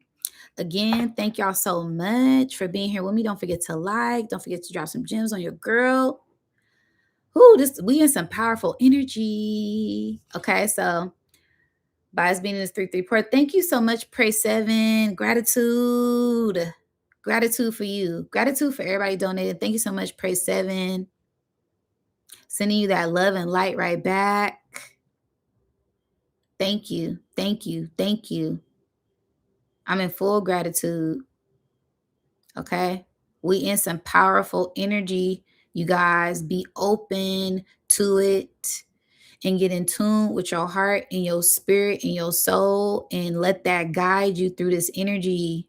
Again, thank y'all so much for being here with me. Don't forget to like. Don't forget to drop some gems on your girl. Ooh, we in some powerful energy. Okay. So Bias being is 3-3 part. Thank you so much, Pray 7. Gratitude. Gratitude for you. Gratitude for everybody donated. Thank you so much, Pray 7. Sending you that love and light right back. Thank you. Thank you. Thank you. I'm in full gratitude. Okay. We in some powerful energy. You guys be open to it and get in tune with your heart and your spirit and your soul and let that guide you through this energy.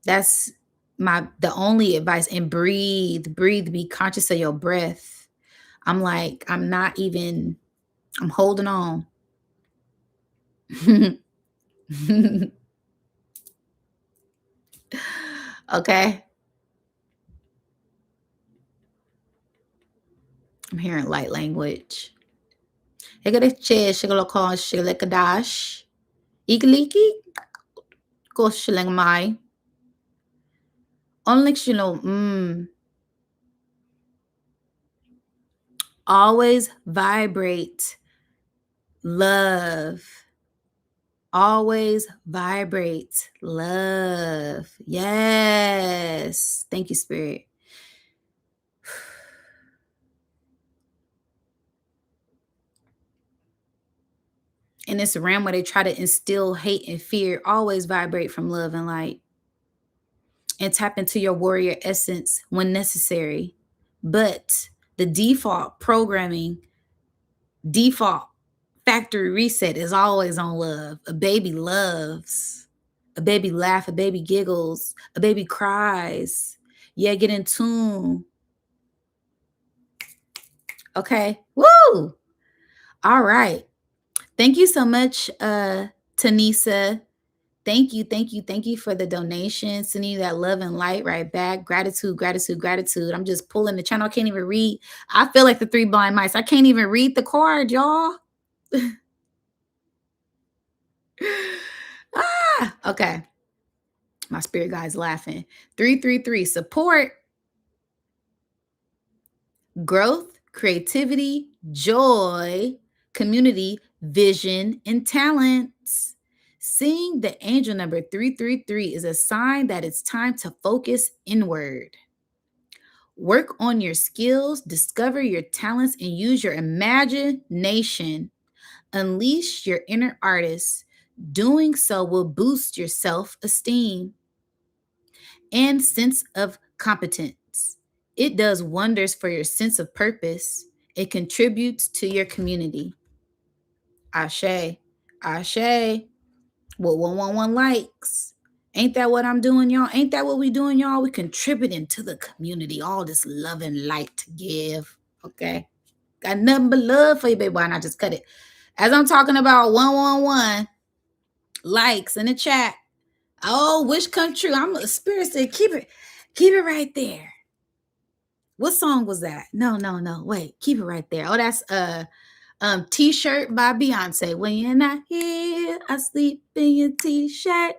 That's the only advice. And breathe, be conscious of your breath. I'm holding on. Okay. I'm hearing light language. Hegadache, shigaloko, shigalekadash. Igliki, go shilang Only always vibrate love. Always vibrate love. Yes. Thank you, Spirit. In this realm where they try to instill hate and fear, always vibrate from love and light. And tap into your warrior essence when necessary. But the default factory reset is always on love. A baby loves. A baby laughs, a baby giggles, a baby cries. Yeah, get in tune. Okay. Woo! All right. Thank you so much, Tanisa. Thank you for the donation. Sending you that love and light right back. Gratitude, gratitude, gratitude. I'm just pulling the channel. I can't even read. I feel like the 3 blind mice. I can't even read the card, y'all. Okay. My spirit guide's laughing. 333. Support, growth, creativity, joy, community, vision, and talents. Seeing the angel number 333 is a sign that it's time to focus inward. Work on your skills, discover your talents, and use your imagination. Unleash your inner artist. Doing so will boost your self-esteem and sense of competence. It does wonders for your sense of purpose. It contributes to your community. Ashe. Ashe. What 111 likes. Ain't that what I'm doing, y'all? Ain't that what we doing, y'all? We contributing to the community. All this love and light to give. Okay. Got nothing but love for you, baby. Why not just cut it? As I'm talking about 111 likes in the chat. Oh, wish come true. I'm a spirit said, keep it right there. What song was that? No. Wait, keep it right there. Oh, that's T-shirt by Beyonce. When you're not here, I sleep in your T-shirt.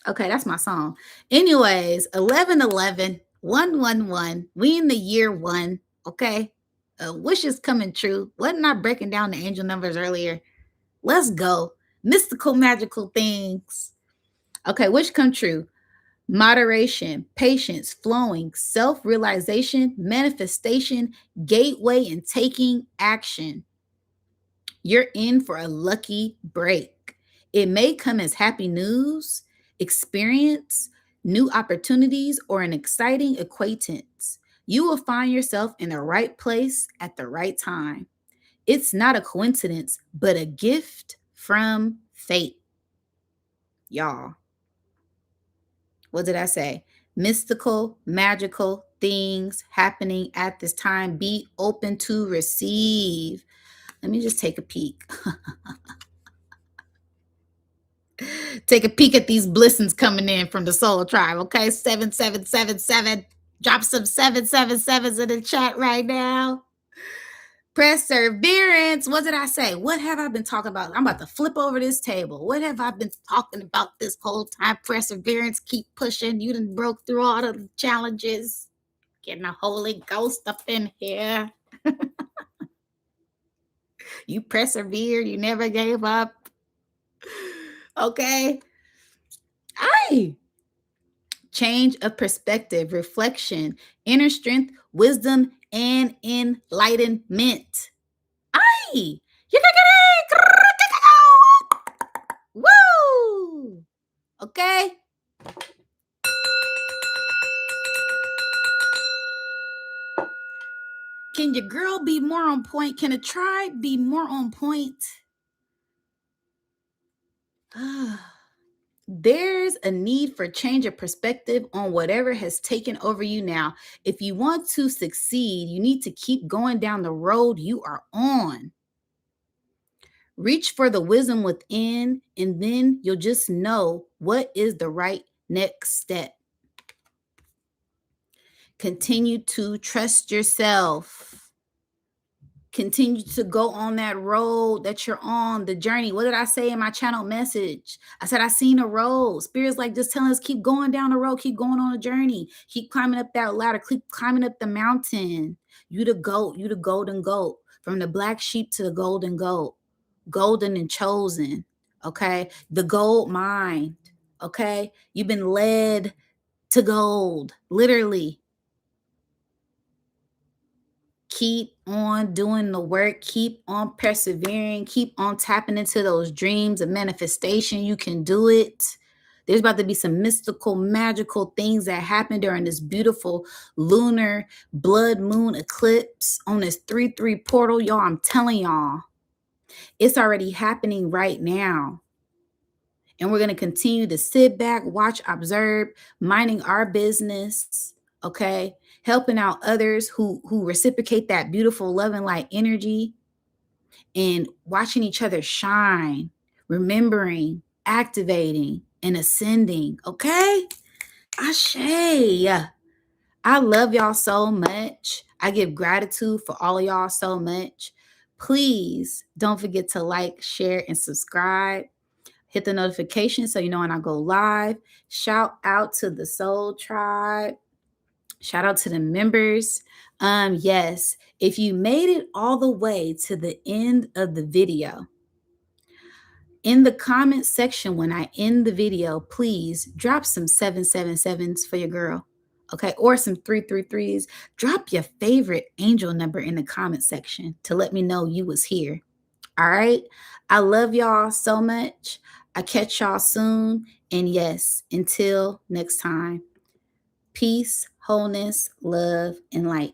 Okay, that's my song. Anyways, 1111, 111. We in the year 1. Okay. Wish is coming true. Wasn't I breaking down the angel numbers earlier? Let's go. Mystical, magical things. Okay, wish come true. Moderation, patience, flowing, self-realization, manifestation, gateway, and taking action. You're in for a lucky break. It may come as happy news, experience, new opportunities, or an exciting acquaintance. You will find yourself in the right place at the right time. It's not a coincidence, but a gift from fate. Y'all. What did I say? Mystical, magical things happening at this time. Be open to receive. Let me just take a peek. Take a peek at these blessings coming in from the soul tribe. Okay, 7777. Drop some 777s in the chat right now. Perseverance. What did I say? What have I been talking about? I'm about to flip over this table. What have I been talking about this whole time? Perseverance. Keep pushing. You done broke through all the challenges. Getting the Holy Ghost up in here. You persevered. You never gave up. Okay. Aye. Change of perspective, reflection, inner strength, wisdom, and enlightenment. Aye. You can get it. Woo. Okay. Can your girl be more on point? Can a tribe be more on point? There's a need for change of perspective on whatever has taken over you now. If you want to succeed, you need to keep going down the road you are on. Reach for the wisdom within, and then you'll just know what is the right next step. Continue to trust yourself. Continue to go on that road that you're on, the journey. What did I say in my channel message? I said, I seen a road. Spirit's like just telling us, keep going down the road, keep going on a journey, keep climbing up that ladder, keep climbing up the mountain. You the goat, you the golden goat. From the black sheep to the golden goat, golden and chosen. Okay. The gold mind. Okay. You've been led to gold, literally. Keep on doing the work, keep on persevering, keep on tapping into those dreams of manifestation. You can do it. There's about to be some mystical, magical things that happen during this beautiful lunar blood moon eclipse on this 3/3 portal. Y'all, I'm telling y'all, it's already happening right now. And we're going to continue to sit back, watch, observe, minding our business, okay? Helping out others who reciprocate that beautiful love and light energy, and watching each other shine, remembering, activating, and ascending, okay? Ashe. I love y'all so much. I give gratitude for all of y'all so much. Please don't forget to like, share, and subscribe. Hit the notification so you know when I go live. Shout out to the Soul Tribe. Shout out to the members. Yes, if you made it all the way to the end of the video, in the comment section when I end the video, please drop some 777s for your girl. Okay, or some 333s. Drop your favorite angel number in the comment section to let me know you was here. All right. I love y'all so much. I catch y'all soon. And yes, until next time, peace, wholeness, love, and light.